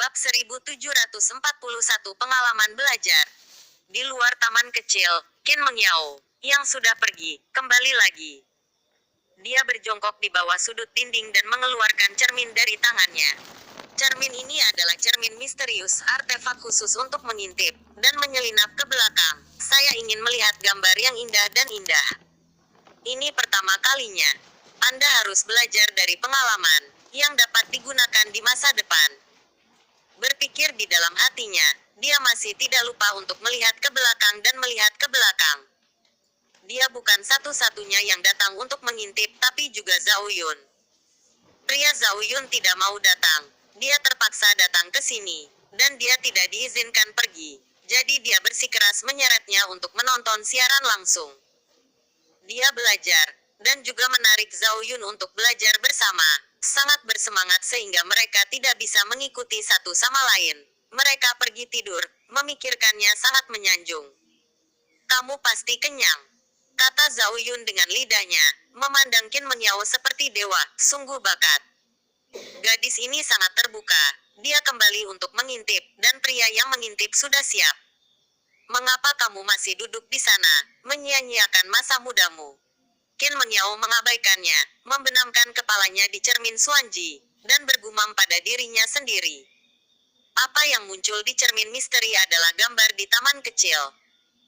Bab 1741 Pengalaman Belajar. Di luar taman kecil, Qin Mengyao, yang sudah pergi, kembali lagi. Dia berjongkok di bawah sudut dinding dan mengeluarkan cermin dari tangannya. Cermin ini adalah cermin misterius, artefak khusus untuk mengintip, dan menyelinap ke belakang. Saya ingin melihat gambar yang indah dan indah. Ini pertama kalinya. Anda harus belajar dari pengalaman, yang dapat digunakan di masa depan. Berpikir di dalam hatinya, dia masih tidak lupa untuk melihat ke belakang dan melihat ke belakang. Dia bukan satu-satunya yang datang untuk mengintip, tapi juga Zhao Yun. Pria Zhao Yun tidak mau datang. Dia terpaksa datang ke sini, dan dia tidak diizinkan pergi. Jadi dia bersikeras menyeretnya untuk menonton siaran langsung. Dia belajar, dan juga menarik Zhao Yun untuk belajar bersama. Sangat bersemangat sehingga mereka tidak bisa mengikuti satu sama lain. Mereka pergi tidur, memikirkannya sangat menyanjung. Kamu pasti kenyang, kata Zhao Yun dengan lidahnya, memandang Qin Mengyao seperti dewa, sungguh bakat. Gadis ini sangat terbuka, dia kembali untuk mengintip, dan pria yang mengintip sudah siap. Mengapa kamu masih duduk di sana, menyia-nyiakan masa mudamu? Qin Mengyao mengabaikannya, membenamkan kepalanya di cermin Xuanji, dan bergumam pada dirinya sendiri. Apa yang muncul di cermin misteri adalah gambar di taman kecil.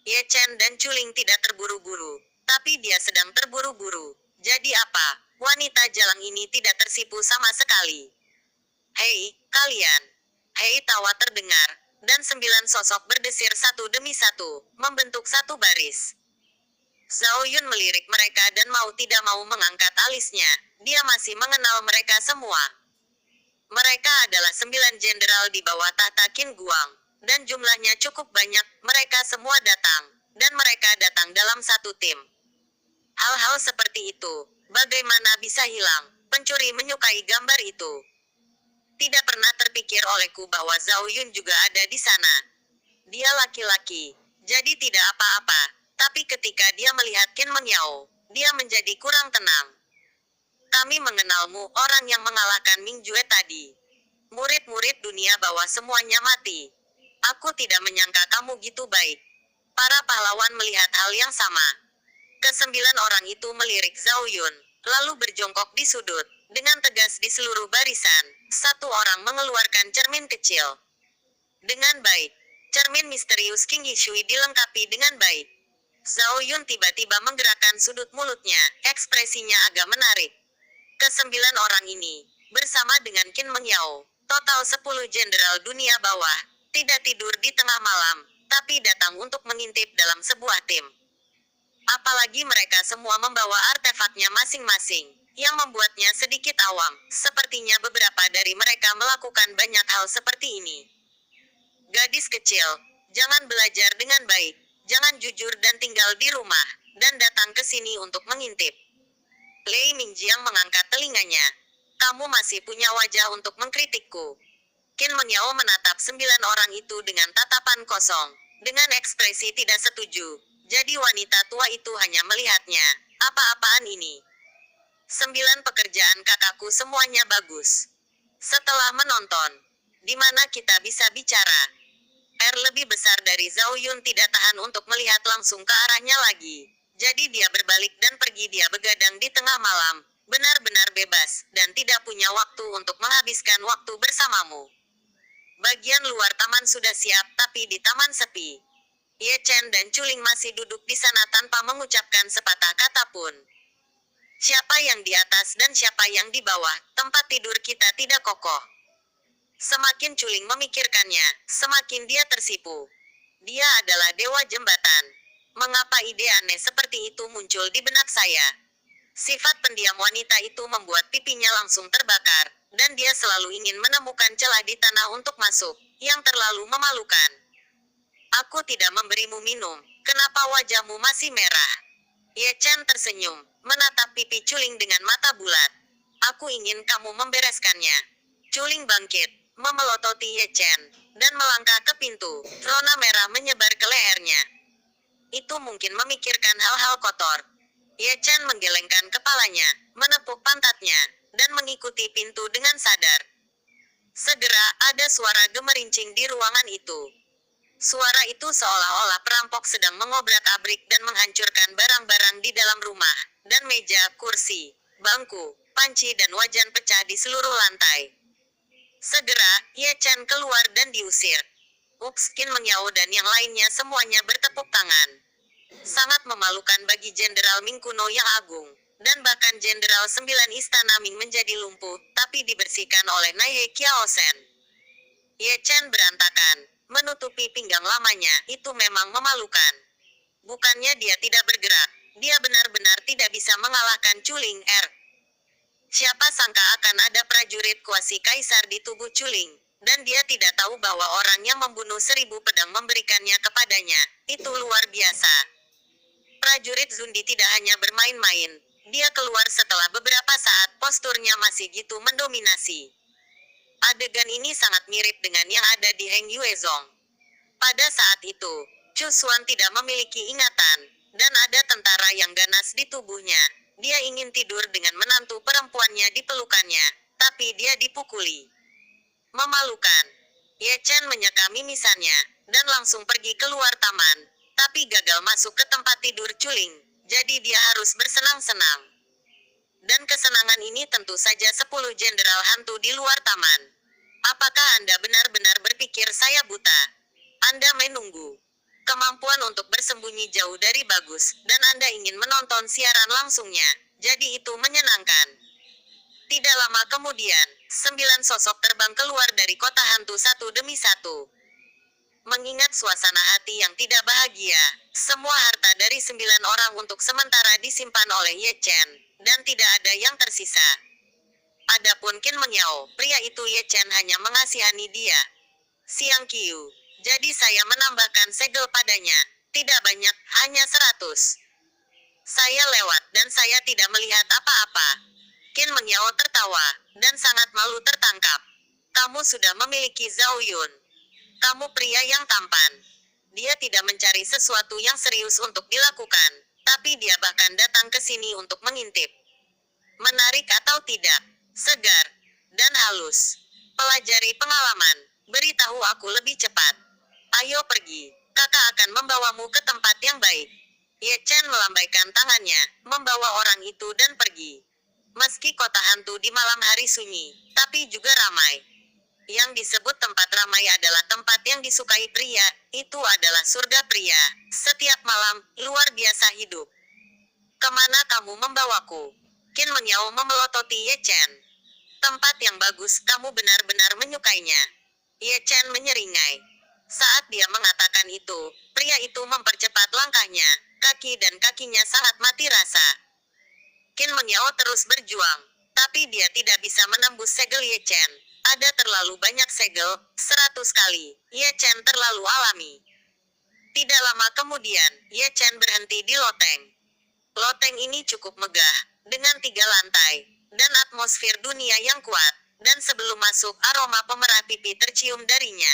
Ye Chen dan Chuling tidak terburu-buru, tapi dia sedang terburu-buru. Jadi apa? Wanita jalang ini tidak tersipu sama sekali. Hei, kalian. Hei, tawa terdengar, dan 9 sosok berdesir satu demi satu, membentuk satu baris. Zhao Yun melirik mereka dan mau tidak mau mengangkat alisnya. Dia masih mengenal mereka semua. Mereka adalah 9 jenderal di bawah tahta Qin Guang, dan jumlahnya cukup banyak. Mereka semua datang, dan mereka datang dalam satu tim. Hal-hal seperti itu, bagaimana bisa hilang? Pencuri menyukai gambar itu. Tidak pernah terpikir olehku bahwa Zhao Yun juga ada di sana. Dia laki-laki, jadi tidak apa-apa. Tapi ketika dia melihat Qin Mengyao, dia menjadi kurang tenang. Kami mengenalmu, orang yang mengalahkan Ming Jue tadi. Murid-murid dunia bawah semuanya mati. Aku tidak menyangka kamu gitu baik. Para pahlawan melihat hal yang sama. Kesembilan orang itu melirik Zhao Yun, lalu berjongkok di sudut. Dengan tegas di seluruh barisan, satu orang mengeluarkan cermin kecil. Dengan baik, cermin misterius King Yishui dilengkapi dengan baik. Zhao Yun tiba-tiba menggerakkan sudut mulutnya, ekspresinya agak menarik. Kesembilan orang ini, bersama dengan Qin Mengyao, total 10 jenderal dunia bawah, tidak tidur di tengah malam, tapi datang untuk mengintip dalam sebuah tim. Apalagi mereka semua membawa artefaknya masing-masing, yang membuatnya sedikit awam. Sepertinya beberapa dari mereka melakukan banyak hal seperti ini. Gadis kecil, jangan belajar dengan baik. Jangan jujur dan tinggal di rumah, dan datang ke sini untuk mengintip. Lei Mingjiang mengangkat telinganya. Kamu masih punya wajah untuk mengkritikku. Qin Mengyao menatap 9 orang itu dengan tatapan kosong, dengan ekspresi tidak setuju. Jadi wanita tua itu hanya melihatnya. Apa-apaan ini? 9 pekerjaan kakakku semuanya bagus. Setelah menonton, di mana kita bisa bicara? Lebih besar dari Zhao Yun tidak tahan untuk melihat langsung ke arahnya lagi. Jadi dia berbalik dan pergi. Dia begadang di tengah malam, benar-benar bebas, dan tidak punya waktu untuk menghabiskan waktu bersamamu. Bagian luar taman sudah siap, tapi di taman sepi. Ye Chen dan Chuling masih duduk di sana tanpa mengucapkan sepatah kata pun. Siapa yang di atas dan siapa yang di bawah, tempat tidur kita tidak kokoh. Semakin Chuling memikirkannya, semakin dia tersipu. Dia adalah dewa jembatan. Mengapa ide aneh seperti itu muncul di benak saya? Sifat pendiam wanita itu membuat pipinya langsung terbakar, dan dia selalu ingin menemukan celah di tanah untuk masuk, yang terlalu memalukan. Aku tidak memberimu minum, kenapa wajahmu masih merah? Ye Chen tersenyum, menatap pipi Chuling dengan mata bulat. Aku ingin kamu membereskannya. Chuling bangkit, memelototi Ye Chen, dan melangkah ke pintu. Rona merah menyebar ke lehernya. Itu mungkin memikirkan hal-hal kotor. Ye Chen menggelengkan kepalanya, menepuk pantatnya, dan mengikuti pintu dengan sadar. Segera, ada suara gemerincing di ruangan itu. Suara itu seolah-olah perampok sedang mengobrak-abrik dan menghancurkan barang-barang di dalam rumah, dan meja, kursi, bangku, panci dan wajan pecah di seluruh lantai. Segera, Ye Chen keluar dan diusir. Ups, Qin Mengyao dan yang lainnya semuanya bertepuk tangan. Sangat memalukan bagi Jenderal Ming kuno yang agung. Dan bahkan Jenderal 9 Istana Ming menjadi lumpuh, tapi dibersihkan oleh Naihe Kiaosen. Ye Chen berantakan, menutupi pinggang lamanya, itu memang memalukan. Bukannya dia tidak bergerak, dia benar-benar tidak bisa mengalahkan Chuling Er. Siapa sangka akan ada prajurit kuasi kaisar di tubuh Chuling, dan dia tidak tahu bahwa orang yang membunuh 1000 pedang memberikannya kepadanya, itu luar biasa. Prajurit Zundi tidak hanya bermain-main, dia keluar setelah beberapa saat, posturnya masih gitu mendominasi. Adegan ini sangat mirip dengan yang ada di Heng Yuezong. Pada saat itu, Chu Xuan tidak memiliki ingatan, dan ada tentara yang ganas di tubuhnya. Dia ingin tidur dengan menantu perempuannya di pelukannya, tapi dia dipukuli. Memalukan. Ye Chen menyeka mimisannya, dan langsung pergi keluar taman, tapi gagal masuk ke tempat tidur Chuling, jadi dia harus bersenang-senang. Dan kesenangan ini tentu saja 10 jenderal hantu di luar taman. Apakah Anda benar-benar berpikir saya buta? Anda menunggu kemampuan untuk bersembunyi jauh dari bagus, dan Anda ingin menonton siaran langsungnya, jadi itu menyenangkan. Tidak lama kemudian, 9 sosok terbang keluar dari kota hantu satu demi satu. Mengingat suasana hati yang tidak bahagia, semua harta dari 9 orang untuk sementara disimpan oleh Ye Chen, dan tidak ada yang tersisa. Adapun Qin Mengyao, pria itu Ye Chen hanya mengasihani dia. Siang Qiu. Jadi saya menambahkan segel padanya. Tidak banyak, hanya 100. Saya lewat, dan saya tidak melihat apa-apa. Qin Mengyao tertawa, dan sangat malu tertangkap. Kamu sudah memiliki Zhao Yun. Kamu pria yang tampan. Dia tidak mencari sesuatu yang serius untuk dilakukan, tapi dia bahkan datang ke sini untuk mengintip. Menarik atau tidak? Segar. Dan halus. Pelajari pengalaman. Beritahu aku lebih cepat. Ayo pergi. Kakak akan membawamu ke tempat yang baik. Ye Chen melambaikan tangannya, membawa orang itu dan pergi. Meski kota hantu di malam hari sunyi, tapi juga ramai. Yang disebut tempat ramai adalah tempat yang disukai pria, itu adalah surga pria. Setiap malam, luar biasa hidup. Kemana kamu membawaku? Qin Mengyao memelototi Ye Chen. Tempat yang bagus, kamu benar-benar menyukainya. Ye Chen menyeringai. Saat dia mengatakan itu, pria itu mempercepat langkahnya, kaki dan kakinya sangat mati rasa. Qin Mengyao terus berjuang, tapi dia tidak bisa menembus segel Ye Chen. Ada terlalu banyak segel, 100 kali. Ye Chen terlalu alami. Tidak lama kemudian, Ye Chen berhenti di loteng. Loteng ini cukup megah, dengan 3 lantai, dan atmosfer dunia yang kuat, dan sebelum masuk aroma pemerah pipi tercium darinya.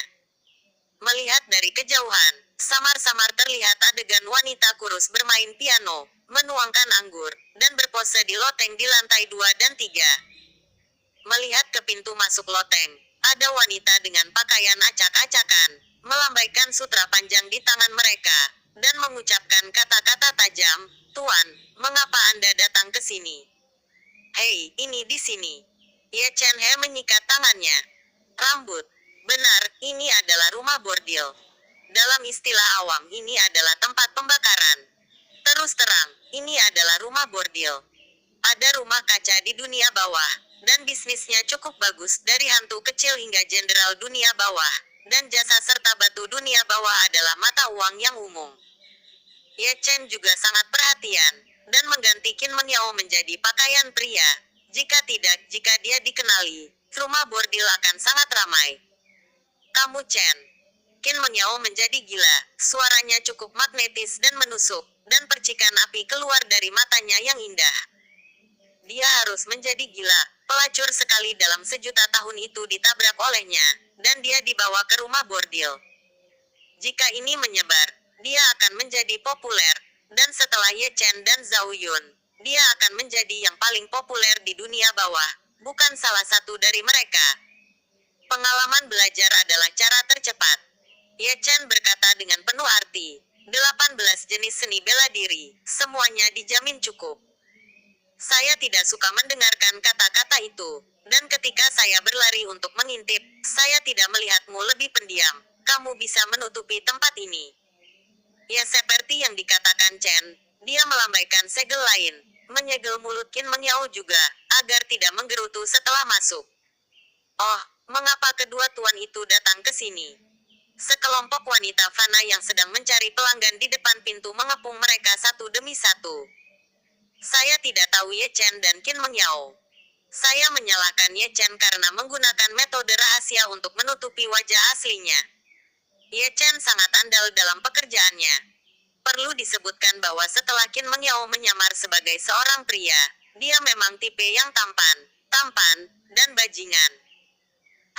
Melihat dari kejauhan, samar-samar terlihat adegan wanita kurus bermain piano, menuangkan anggur, dan berpose di loteng di lantai 2 dan 3. Melihat ke pintu masuk loteng, ada wanita dengan pakaian acak-acakan, melambaikan sutra panjang di tangan mereka, dan mengucapkan kata-kata tajam, "Tuan, mengapa Anda datang ke sini?" "Hei, ini di sini." Ye Chen He menyikat tangannya. Rambut. Benar, ini adalah rumah bordil. Dalam istilah awam ini adalah tempat pembakaran. Terus terang, ini adalah rumah bordil. Ada rumah kaca di dunia bawah, dan bisnisnya cukup bagus dari hantu kecil hingga jenderal dunia bawah, dan jasa serta batu dunia bawah adalah mata uang yang umum. Ye Chen juga sangat perhatian, dan mengganti Qin Mengyao menjadi pakaian pria. Jika tidak, jika dia dikenali, rumah bordil akan sangat ramai. Kamu Chen. Qin Mengyao menjadi gila, suaranya cukup magnetis dan menusuk, dan percikan api keluar dari matanya yang indah. Dia harus menjadi gila, pelacur sekali dalam sejuta tahun itu ditabrak olehnya, dan dia dibawa ke rumah bordil. Jika ini menyebar, dia akan menjadi populer, dan setelah Ye Chen dan Zhao Yun, dia akan menjadi yang paling populer di dunia bawah, bukan salah satu dari mereka. Pengalaman belajar adalah cara tercepat. Ye Chen berkata dengan penuh arti. 18 jenis seni bela diri, semuanya dijamin cukup. Saya tidak suka mendengarkan kata-kata itu. Dan ketika saya berlari untuk mengintip, saya tidak melihatmu lebih pendiam. Kamu bisa menutupi tempat ini. Ya seperti yang dikatakan Chen, dia melambaikan segel lain, menyegel mulut Qin Mengyao juga, agar tidak menggerutu setelah masuk. Oh, mengapa kedua tuan itu datang ke sini? Sekelompok wanita fana yang sedang mencari pelanggan di depan pintu mengepung mereka satu demi satu. Saya tidak tahu Ye Chen dan Qin Mengyao. Saya menyalahkan Ye Chen karena menggunakan metode rahasia untuk menutupi wajah aslinya. Ye Chen sangat andal dalam pekerjaannya. Perlu disebutkan bahwa setelah Qin Mengyao menyamar sebagai seorang pria, dia memang tipe yang tampan, dan bajingan.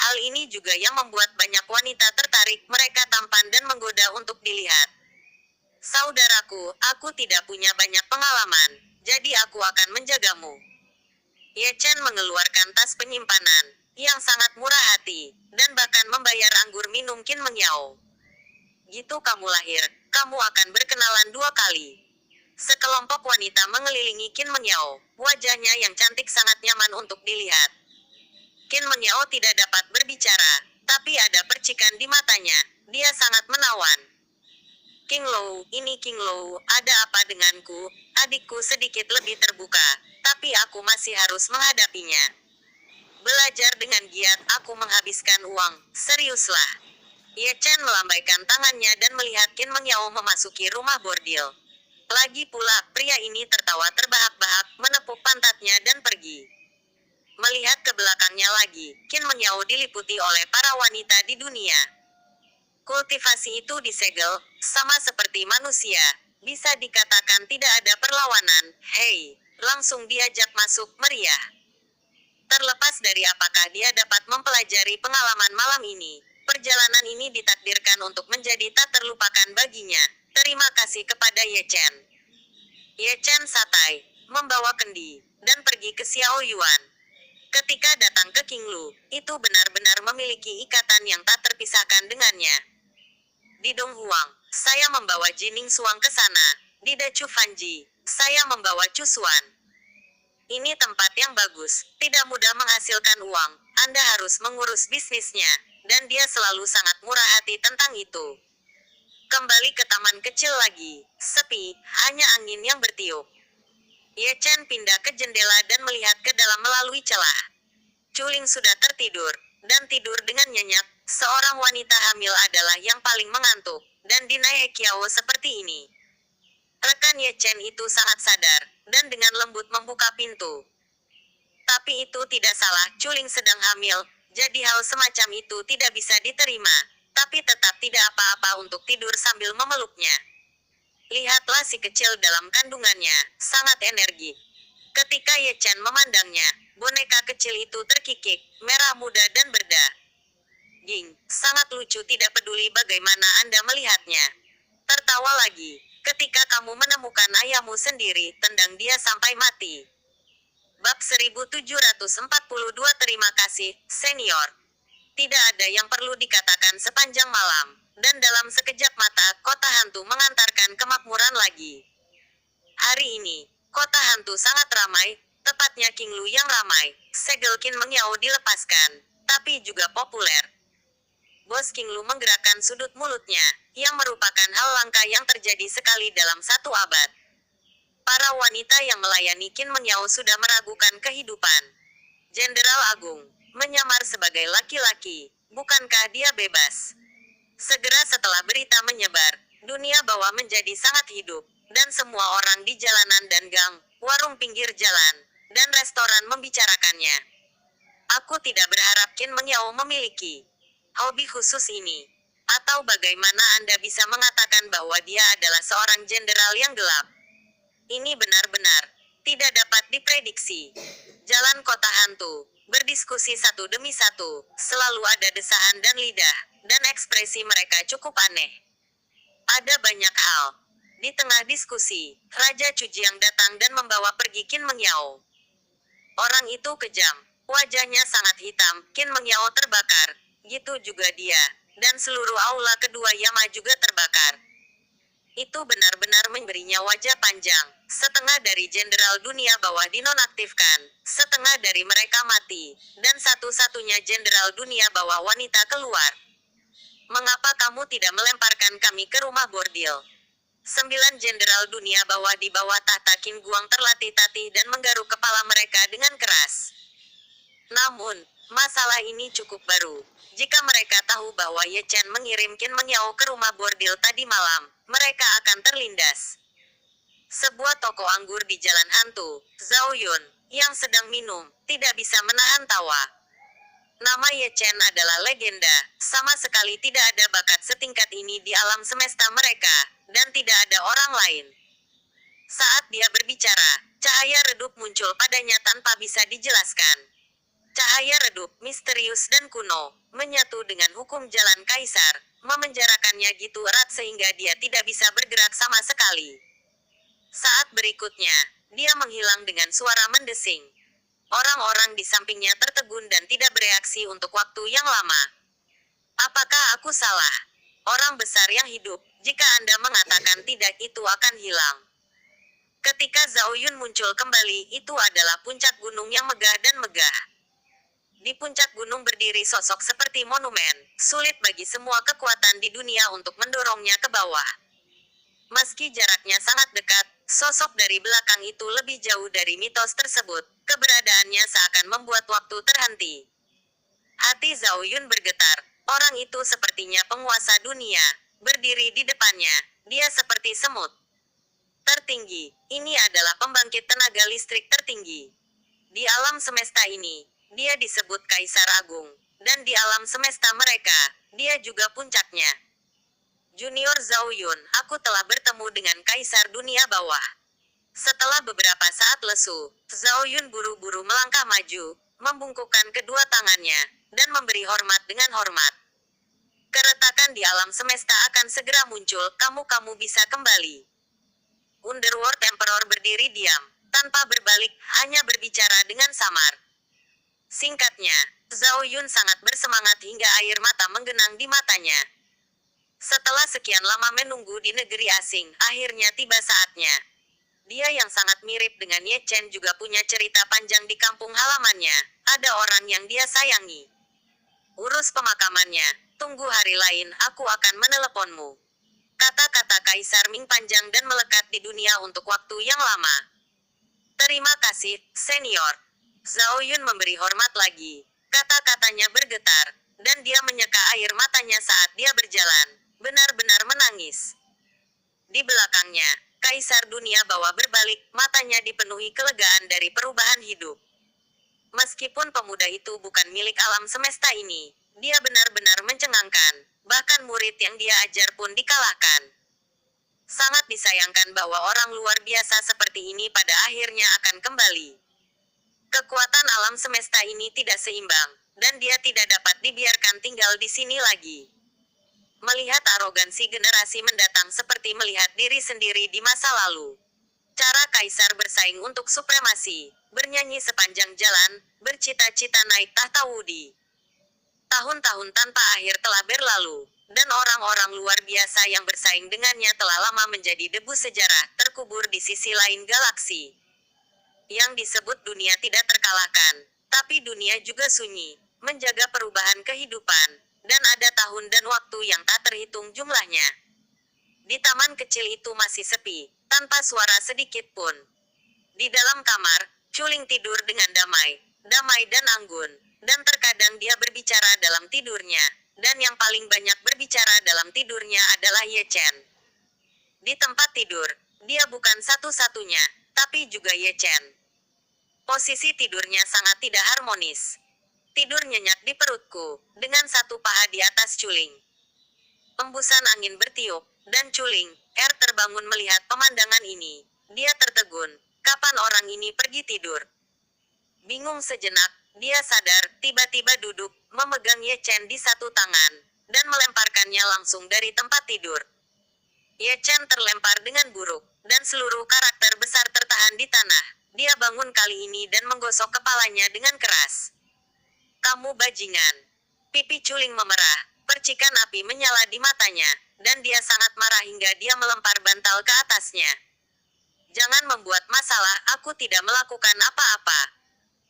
Hal ini juga yang membuat banyak wanita tertarik, mereka tampan dan menggoda untuk dilihat. Saudaraku, aku tidak punya banyak pengalaman, jadi aku akan menjagamu. Ye Chen mengeluarkan tas penyimpanan, yang sangat murah hati, dan bahkan membayar anggur minum Qin Mengyao. Gitu kamu lahir, kamu akan berkenalan 2 kali. Sekelompok wanita mengelilingi Qin Mengyao, wajahnya yang cantik sangat nyaman untuk dilihat. Qin Mengyao tidak dapat berbicara, tapi ada percikan di matanya. Dia sangat menawan. King Lou, ini King Lou, ada apa denganku? Adikku sedikit lebih terbuka, tapi aku masih harus menghadapinya. Belajar dengan giat, aku menghabiskan uang, seriuslah. Ye Chen melambaikan tangannya dan melihat Qin Mengyao memasuki rumah bordil. Lagi pula, pria ini tertawa terbahak-bahak, menepuk pantatnya dan pergi. Melihat ke belakangnya lagi, Qin Mengyao diliputi oleh para wanita di dunia. Kultivasi itu disegel, sama seperti manusia. Bisa dikatakan tidak ada perlawanan. Hei, langsung diajak masuk, meriah. Terlepas dari apakah dia dapat mempelajari pengalaman malam ini, perjalanan ini ditakdirkan untuk menjadi tak terlupakan baginya. Terima kasih kepada Ye Chen. Ye Chen santai, membawa kendi, dan pergi ke Xiao Yuan. Ketika datang ke King Lu, itu benar-benar memiliki ikatan yang tak terpisahkan dengannya. Di Dong Huang, saya membawa Jining Suang ke sana. Di Dachu Fanji, saya membawa Chu Xuan. Ini tempat yang bagus, tidak mudah menghasilkan uang, Anda harus mengurus bisnisnya, dan dia selalu sangat murah hati tentang itu. Kembali ke taman kecil lagi, sepi, hanya angin yang bertiup. Ye Chen pindah ke jendela dan melihat ke dalam melalui celah. Culing sudah tertidur, dan tidur dengan nyenyak. Seorang wanita hamil adalah yang paling mengantuk, dan di Naekiao seperti ini. Rekan Ye Chen itu sangat sadar, dan dengan lembut membuka pintu. Tapi itu tidak salah, Culing sedang hamil, jadi hal semacam itu tidak bisa diterima. Tapi tetap tidak apa-apa untuk tidur sambil memeluknya. Lihatlah si kecil dalam kandungannya, sangat energik. Ketika Ye Chen memandangnya, boneka kecil itu terkikik, merah muda dan berda. Ging, sangat lucu, tidak peduli bagaimana Anda melihatnya. Tertawa lagi, ketika kamu menemukan ayahmu sendiri, tendang dia sampai mati. Bab 1742. Terima kasih, senior. Tidak ada yang perlu dikatakan sepanjang malam, dan dalam sekejap mata, kota hantu mengantarkan kemakmuran lagi. Hari ini, kota hantu sangat ramai, tepatnya King Lu yang ramai. Segel Qin Mengyao dilepaskan, tapi juga populer. Bos King Lu menggerakkan sudut mulutnya, yang merupakan hal langka yang terjadi sekali dalam 1 abad. Para wanita yang melayani Qin Mengyao sudah meragukan kehidupan. Jenderal Agung, menyamar sebagai laki-laki, bukankah dia bebas? Segera setelah berita menyebar, dunia bawah menjadi sangat hidup, dan semua orang di jalanan dan gang, warung pinggir jalan, dan restoran membicarakannya. Aku tidak berharap Qin Mengyao memiliki hobi khusus ini. Atau bagaimana Anda bisa mengatakan bahwa dia adalah seorang jenderal yang gelap? Ini benar-benar tidak dapat diprediksi. Jalan kota hantu, berdiskusi satu demi satu, selalu ada desahan dan lidah, dan ekspresi mereka cukup aneh. Ada banyak hal. Di tengah diskusi, Raja Cujiang datang dan membawa pergi Qin Mengyao. Orang itu kejam, Wajahnya sangat hitam, Qin Mengyao terbakar. Gitu juga dia. Dan seluruh aula kedua Yama juga terbakar. Itu benar-benar memberinya wajah panjang. Setengah dari jenderal dunia bawah dinonaktifkan. Setengah dari mereka mati. Dan satu-satunya jenderal dunia bawah wanita keluar. Mengapa kamu tidak melemparkan kami ke rumah bordil? 9 jenderal dunia bawah di bawah tahta Qin Guang terlatih-tatih dan menggaruk kepala mereka dengan keras. Namun, masalah ini cukup baru. Jika mereka tahu bahwa Ye Chen mengirim Qin Mengyao ke rumah bordil tadi malam, mereka akan terlindas. Sebuah toko anggur di Jalan Hantu, Zhao Yun, yang sedang minum, tidak bisa menahan tawa. Nama Ye Chen adalah legenda, sama sekali tidak ada bakat setingkat ini di alam semesta mereka, dan tidak ada orang lain. Saat dia berbicara, cahaya redup muncul padanya tanpa bisa dijelaskan. Cahaya redup, misterius dan kuno, menyatu dengan hukum jalan kaisar, memenjarakannya gitu erat sehingga dia tidak bisa bergerak sama sekali. Saat berikutnya, dia menghilang dengan suara mendesing. Orang-orang di sampingnya tertegun dan tidak bereaksi untuk waktu yang lama. Apakah aku salah? Orang besar yang hidup, jika Anda mengatakan tidak itu akan hilang. Ketika Zhao Yun muncul kembali, itu adalah puncak gunung yang megah dan megah. Di puncak gunung berdiri sosok seperti monumen, sulit bagi semua kekuatan di dunia untuk mendorongnya ke bawah. Meski jaraknya sangat dekat, sosok dari belakang itu lebih jauh dari mitos tersebut, keberadaannya seakan membuat waktu terhenti. Hati Zhao Yun bergetar, orang itu sepertinya penguasa dunia, berdiri di depannya, dia seperti semut. Tertinggi, ini adalah pembangkit tenaga listrik tertinggi. Di alam semesta ini, dia disebut Kaisar Agung, dan di alam semesta mereka, dia juga puncaknya. Junior Zhao Yun, aku telah bertemu dengan Kaisar Dunia Bawah. Setelah beberapa saat lesu, Zhao Yun buru-buru melangkah maju, membungkukkan kedua tangannya, dan memberi hormat dengan hormat. Keretakan di alam semesta akan segera muncul, kamu bisa kembali. Underworld Emperor berdiri diam, tanpa berbalik, hanya berbicara dengan samar. Singkatnya, Zhao Yun sangat bersemangat hingga air mata menggenang di matanya. Setelah sekian lama menunggu di negeri asing, akhirnya tiba saatnya. Dia yang sangat mirip dengan Ye Chen juga punya cerita panjang di kampung halamannya. Ada orang yang dia sayangi. Urus pemakamannya, tunggu hari lain, aku akan meneleponmu. Kata-kata Kaisar Ming panjang dan melekat di dunia untuk waktu yang lama. Terima kasih, senior. Zhao Yun memberi hormat lagi. Kata-katanya bergetar, dan dia menyeka air matanya saat dia berjalan, benar-benar menangis. Di belakangnya, Kaisar Dunia Bawah berbalik, matanya dipenuhi kelegaan dari perubahan hidup. Meskipun pemuda itu bukan milik alam semesta ini, dia benar-benar mencengangkan, bahkan murid yang dia ajar pun dikalahkan. Sangat disayangkan bahwa orang luar biasa seperti ini pada akhirnya akan kembali. Kekuatan alam semesta ini tidak seimbang, dan dia tidak dapat dibiarkan tinggal di sini lagi. Melihat arogansi generasi mendatang seperti melihat diri sendiri di masa lalu. Cara Kaisar bersaing untuk supremasi, bernyanyi sepanjang jalan, bercita-cita naik tahta Wudi. Tahun-tahun tanpa akhir telah berlalu, dan orang-orang luar biasa yang bersaing dengannya telah lama menjadi debu sejarah, terkubur di sisi lain galaksi. Yang disebut dunia tidak terkalahkan, tapi dunia juga sunyi, menjaga perubahan kehidupan, dan ada tahun dan waktu yang tak terhitung jumlahnya. Di taman kecil itu masih sepi, tanpa suara sedikit pun. Di dalam kamar, Chuling tidur dengan damai dan anggun, dan terkadang dia berbicara dalam tidurnya, dan yang paling banyak berbicara dalam tidurnya adalah Ye Chen. Di tempat tidur, dia bukan satu-satunya, tapi juga Ye Chen. Posisi tidurnya sangat tidak harmonis. Tidur nyenyak di perutku, dengan satu paha di atas Chuling. Embusan angin bertiup, dan Chuling, terbangun melihat pemandangan ini. Dia tertegun, kapan orang ini pergi tidur? Bingung sejenak, dia sadar, tiba-tiba duduk, memegang Ye Chen di satu tangan, dan melemparkannya langsung dari tempat tidur. Ye Chen terlempar dengan buruk, dan seluruh karakter besar tertahan di tanah. Dia bangun kali ini dan menggosok kepalanya dengan keras. Kamu bajingan. Pipi Culing memerah, percikan api menyala di matanya, dan dia sangat marah hingga dia melempar bantal ke atasnya. Jangan membuat masalah, aku tidak melakukan apa-apa.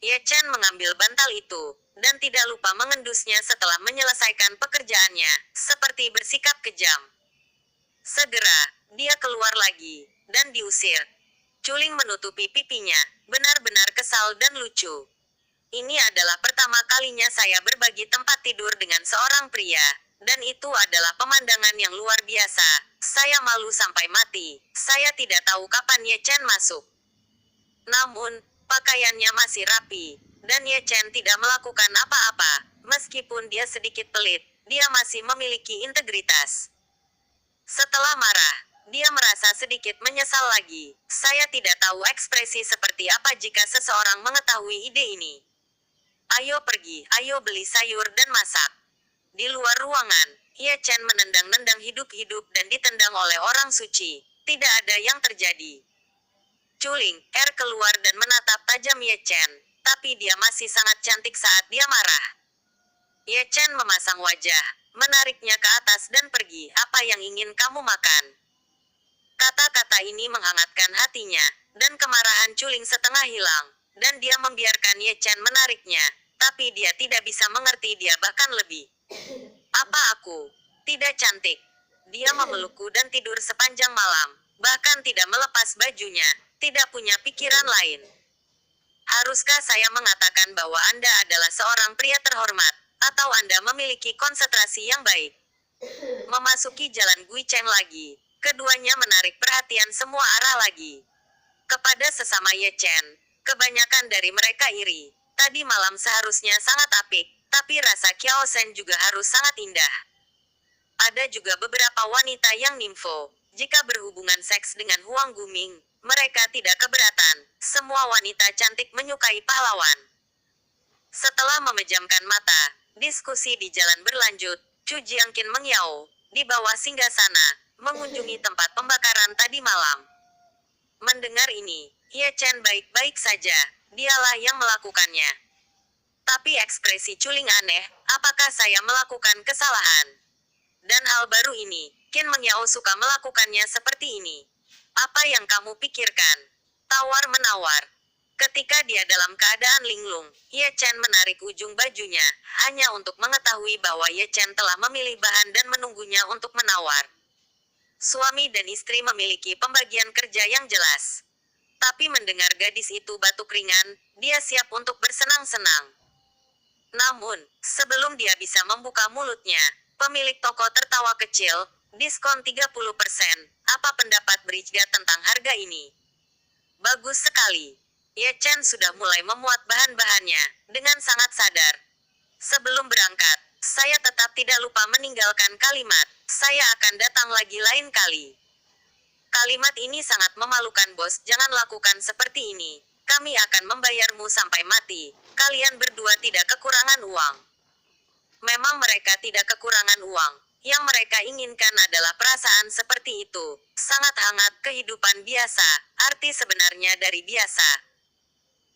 Ye Chen mengambil bantal itu, dan tidak lupa mengendusnya setelah menyelesaikan pekerjaannya, seperti bersikap kejam. Segera, dia keluar lagi, dan diusir. Culing menutupi pipinya, benar-benar kesal dan lucu. Ini adalah pertama kalinya saya berbagi tempat tidur dengan seorang pria, dan itu adalah pemandangan yang luar biasa. Saya malu sampai mati. Saya tidak tahu kapan Ye Chen masuk. Namun, pakaiannya masih rapi, dan Ye Chen tidak melakukan apa-apa. Meskipun dia sedikit pelit, dia masih memiliki integritas. Setelah marah, dia merasa sedikit menyesal lagi. Saya tidak tahu ekspresi seperti apa jika seseorang mengetahui ide ini. Ayo pergi, ayo beli sayur dan masak. Di luar ruangan, Ye Chen menendang-nendang hidup-hidup dan ditendang oleh orang suci. Tidak ada yang terjadi. Culing, keluar dan menatap tajam Ye Chen, tapi dia masih sangat cantik saat dia marah. Ye Chen memasang wajah, menariknya ke atas dan pergi. Apa yang ingin kamu makan? Kata-kata ini menghangatkan hatinya, dan kemarahan Culing setengah hilang, dan dia membiarkan Ye Chen menariknya, tapi dia tidak bisa mengerti dia bahkan lebih. Apa aku? Tidak cantik. Dia memelukku dan tidur sepanjang malam, bahkan tidak melepas bajunya, tidak punya pikiran lain. Haruskah saya mengatakan bahwa Anda adalah seorang pria terhormat, atau Anda memiliki konsentrasi yang baik? Memasuki jalan Gui Cheng lagi, keduanya menarik perhatian semua arah lagi. Kepada sesama Ye Chen, kebanyakan dari mereka iri. Tadi malam seharusnya sangat apik, tapi rasa Kiao Shen juga harus sangat indah. Ada juga beberapa wanita yang nimfo. Jika berhubungan seks dengan Huang Guming, mereka tidak keberatan. Semua wanita cantik menyukai pahlawan. Setelah memejamkan mata, diskusi di jalan berlanjut. Chu Jiangqin mengyau, di bawah singgasana, mengunjungi tempat pembakaran tadi malam. Mendengar ini, Ye Chen baik-baik saja, dialah yang melakukannya. Tapi ekspresi Culing aneh, apakah saya melakukan kesalahan? Dan hal baru ini, Qin Mengyao suka melakukannya seperti ini. Apa yang kamu pikirkan? Tawar-menawar. Ketika dia dalam keadaan linglung, Ye Chen menarik ujung bajunya, hanya untuk mengetahui bahwa Ye Chen telah memilih bahan dan menunggunya untuk menawar. Suami dan istri memiliki pembagian kerja yang jelas. Tapi mendengar gadis itu batuk ringan, dia siap untuk bersenang-senang. Namun, sebelum dia bisa membuka mulutnya, pemilik toko tertawa kecil, diskon 30%, apa pendapat Bridget tentang harga ini? Bagus sekali. Ye Chen sudah mulai memuat bahan-bahannya, dengan sangat sadar. Sebelum berangkat, saya tetap tidak lupa meninggalkan kalimat, saya akan datang lagi lain kali. Kalimat ini sangat memalukan bos, jangan lakukan seperti ini. Kami akan membayarmu sampai mati. Kalian berdua tidak kekurangan uang. Memang mereka tidak kekurangan uang. Yang mereka inginkan adalah perasaan seperti itu. Sangat hangat kehidupan biasa, arti sebenarnya dari biasa.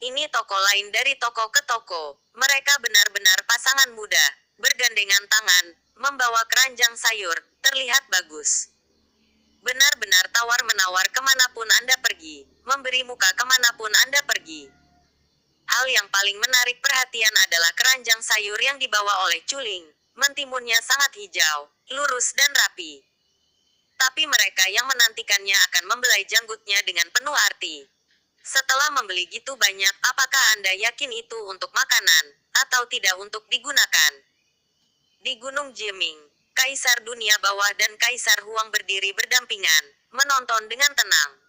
Ini toko lain dari toko ke toko. Mereka benar-benar pasangan muda, bergandengan tangan, membawa keranjang sayur, terlihat bagus. Benar-benar tawar-menawar kemanapun Anda pergi, memberi muka kemanapun Anda pergi. Hal yang paling menarik perhatian adalah keranjang sayur yang dibawa oleh Culing. Mentimunnya sangat hijau, lurus dan rapi. Tapi mereka yang menantikannya akan membelai janggutnya dengan penuh arti. Setelah membeli gitu banyak, apakah Anda yakin itu untuk makanan, atau tidak untuk digunakan? Di Gunung Jiming, Kaisar Dunia Bawah dan Kaisar Huang berdiri berdampingan, menonton dengan tenang.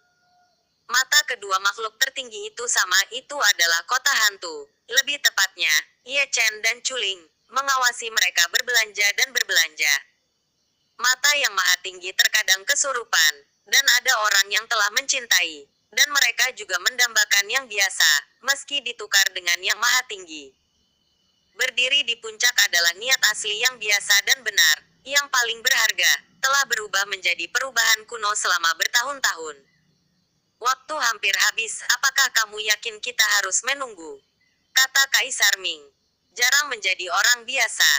Mata kedua makhluk tertinggi itu sama, itu adalah kota hantu. Lebih tepatnya, Ye Chen dan Culing, mengawasi mereka berbelanja dan berbelanja. Mata yang maha tinggi terkadang kesurupan, dan ada orang yang telah mencintai, dan mereka juga mendambakan yang biasa, meski ditukar dengan yang maha tinggi. Berdiri di puncak adalah niat asli yang biasa dan benar, yang paling berharga, telah berubah menjadi perubahan kuno selama bertahun-tahun. Waktu hampir habis, apakah kamu yakin kita harus menunggu? Kata Kaisar Ming. jarang menjadi orang biasa.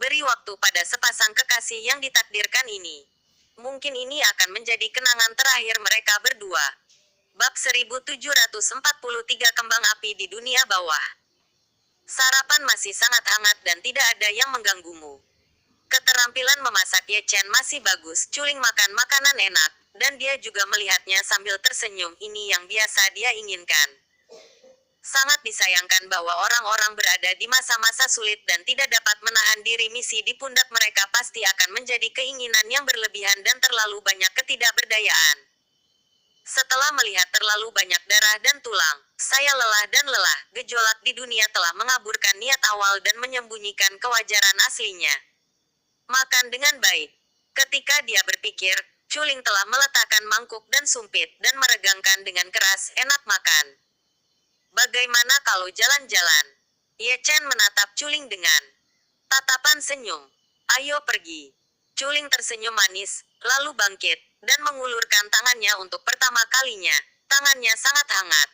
Beri waktu pada sepasang kekasih yang ditakdirkan ini. Mungkin ini akan menjadi kenangan terakhir mereka berdua. Bab 1743 Kembang Api di Dunia Bawah. Sarapan masih sangat hangat dan tidak ada yang mengganggumu. Keterampilan memasak Ye Chen masih bagus, Culing makan makanan enak, dan dia juga melihatnya sambil tersenyum. Ini yang biasa dia inginkan. Sangat disayangkan bahwa orang-orang berada di masa-masa sulit dan tidak dapat menahan diri. Misi di pundak mereka pasti akan menjadi keinginan yang berlebihan dan terlalu banyak ketidakberdayaan. Setelah melihat terlalu banyak darah dan tulang, saya lelah dan lelah. Gejolak di dunia telah mengaburkan niat awal dan menyembunyikan kewajaran aslinya. Makan dengan baik. Ketika dia berpikir, Culing telah meletakkan mangkuk dan sumpit dan meregangkan dengan keras. Enak makan. Bagaimana kalau jalan-jalan? Ye Chen menatap Culing dengan tatapan senyum. Ayo pergi. Culing tersenyum manis, lalu bangkit, dan mengulurkan tangannya untuk pertama kalinya. Tangannya sangat hangat.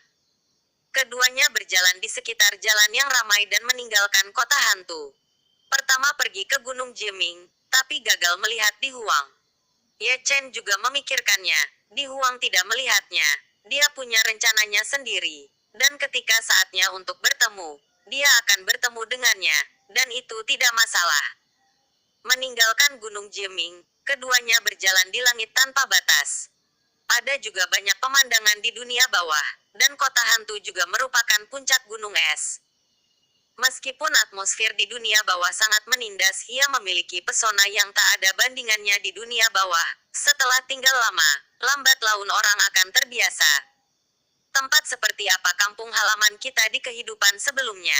Keduanya berjalan di sekitar jalan yang ramai dan meninggalkan kota hantu. Pertama pergi ke Gunung Jiming, tapi gagal melihat Di Huang. Ye Chen juga memikirkannya. Di Huang tidak melihatnya. Dia punya rencananya sendiri. Dan ketika saatnya untuk bertemu, dia akan bertemu dengannya. Dan itu tidak masalah. Meninggalkan Gunung Jiming, keduanya berjalan di langit tanpa batas. Ada juga banyak pemandangan di dunia bawah, dan kota hantu juga merupakan puncak gunung es. Meskipun atmosfer di dunia bawah sangat menindas, ia memiliki pesona yang tak ada bandingannya di dunia bawah. Setelah tinggal lama, lambat laun orang akan terbiasa. Tempat seperti apa kampung halaman kita di kehidupan sebelumnya?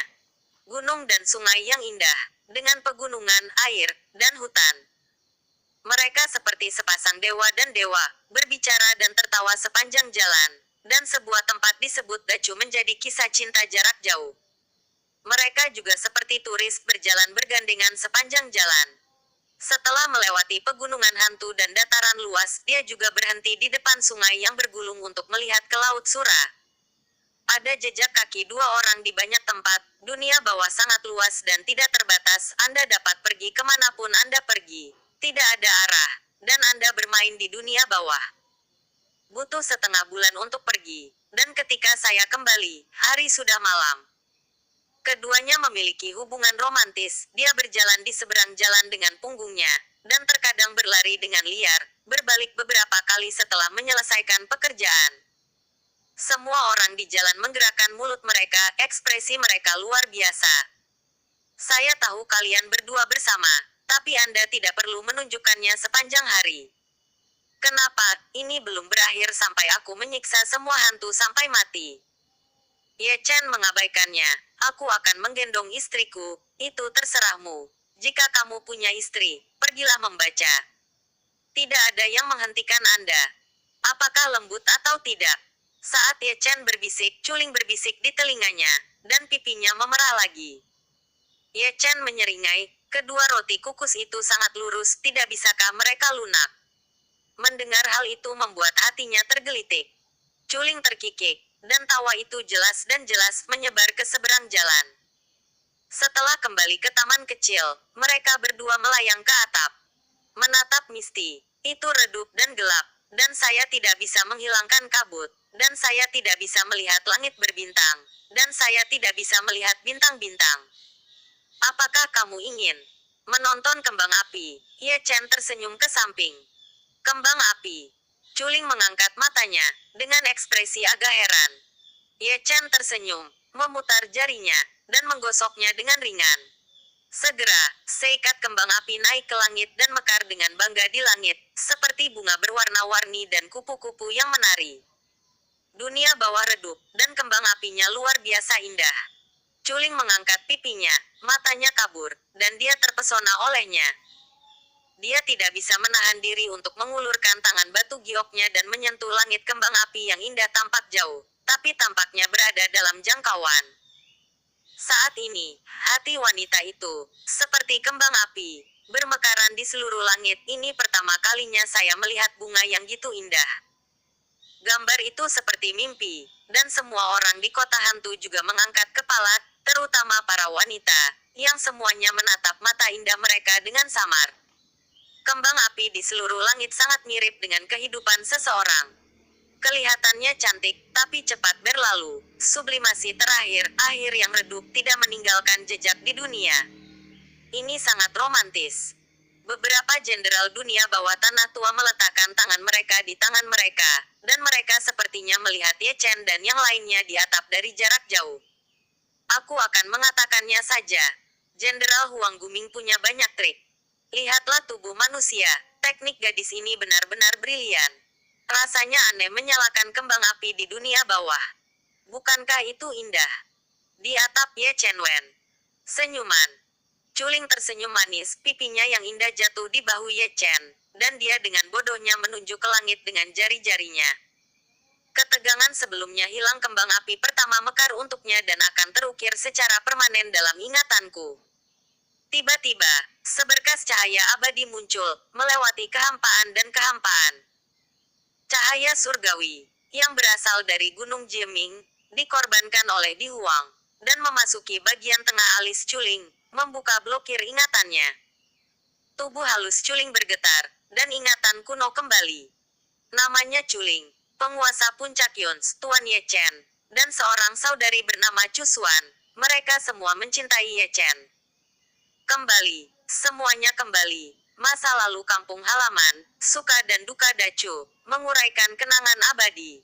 Gunung dan sungai yang indah, dengan pegunungan, air, dan hutan. Mereka seperti sepasang dewa dan dewa, berbicara dan tertawa sepanjang jalan, dan sebuah tempat disebut Dacu menjadi kisah cinta jarak jauh. Mereka juga seperti turis berjalan bergandengan sepanjang jalan. Setelah melewati pegunungan hantu dan dataran luas, dia juga berhenti di depan sungai yang bergulung untuk melihat ke Laut Sura. Ada jejak kaki dua orang di banyak tempat. Dunia bawah sangat luas dan tidak terbatas. Anda dapat pergi kemanapun Anda pergi. Tidak ada arah, dan Anda bermain di dunia bawah. Butuh setengah bulan untuk pergi, dan ketika saya kembali, hari sudah malam. Keduanya memiliki hubungan romantis. Dia berjalan di seberang jalan dengan punggungnya, dan terkadang berlari dengan liar, berbalik beberapa kali setelah menyelesaikan pekerjaan. Semua orang di jalan menggerakkan mulut mereka, ekspresi mereka luar biasa. Saya tahu kalian berdua bersama, tapi Anda tidak perlu menunjukkannya sepanjang hari. Kenapa? Ini belum berakhir sampai aku menyiksa semua hantu sampai mati. Ye Chen mengabaikannya. Aku akan menggendong istriku, itu terserahmu. Jika kamu punya istri, pergilah membaca. Tidak ada yang menghentikan Anda. Apakah lembut atau tidak? Saat Ye Chen berbisik, Culing berbisik di telinganya, dan pipinya memerah lagi. Ye Chen menyeringai, kedua roti kukus itu sangat lurus, tidak bisakah mereka lunak? Mendengar hal itu membuat hatinya tergelitik. Culing terkikik, dan tawa itu jelas dan jelas menyebar ke seberang jalan. Setelah kembali ke taman kecil, mereka berdua melayang ke atap. Menatap Misty, itu redup dan gelap, dan saya tidak bisa menghilangkan kabut, dan saya tidak bisa melihat langit berbintang, dan saya tidak bisa melihat bintang-bintang. Apakah kamu ingin menonton kembang api? Ye Chen tersenyum ke samping. Kembang api. Culing mengangkat matanya, dengan ekspresi agak heran. Ye Chen tersenyum, memutar jarinya, dan menggosoknya dengan ringan. Segera, seikat kembang api naik ke langit dan mekar dengan bangga di langit, seperti bunga berwarna-warni dan kupu-kupu yang menari. Dunia bawah redup, dan kembang apinya luar biasa indah. Culing mengangkat pipinya, matanya kabur, dan dia terpesona olehnya. Dia tidak bisa menahan diri untuk mengulurkan tangan batu gioknya dan menyentuh langit. Kembang api yang indah tampak jauh, tapi tampaknya berada dalam jangkauan. Saat ini, hati wanita itu, seperti kembang api, bermekaran di seluruh langit. Ini pertama kalinya saya melihat bunga yang gitu indah. Gambar itu seperti mimpi, dan semua orang di kota hantu juga mengangkat kepala, terutama para wanita. yang semuanya menatap mata indah mereka dengan samar. Kembang api di seluruh langit sangat mirip dengan kehidupan seseorang. Kelihatannya cantik, tapi cepat berlalu. Sublimasi terakhir, akhir yang redup tidak meninggalkan jejak di dunia. Ini sangat romantis. Beberapa jenderal dunia bawah tanah tua meletakkan tangan mereka di tangan mereka, dan mereka sepertinya melihat Ye Chen dan yang lainnya di atap dari jarak jauh. Aku akan mengatakannya saja. Jenderal Huang Guming punya banyak trik. Lihatlah tubuh manusia, teknik gadis ini benar-benar brilian. Rasanya aneh menyalakan kembang api di dunia bawah. Bukankah itu indah? Di atap Ye Chen Wen. Senyuman. Culing tersenyum manis, pipinya yang indah jatuh di bahu Ye Chen, dan dia dengan bodohnya menunjuk ke langit dengan jari-jarinya. Ketegangan sebelumnya hilang, kembang api pertama mekar untuknya dan akan terukir secara permanen dalam ingatanku. Tiba-tiba, seberkas cahaya abadi muncul, melewati kehampaan dan kehampaan. Cahaya surgawi, yang berasal dari Gunung Jieming, dikorbankan oleh Di Huang, dan memasuki bagian tengah alis Culing, membuka blokir ingatannya. Tubuh halus Culing bergetar, dan ingatan kuno kembali. Namanya Culing, penguasa puncak Yuns, Tuan Ye Chen, dan seorang saudari bernama Chu Xuan. Mereka semua mencintai Ye Chen. Kembali, semuanya kembali. Masa lalu kampung halaman, suka dan duka Dacu, menguraikan kenangan abadi.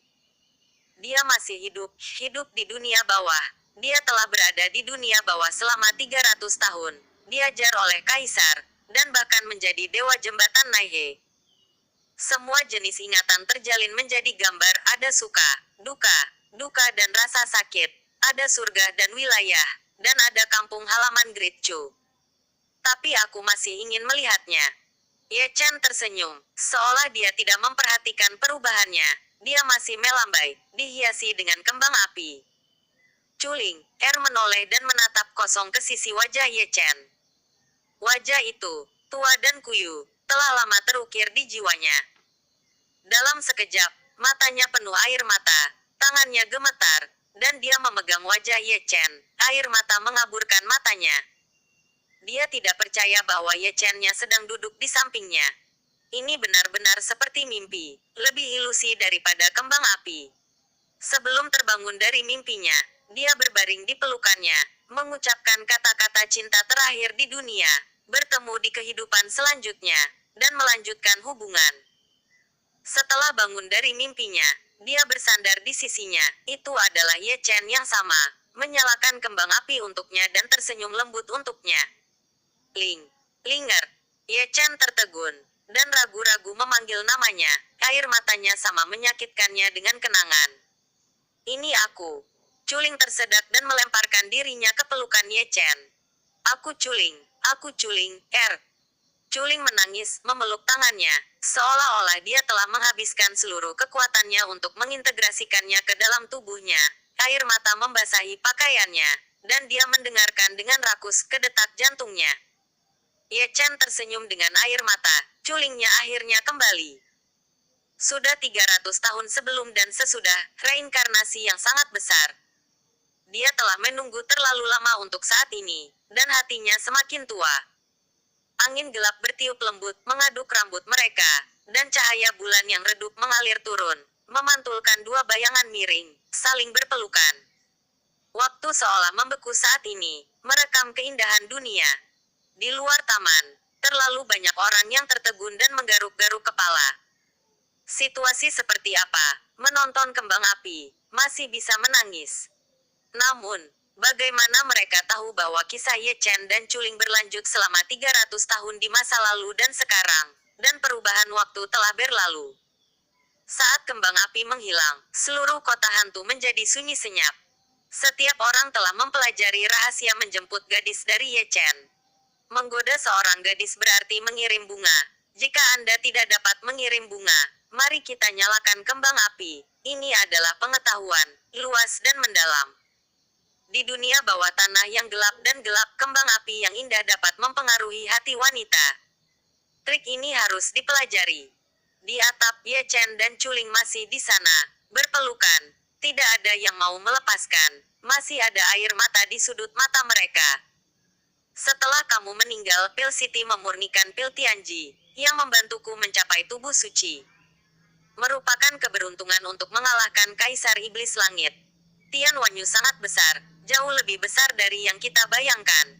Dia masih hidup di dunia bawah. Dia telah berada di dunia bawah selama 300 tahun, diajar oleh kaisar, dan bahkan menjadi dewa jembatan Naihe. Semua jenis ingatan terjalin menjadi gambar, ada suka, duka dan rasa sakit, ada surga dan wilayah, dan ada kampung halaman Great Chu. Tapi aku masih ingin melihatnya. Ye Chen tersenyum, seolah dia tidak memperhatikan perubahannya. Dia masih melambai, dihiasi dengan kembang api. Culing, menoleh dan menatap kosong ke sisi wajah Ye Chen. Wajah itu, tua dan kuyu, telah lama terukir di jiwanya. Dalam sekejap, matanya penuh air mata, tangannya gemetar, dan dia memegang wajah Ye Chen. Air mata mengaburkan matanya. Dia tidak percaya bahwa Ye Chen-nya sedang duduk di sampingnya. Ini benar-benar seperti mimpi, lebih ilusi daripada kembang api. Sebelum terbangun dari mimpinya, dia berbaring di pelukannya, mengucapkan kata-kata cinta terakhir di dunia, bertemu di kehidupan selanjutnya, dan melanjutkan hubungan. Setelah bangun dari mimpinya, dia bersandar di sisinya. Itu adalah Ye Chen yang sama, menyalakan kembang api untuknya dan tersenyum lembut untuknya. Linger. Ye Chen tertegun, dan ragu-ragu memanggil namanya. Air matanya sama menyakitkannya dengan kenangan. Ini aku. Culing tersedak dan melemparkan dirinya ke pelukan Ye Chen. Aku Culing. Culing menangis, memeluk tangannya, seolah-olah dia telah menghabiskan seluruh kekuatannya untuk mengintegrasikannya ke dalam tubuhnya. Air mata membasahi pakaiannya, dan dia mendengarkan dengan rakus ke detak jantungnya. Ye Chen tersenyum dengan air mata, culingnya akhirnya kembali. Sudah 300 tahun sebelum dan sesudah, reinkarnasi yang sangat besar. Dia telah menunggu terlalu lama untuk saat ini, dan hatinya semakin tua. Angin gelap bertiup lembut, mengaduk rambut mereka, dan cahaya bulan yang redup mengalir turun, memantulkan dua bayangan miring, saling berpelukan. Waktu seolah membeku saat ini, merekam keindahan dunia. Di luar taman, terlalu banyak orang yang tertegun dan menggaruk-garuk kepala. Situasi seperti apa? Menonton kembang api, masih bisa menangis. Namun, bagaimana mereka tahu bahwa kisah Ye Chen dan Culing berlanjut selama 300 tahun di masa lalu dan sekarang, dan perubahan waktu telah berlalu. Saat kembang api menghilang, seluruh kota hantu menjadi sunyi senyap. Setiap orang telah mempelajari rahasia menjemput gadis dari Ye Chen. Menggoda seorang gadis berarti mengirim bunga. Jika Anda tidak dapat mengirim bunga, mari kita nyalakan kembang api. Ini adalah pengetahuan, luas dan mendalam. Di dunia bawah tanah yang gelap dan gelap, kembang api yang indah dapat mempengaruhi hati wanita. Trik ini harus dipelajari. Di atap, Ye Chen dan Culing masih di sana, berpelukan. Tidak ada yang mau melepaskan. Masih ada air mata di sudut mata mereka. Setelah kamu meninggal, Pil City memurnikan Pil Tianji, yang membantuku mencapai tubuh suci. Merupakan keberuntungan untuk mengalahkan Kaisar Iblis Langit. Tian Wanyu sangat besar, jauh lebih besar dari yang kita bayangkan.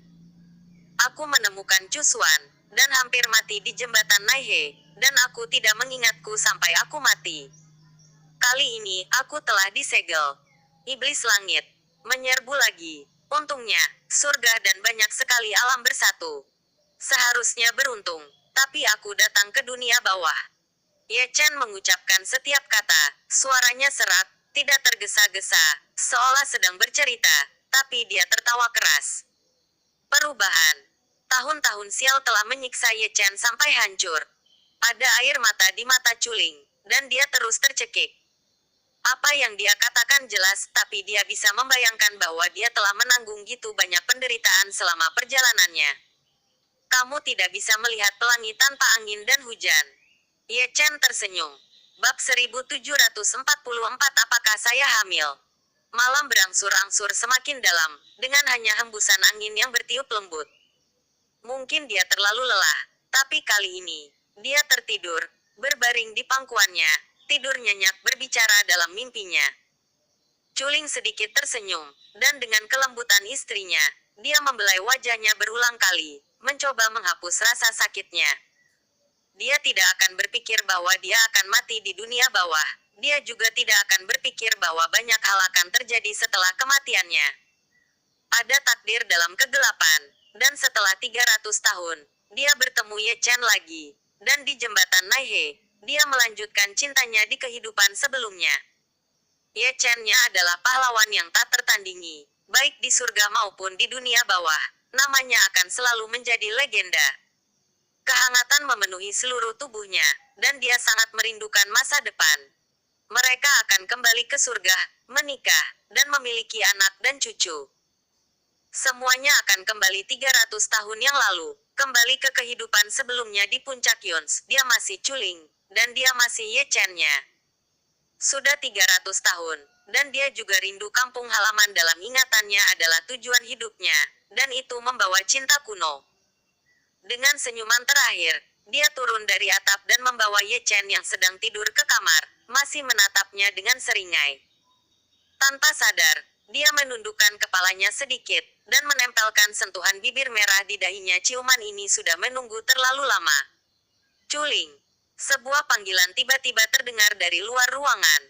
Aku menemukan Cusuan, dan hampir mati di jembatan Naihe, dan aku tidak mengingatku sampai aku mati. Kali ini, aku telah disegel. Iblis Langit menyerbu lagi. Untungnya, surga dan banyak sekali alam bersatu. Seharusnya beruntung, tapi aku datang ke dunia bawah. Ye Chen mengucapkan setiap kata, suaranya serak, tidak tergesa-gesa, seolah sedang bercerita, tapi dia tertawa keras. Perubahan. Tahun-tahun sial telah menyiksa Ye Chen sampai hancur. Ada air mata di mata Culing, dan dia terus tercekik. Apa yang dia katakan jelas, tapi dia bisa membayangkan bahwa dia telah menanggung gitu banyak penderitaan selama perjalanannya. Kamu tidak bisa melihat pelangi tanpa angin dan hujan. Ye Chen tersenyum. Bab 1744. Apakah saya hamil? Malam berangsur-angsur semakin dalam, dengan hanya hembusan angin yang bertiup lembut. Mungkin dia terlalu lelah, tapi kali ini, dia tertidur, berbaring di pangkuannya, tidur nyenyak berbicara dalam mimpinya. Culing sedikit tersenyum, dan dengan kelembutan istrinya, dia membelai wajahnya berulang kali, mencoba menghapus rasa sakitnya. Dia tidak akan berpikir bahwa dia akan mati di dunia bawah. Dia juga tidak akan berpikir bahwa banyak hal akan terjadi setelah kematiannya. Ada takdir dalam kegelapan, dan setelah 300 tahun, dia bertemu Ye Chen lagi. Dan di jembatan Naihe, dia melanjutkan cintanya di kehidupan sebelumnya. Ye Chen-nya adalah pahlawan yang tak tertandingi, baik di surga maupun di dunia bawah. Namanya akan selalu menjadi legenda. Kehangatan memenuhi seluruh tubuhnya, dan dia sangat merindukan masa depan. Mereka akan kembali ke surga, menikah, dan memiliki anak dan cucu. Semuanya akan kembali 300 tahun yang lalu, kembali ke kehidupan sebelumnya di puncak Yons. Dia masih Culing, dan dia masih Ye Chen-nya. Sudah 300 tahun, dan dia juga rindu kampung halaman dalam ingatannya adalah tujuan hidupnya, dan itu membawa cinta kuno. Dengan senyuman terakhir, dia turun dari atap dan membawa Ye Chen yang sedang tidur ke kamar, masih menatapnya dengan seringai. Tanpa sadar, dia menundukkan kepalanya sedikit, dan menempelkan sentuhan bibir merah di dahinya. Ciuman ini sudah menunggu terlalu lama. Culing. Sebuah panggilan tiba-tiba terdengar dari luar ruangan.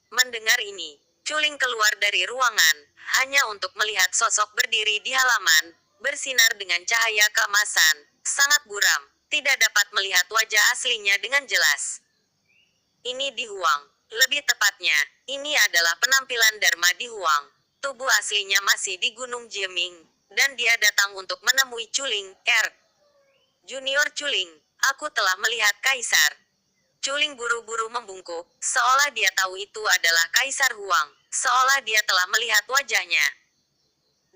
Mendengar ini, Culing keluar dari ruangan, hanya untuk melihat sosok berdiri di halaman, bersinar dengan cahaya keemasan, sangat buram, tidak dapat melihat wajah aslinya dengan jelas. Ini Di Huang. Lebih tepatnya, ini adalah penampilan Dharma Di Huang. Tubuh aslinya masih di Gunung Jieming, dan dia datang untuk menemui Culing, Junior Culing. Aku telah melihat Kaisar. Culing buru-buru membungkuk, seolah dia tahu itu adalah Kaisar Huang, seolah dia telah melihat wajahnya.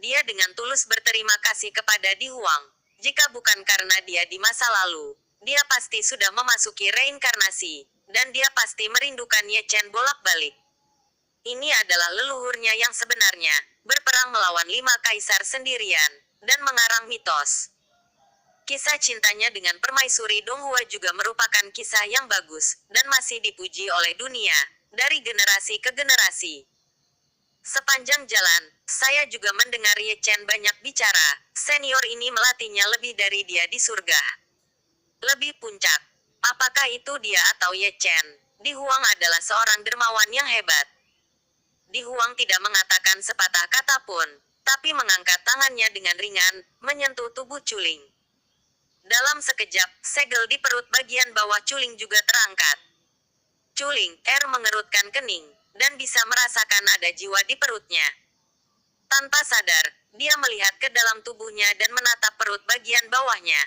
Dia dengan tulus berterima kasih kepada Di Huang. Jika bukan karena dia di masa lalu, dia pasti sudah memasuki reinkarnasi, dan dia pasti merindukan Ye Chen bolak-balik. Ini adalah leluhurnya yang sebenarnya, berperang melawan 5 kaisar sendirian, dan mengarang mitos. Kisah cintanya dengan permaisuri Donghua juga merupakan kisah yang bagus, dan masih dipuji oleh dunia, dari generasi ke generasi. Sepanjang jalan, saya juga mendengar Ye Chen banyak bicara. Senior ini melatihnya lebih dari dia di surga. Lebih puncak. Apakah itu dia atau Ye Chen? Di Huang adalah seorang dermawan yang hebat. Di Huang tidak mengatakan sepatah kata pun, tapi mengangkat tangannya dengan ringan, menyentuh tubuh Culing. Dalam sekejap, segel di perut bagian bawah Culing juga terangkat. Culing, mengerutkan kening, dan bisa merasakan ada jiwa di perutnya. Tanpa sadar, dia melihat ke dalam tubuhnya dan menatap perut bagian bawahnya.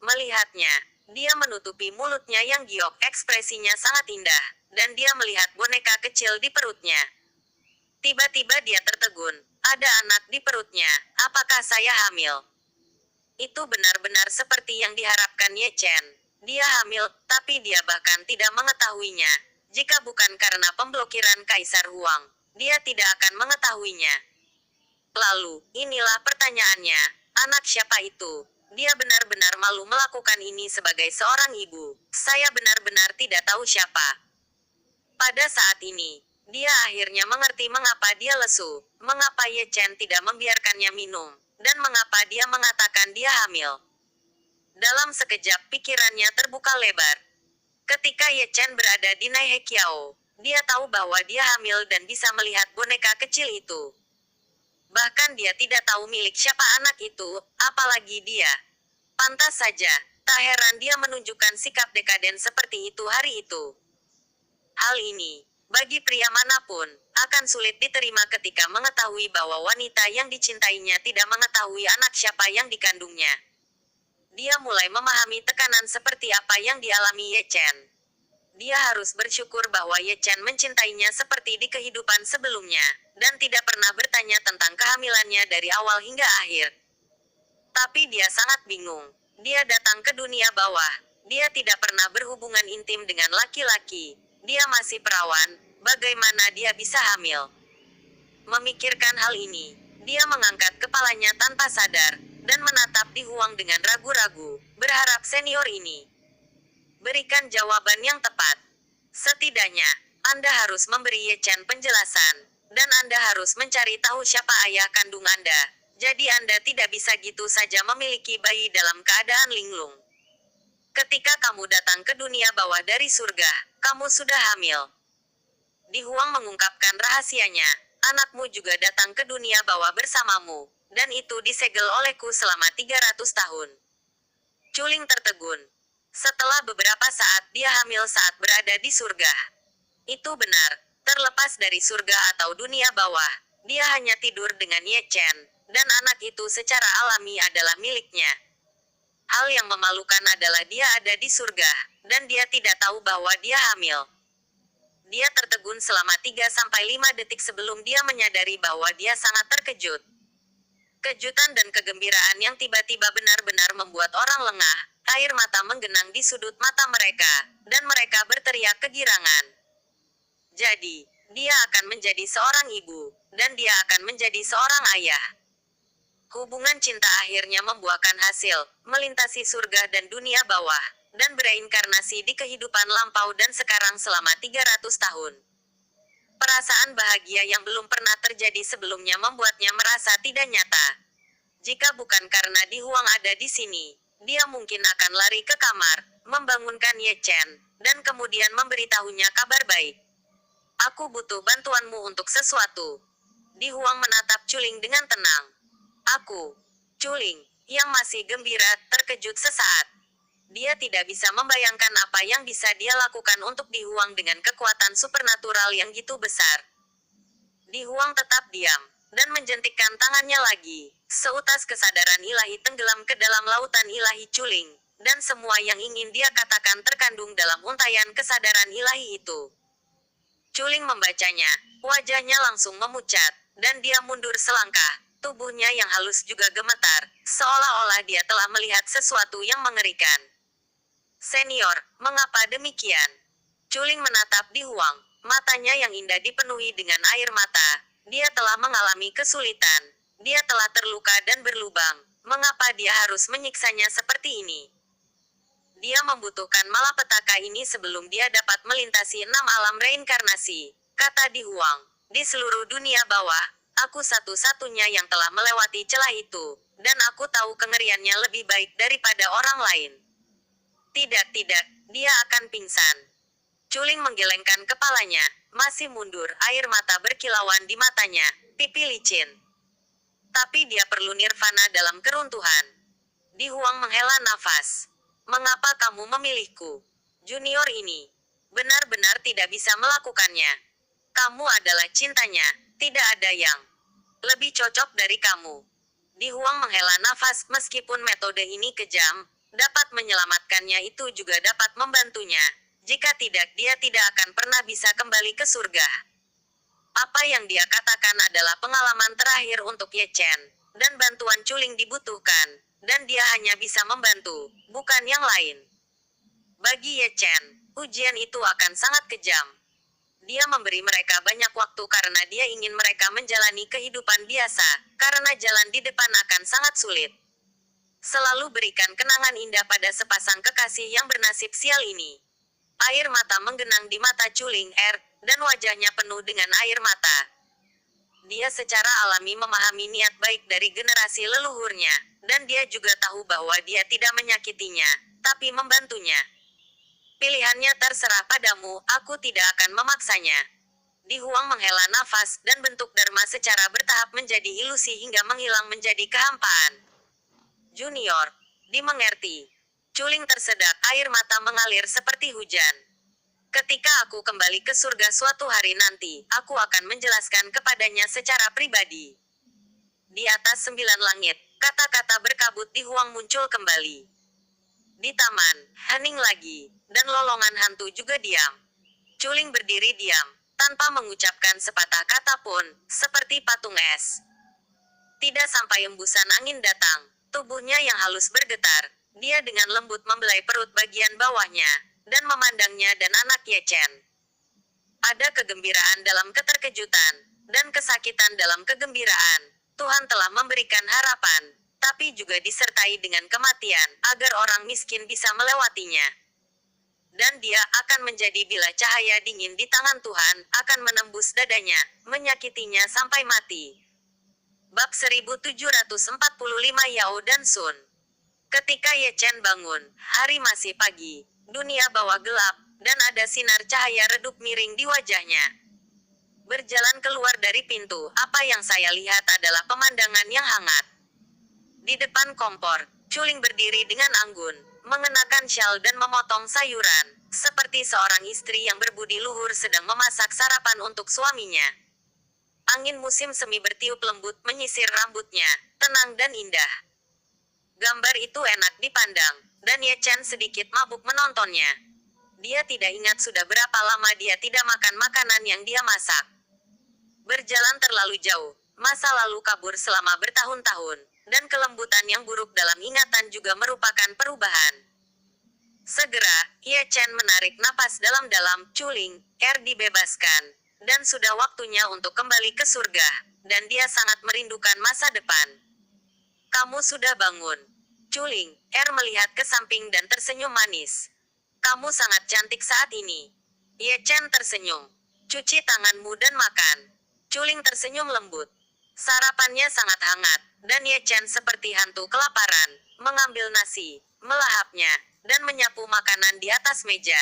Melihatnya, dia menutupi mulutnya yang giok. Ekspresinya sangat indah, dan dia melihat boneka kecil di perutnya. Tiba-tiba dia tertegun. Ada anak di perutnya. Apakah saya hamil? Itu benar-benar seperti yang diharapkan Ye Chen. Dia hamil, tapi dia bahkan tidak mengetahuinya. Jika bukan karena pemblokiran Kaisar Huang, dia tidak akan mengetahuinya. Lalu, inilah pertanyaannya, Anak siapa itu? Dia benar-benar malu melakukan ini sebagai seorang ibu. Saya benar-benar tidak tahu siapa. Pada saat ini, dia akhirnya mengerti mengapa dia lesu, mengapa Ye Chen tidak membiarkannya minum, dan mengapa dia mengatakan dia hamil. Dalam sekejap pikirannya terbuka lebar. Ketika Ye Chen berada di Nai Hekiao, dia tahu bahwa dia hamil dan bisa melihat boneka kecil itu. Bahkan dia tidak tahu milik siapa anak itu, apalagi dia. Pantas saja, tak heran dia menunjukkan sikap dekaden seperti itu hari itu. Hal ini, bagi pria manapun, akan sulit diterima ketika mengetahui bahwa wanita yang dicintainya tidak mengetahui anak siapa yang dikandungnya. Dia mulai memahami tekanan seperti apa yang dialami Ye Chen. Dia harus bersyukur bahwa Ye Chen mencintainya seperti di kehidupan sebelumnya, dan tidak pernah bertanya tentang kehamilannya dari awal hingga akhir. Tapi dia sangat bingung. Dia datang ke dunia bawah. Dia tidak pernah berhubungan intim dengan laki-laki. Dia masih perawan, bagaimana dia bisa hamil? Memikirkan hal ini, dia mengangkat kepalanya tanpa sadar, dan menatap Di Huang dengan ragu-ragu, berharap senior ini berikan jawaban yang tepat. Setidaknya, Anda harus memberi Ye Chen penjelasan, dan Anda harus mencari tahu siapa ayah kandung Anda. Jadi Anda tidak bisa gitu saja memiliki bayi dalam keadaan linglung. Ketika kamu datang ke dunia bawah dari surga, kamu sudah hamil. Di Huang mengungkapkan rahasianya, anakmu juga datang ke dunia bawah bersamamu, dan itu disegel olehku selama 300 tahun. Culing tertegun. Setelah beberapa saat dia hamil saat berada di surga. Itu benar, terlepas dari surga atau dunia bawah, dia hanya tidur dengan Ye Chen, dan anak itu secara alami adalah miliknya. Hal yang memalukan adalah dia ada di surga, dan dia tidak tahu bahwa dia hamil. Dia tertegun selama 3-5 detik sebelum dia menyadari bahwa dia sangat terkejut. Kejutan dan kegembiraan yang tiba-tiba benar-benar membuat orang lengah, air mata menggenang di sudut mata mereka, dan mereka berteriak kegirangan. Jadi, dia akan menjadi seorang ibu, dan dia akan menjadi seorang ayah. Hubungan cinta akhirnya membuahkan hasil, melintasi surga dan dunia bawah, dan bereinkarnasi di kehidupan lampau dan sekarang selama 300 tahun. Perasaan bahagia yang belum pernah terjadi sebelumnya membuatnya merasa tidak nyata. Jika bukan karena Di Huang ada di sini, dia mungkin akan lari ke kamar, membangunkan Ye Chen, dan kemudian memberitahunya kabar baik. Aku butuh bantuanmu untuk sesuatu. Di Huang menatap Culing dengan tenang. Aku, Culing, yang masih gembira, terkejut sesaat. Dia tidak bisa membayangkan apa yang bisa dia lakukan untuk Di Huang dengan kekuatan supernatural yang gitu besar. Di Huang tetap diam, dan menjentikkan tangannya lagi. Seutas kesadaran ilahi tenggelam ke dalam lautan ilahi Culing, dan semua yang ingin dia katakan terkandung dalam untayan kesadaran ilahi itu. Culing membacanya, wajahnya langsung memucat, dan dia mundur selangkah. Tubuhnya yang halus juga gemetar, seolah-olah dia telah melihat sesuatu yang mengerikan. Senior, mengapa demikian? Culing menatap Di Huang, matanya yang indah dipenuhi dengan air mata. Dia telah mengalami kesulitan. Dia telah terluka dan berlubang. Mengapa dia harus menyiksanya seperti ini? Dia membutuhkan malapetaka ini sebelum dia dapat melintasi 6 alam reinkarnasi, kata Di Huang. Di seluruh dunia bawah, aku satu-satunya yang telah melewati celah itu, dan aku tahu kengeriannya lebih baik daripada orang lain. Tidak, dia akan pingsan. Culing menggelengkan kepalanya, masih mundur, air mata berkilauan di matanya, pipi licin. Tapi dia perlu nirvana dalam keruntuhan. Di Huang menghela nafas. Mengapa kamu memilihku? Junior ini benar-benar tidak bisa melakukannya. Kamu adalah cintanya, tidak ada yang lebih cocok dari kamu. Di Huang menghela nafas, meskipun metode ini kejam, dapat menyelamatkannya itu juga dapat membantunya. Jika tidak, dia tidak akan pernah bisa kembali ke surga. Apa yang dia katakan adalah pengalaman terakhir untuk Ye Chen, dan bantuan Culing dibutuhkan, dan dia hanya bisa membantu, bukan yang lain. Bagi Ye Chen, ujian itu akan sangat kejam. Dia memberi mereka banyak waktu karena dia ingin mereka menjalani kehidupan biasa, karena jalan di depan akan sangat sulit. Selalu berikan kenangan indah pada sepasang kekasih yang bernasib sial ini. Air mata menggenang di mata Chuling dan wajahnya penuh dengan air mata. Dia secara alami memahami niat baik dari generasi leluhurnya, dan dia juga tahu bahwa dia tidak menyakitinya, tapi membantunya. Pilihannya terserah padamu, aku tidak akan memaksanya. Di Huang menghela nafas, dan bentuk Dharma secara bertahap menjadi ilusi hingga menghilang menjadi kehampaan. Junior, dimengerti. Chuling tersedak, air mata mengalir seperti hujan. Ketika aku kembali ke surga suatu hari nanti, aku akan menjelaskan kepadanya secara pribadi. Di atas 9 langit, kata-kata berkabut di Huang muncul kembali. Di taman, hening lagi, dan lolongan hantu juga diam. Chuling berdiri diam, tanpa mengucapkan sepatah kata pun, seperti patung es. Tidak sampai embusan angin datang, tubuhnya yang halus bergetar. Dia dengan lembut membelai perut bagian bawahnya, dan memandangnya dan anak Ye Chen. Ada kegembiraan dalam keterkejutan, dan kesakitan dalam kegembiraan. Tuhan telah memberikan harapan, tapi juga disertai dengan kematian, agar orang miskin bisa melewatinya. Dan dia akan menjadi bila cahaya dingin di tangan Tuhan, akan menembus dadanya, menyakitinya sampai mati. Bab 1745 Yao dan Sun. Ketika Ye Chen bangun, hari masih pagi, dunia bawah gelap, dan ada sinar cahaya redup miring di wajahnya. Berjalan keluar dari pintu, apa yang saya lihat adalah pemandangan yang hangat. Di depan kompor, Chuling berdiri dengan anggun, mengenakan syal dan memotong sayuran, seperti seorang istri yang berbudi luhur sedang memasak sarapan untuk suaminya. Angin musim semi bertiup lembut menyisir rambutnya, tenang dan indah. Gambar itu enak dipandang, dan Ye Chen sedikit mabuk menontonnya. Dia tidak ingat sudah berapa lama dia tidak makan makanan yang dia masak. Berjalan terlalu jauh, masa lalu kabur selama bertahun-tahun, dan kelembutan yang buruk dalam ingatan juga merupakan perubahan. Segera, Ye Chen menarik napas dalam-dalam, Chuling, dibebaskan, dan sudah waktunya untuk kembali ke surga, dan dia sangat merindukan masa depan. Kamu sudah bangun. Chuling, melihat ke samping dan tersenyum manis. Kamu sangat cantik saat ini. Ye Chen tersenyum. Cuci tanganmu dan makan. Chuling tersenyum lembut. Sarapannya sangat hangat, dan Ye Chen seperti hantu kelaparan, mengambil nasi, melahapnya, dan menyapu makanan di atas meja.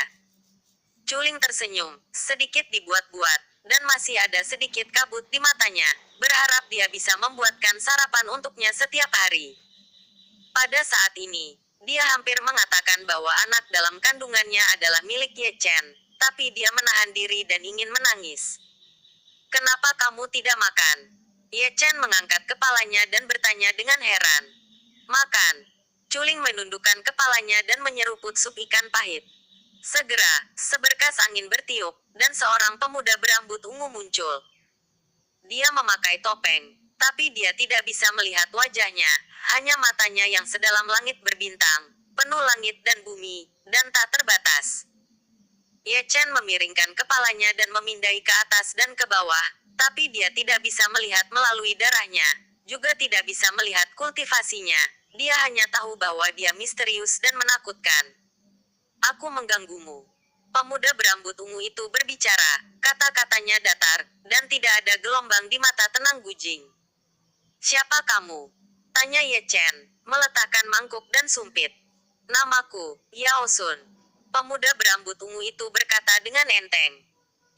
Chuling tersenyum, sedikit dibuat-buat, dan masih ada sedikit kabut di matanya, berharap dia bisa membuatkan sarapan untuknya setiap hari. Pada saat ini, dia hampir mengatakan bahwa anak dalam kandungannya adalah milik Ye Chen, tapi dia menahan diri dan ingin menangis. Kenapa kamu tidak makan? Ye Chen mengangkat kepalanya dan bertanya dengan heran. Makan. Chuling menundukkan kepalanya dan menyeruput sup ikan pahit. Segera, seberkas angin bertiup, dan seorang pemuda berambut ungu muncul. Dia memakai topeng, tapi dia tidak bisa melihat wajahnya, hanya matanya yang sedalam langit berbintang, penuh langit dan bumi, dan tak terbatas. Ye Chen memiringkan kepalanya dan memindai ke atas dan ke bawah, tapi dia tidak bisa melihat melalui darahnya, juga tidak bisa melihat kultivasinya. Dia hanya tahu bahwa dia misterius dan menakutkan. Aku mengganggumu. Pemuda berambut ungu itu berbicara, kata-katanya datar, dan tidak ada gelombang di mata tenang Gujing. Siapa kamu? Tanya Ye Chen, meletakkan mangkuk dan sumpit. Namaku, Yao Sun. Pemuda berambut ungu itu berkata dengan enteng.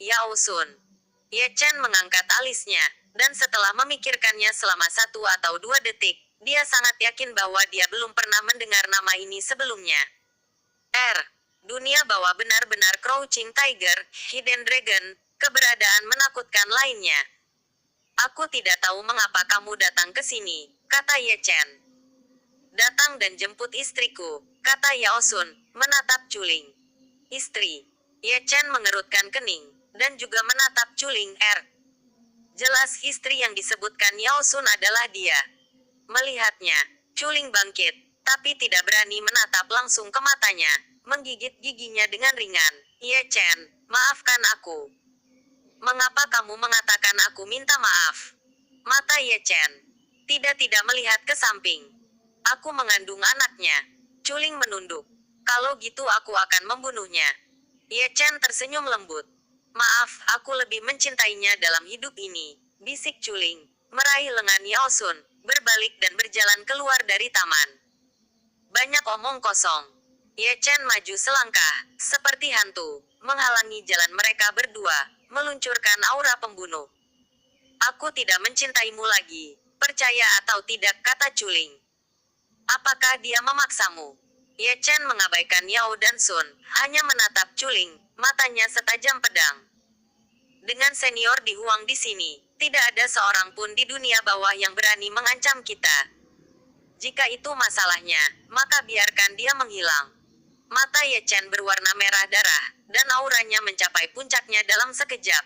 Yao Sun. Ye Chen mengangkat alisnya, dan setelah memikirkannya selama 1 atau 2 detik, dia sangat yakin bahwa dia belum pernah mendengar nama ini sebelumnya. Dunia bawah benar-benar Crouching Tiger, Hidden Dragon, keberadaan menakutkan lainnya. Aku tidak tahu mengapa kamu datang ke sini, kata Ye Chen. Datang dan jemput istriku, kata Yao Sun, menatap Chuling. Istri. Ye Chen mengerutkan kening, dan juga menatap Chuling. Jelas istri yang disebutkan Yao Sun adalah dia. Melihatnya, Chuling bangkit, tapi tidak berani menatap langsung ke matanya, menggigit giginya dengan ringan. Ye Chen, maafkan aku. Mengapa kamu mengatakan aku minta maaf? Mata Ye Chen tidak melihat ke samping. Aku mengandung anaknya. Chuling menunduk. Kalau gitu aku akan membunuhnya. Ye Chen tersenyum lembut. Maaf, aku lebih mencintainya dalam hidup ini, bisik Chuling, meraih lengan Yao Sun, berbalik dan berjalan keluar dari taman. Banyak omong kosong. Ye Chen maju selangkah, seperti hantu, menghalangi jalan mereka berdua, meluncurkan aura pembunuh. Aku tidak mencintaimu lagi, percaya atau tidak, kata Chuling. Apakah dia memaksamu? Ye Chen mengabaikan Yao dan Sun, hanya menatap Chuling, matanya setajam pedang. Dengan senior di Huang di sini, tidak ada seorang pun di dunia bawah yang berani mengancam kita. Jika itu masalahnya, maka biarkan dia menghilang. Mata Ye Chen berwarna merah darah, dan auranya mencapai puncaknya dalam sekejap.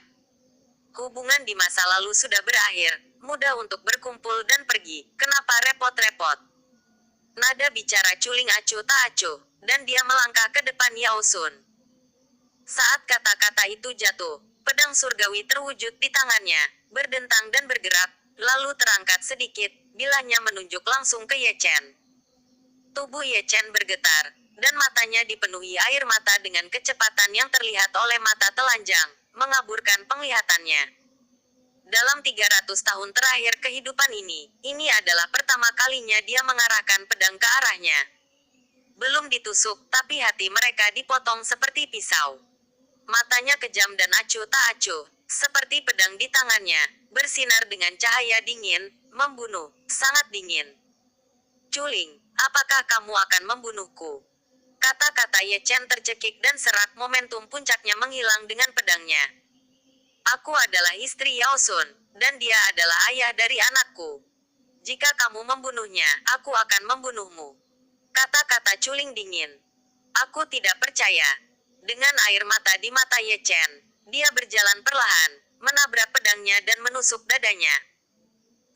Hubungan di masa lalu sudah berakhir, mudah untuk berkumpul dan pergi, kenapa repot-repot? Nada bicara Chuling acuh tak acuh, dan dia melangkah ke depan Yao Sun. Saat kata-kata itu jatuh, pedang surgawi terwujud di tangannya, berdentang dan bergerak, lalu terangkat sedikit, bilahnya menunjuk langsung ke Ye Chen. Tubuh Ye Chen bergetar, dan matanya dipenuhi air mata dengan kecepatan yang terlihat oleh mata telanjang, mengaburkan penglihatannya. Dalam 300 tahun terakhir kehidupan ini adalah pertama kalinya dia mengarahkan pedang ke arahnya. Belum ditusuk, tapi hati mereka dipotong seperti pisau. Matanya kejam dan acuh tak acuh, seperti pedang di tangannya, bersinar dengan cahaya dingin, membunuh, sangat dingin. Chuling, apakah kamu akan membunuhku? Kata-kata Ye Chen tercekik dan serak momentum puncaknya menghilang dengan pedangnya. Aku adalah istri Yao Sun, dan dia adalah ayah dari anakku. Jika kamu membunuhnya, aku akan membunuhmu. Kata-kata Chuling dingin. Aku tidak percaya. Dengan air mata di mata Ye Chen, dia berjalan perlahan, menabrak pedangnya dan menusuk dadanya.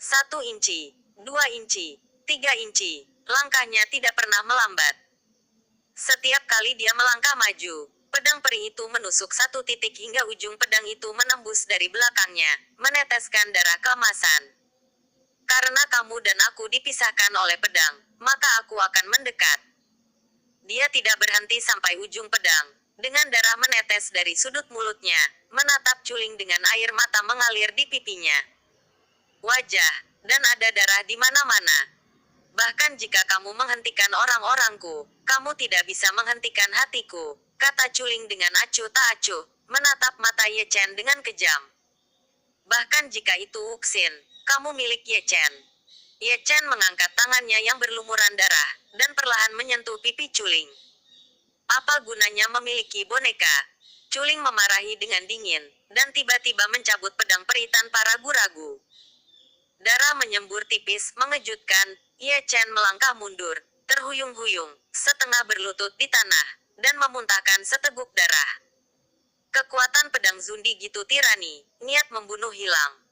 1 inci, 2 inci, 3 inci, langkahnya tidak pernah melambat. Setiap kali dia melangkah maju, pedang peri itu menusuk satu titik hingga ujung pedang itu menembus dari belakangnya, meneteskan darah keemasan. Karena kamu dan aku dipisahkan oleh pedang, maka aku akan mendekat. Dia tidak berhenti sampai ujung pedang. Dengan darah menetes dari sudut mulutnya, menatap Chuling dengan air mata mengalir di pipinya. Wajah, dan ada darah di mana-mana. Bahkan jika kamu menghentikan orang-orangku, kamu tidak bisa menghentikan hatiku, kata Chuling dengan acuh tak acuh, menatap mata Ye Chen dengan kejam. Bahkan jika itu Wuxin, kamu milik Ye Chen. Ye Chen mengangkat tangannya yang berlumuran darah, dan perlahan menyentuh pipi Chuling. Apa gunanya memiliki boneka? Chuling memarahi dengan dingin, dan tiba-tiba mencabut pedang peri tanpa ragu-ragu. Darah menyembur tipis, mengejutkan. Ye Chen melangkah mundur, terhuyung-huyung, setengah berlutut di tanah, dan memuntahkan seteguk darah. Kekuatan pedang Zundi gitu tirani, niat membunuh hilang.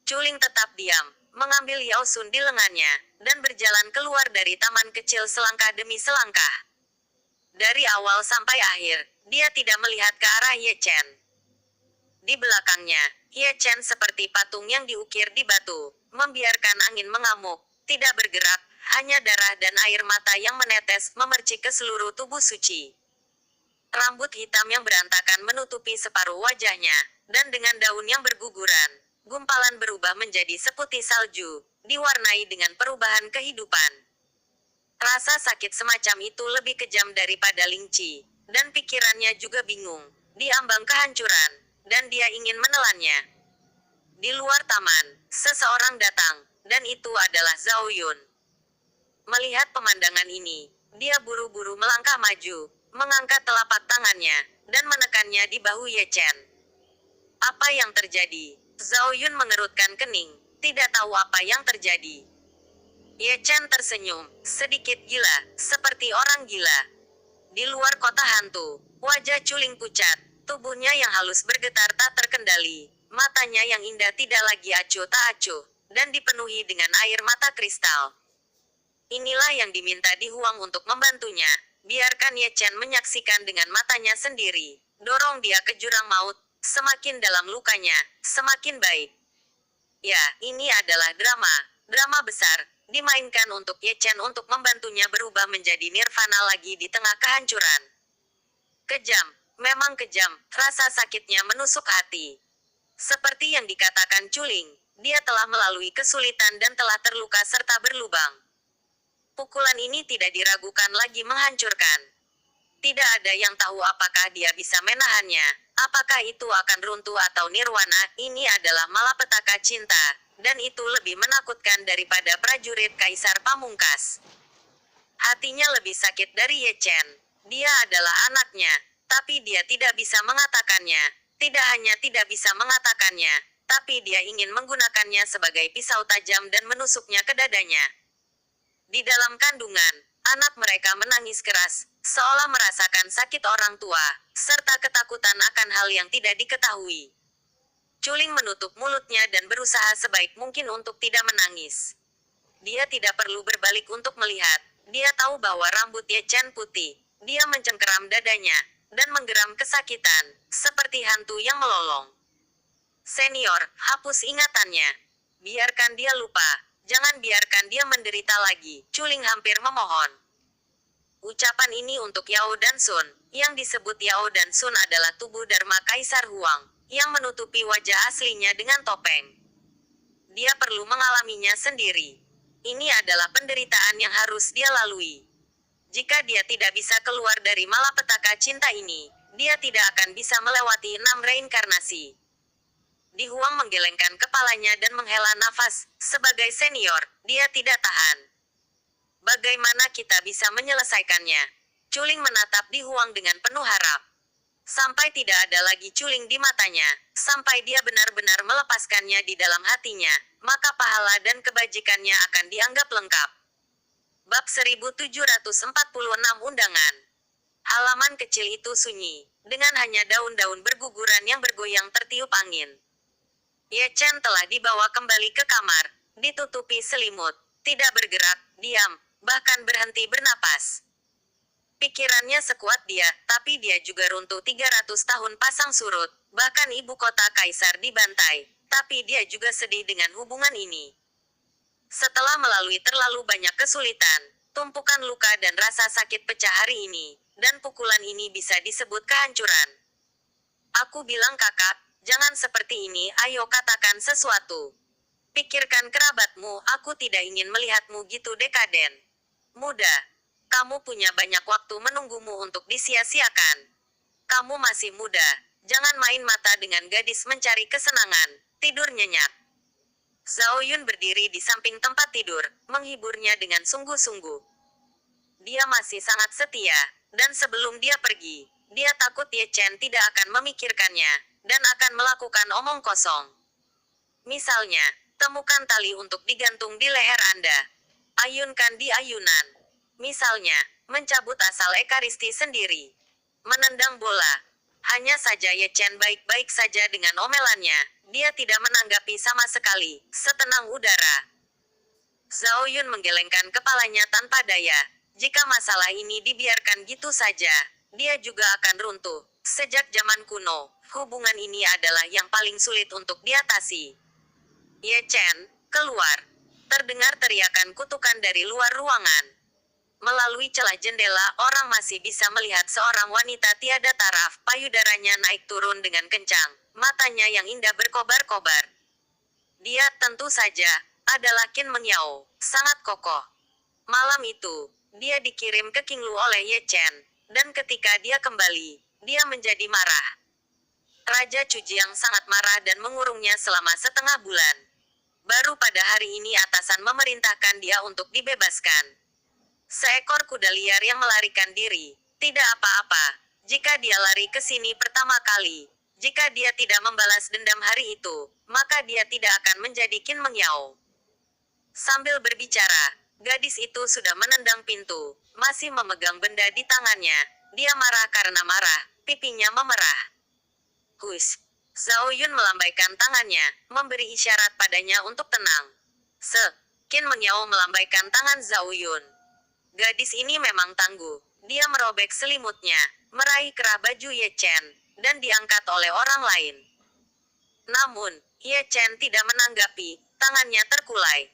Chuling tetap diam, mengambil Yao Sun di lengannya, dan berjalan keluar dari taman kecil selangkah demi selangkah. Dari awal sampai akhir, dia tidak melihat ke arah Ye Chen. Di belakangnya, Ye Chen seperti patung yang diukir di batu, membiarkan angin mengamuk, tidak bergerak, hanya darah dan air mata yang menetes memercik ke seluruh tubuh suci. Rambut hitam yang berantakan menutupi separuh wajahnya, dan dengan daun yang berguguran, gumpalan berubah menjadi seputih salju, diwarnai dengan perubahan kehidupan. Rasa sakit semacam itu lebih kejam daripada Lingqi, dan pikirannya juga bingung, diambang kehancuran, dan dia ingin menelannya. Di luar taman, seseorang datang, dan itu adalah Zhao Yun. Melihat pemandangan ini, dia buru-buru melangkah maju, mengangkat telapak tangannya, dan menekannya di bahu Ye Chen. Apa yang terjadi? Zhao Yun mengerutkan kening, tidak tahu apa yang terjadi. Ye Chen tersenyum, sedikit gila, seperti orang gila. Di luar kota hantu, wajah Chuling pucat, tubuhnya yang halus bergetar tak terkendali, matanya yang indah tidak lagi acuh tak acuh, dan dipenuhi dengan air mata kristal. Inilah yang diminta Di Huang untuk membantunya. Biarkan Ye Chen menyaksikan dengan matanya sendiri. Dorong dia ke jurang maut. Semakin dalam lukanya, semakin baik. Ya, ini adalah drama. Drama besar, dimainkan untuk Ye Chen untuk membantunya berubah menjadi nirvana lagi di tengah kehancuran. Kejam, memang kejam, rasa sakitnya menusuk hati. Seperti yang dikatakan Culing, dia telah melalui kesulitan dan telah terluka serta berlubang. Pukulan ini tidak diragukan lagi menghancurkan. Tidak ada yang tahu apakah dia bisa menahannya, apakah itu akan runtuh atau nirwana. Ini adalah malapetaka cinta, dan itu lebih menakutkan daripada prajurit Kaisar Pamungkas. Hatinya lebih sakit dari Ye Chen. Dia adalah anaknya, tapi dia tidak bisa mengatakannya. Tidak hanya tidak bisa mengatakannya, tapi dia ingin menggunakannya sebagai pisau tajam dan menusuknya ke dadanya. Di dalam kandungan, anak mereka menangis keras, seolah merasakan sakit orang tua, serta ketakutan akan hal yang tidak diketahui. Culing menutup mulutnya dan berusaha sebaik mungkin untuk tidak menangis. Dia tidak perlu berbalik untuk melihat. Dia tahu bahwa rambut Ye Chen putih. Dia mencengkeram dadanya, dan menggeram kesakitan, seperti hantu yang melolong. Senior, hapus ingatannya. Biarkan dia lupa. Jangan biarkan dia menderita lagi. Culing hampir memohon. Ucapan ini untuk Yao dan Sun. Yang disebut Yao dan Sun adalah tubuh Dharma Kaisar Huang, yang menutupi wajah aslinya dengan topeng. Dia perlu mengalaminya sendiri. Ini adalah penderitaan yang harus dia lalui. Jika dia tidak bisa keluar dari malapetaka cinta ini, dia tidak akan bisa melewati 6 reinkarnasi. Di Huang menggelengkan kepalanya dan menghela nafas. Sebagai senior, dia tidak tahan. Bagaimana kita bisa menyelesaikannya? Culing menatap Di Huang dengan penuh harap. Sampai tidak ada lagi Culing di matanya, sampai dia benar-benar melepaskannya di dalam hatinya, maka pahala dan kebajikannya akan dianggap lengkap. Bab 1746 Undangan. Halaman kecil itu sunyi, dengan hanya daun-daun berguguran yang bergoyang tertiup angin. Ye Chen telah dibawa kembali ke kamar, ditutupi selimut, tidak bergerak, diam, bahkan berhenti bernapas. Pikirannya sekuat dia, tapi dia juga runtuh 300 tahun pasang surut, bahkan ibu kota Kaisar dibantai, tapi dia juga sedih dengan hubungan ini. Setelah melalui terlalu banyak kesulitan, tumpukan luka dan rasa sakit pecah hari ini, dan pukulan ini bisa disebut kehancuran. Aku bilang kakak, jangan seperti ini, ayo katakan sesuatu. Pikirkan kerabatmu, aku tidak ingin melihatmu gitu dekaden. Muda, kamu punya banyak waktu menunggumu untuk disia-siakan. Kamu masih muda, jangan main mata dengan gadis mencari kesenangan, tidur nyenyak. Zhao Yun berdiri di samping tempat tidur, menghiburnya dengan sungguh-sungguh. Dia masih sangat setia, dan sebelum dia pergi, dia takut Ye Chen tidak akan memikirkannya, dan akan melakukan omong kosong. Misalnya, temukan tali untuk digantung di leher Anda. Ayunkan di ayunan. Misalnya, mencabut asal ekaristi sendiri. Menendang bola. Hanya saja Ye Chen baik-baik saja dengan omelannya. Dia tidak menanggapi sama sekali, setenang udara. Zhao Yun menggelengkan kepalanya tanpa daya. Jika masalah ini dibiarkan gitu saja, dia juga akan runtuh. Sejak zaman kuno, hubungan ini adalah yang paling sulit untuk diatasi. Ye Chen, keluar. Terdengar teriakan kutukan dari luar ruangan. Melalui celah jendela, orang masih bisa melihat seorang wanita tiada taraf, payudaranya naik turun dengan kencang, matanya yang indah berkobar-kobar. Dia, tentu saja, adalah Qin Mengyao, sangat kokoh. Malam itu, dia dikirim ke Qinglu oleh Ye Chen, dan ketika dia kembali, dia menjadi marah. Raja Cujiang sangat marah dan mengurungnya selama setengah bulan. Baru pada hari ini atasan memerintahkan dia untuk dibebaskan. Seekor kuda liar yang melarikan diri, tidak apa-apa, jika dia lari ke sini pertama kali. Jika dia tidak membalas dendam hari itu, maka dia tidak akan menjadi Qin Mengyao. Sambil berbicara, gadis itu sudah menendang pintu, masih memegang benda di tangannya. Dia marah karena marah, pipinya memerah. Hush. Zhao Yun melambaikan tangannya, memberi isyarat padanya untuk tenang. Qin Mengyao melambaikan tangan Zhao Yun. Gadis ini memang tangguh. Dia merobek selimutnya, meraih kerah baju Ye Chen, dan diangkat oleh orang lain. Namun, Ye Chen tidak menanggapi, tangannya terkulai.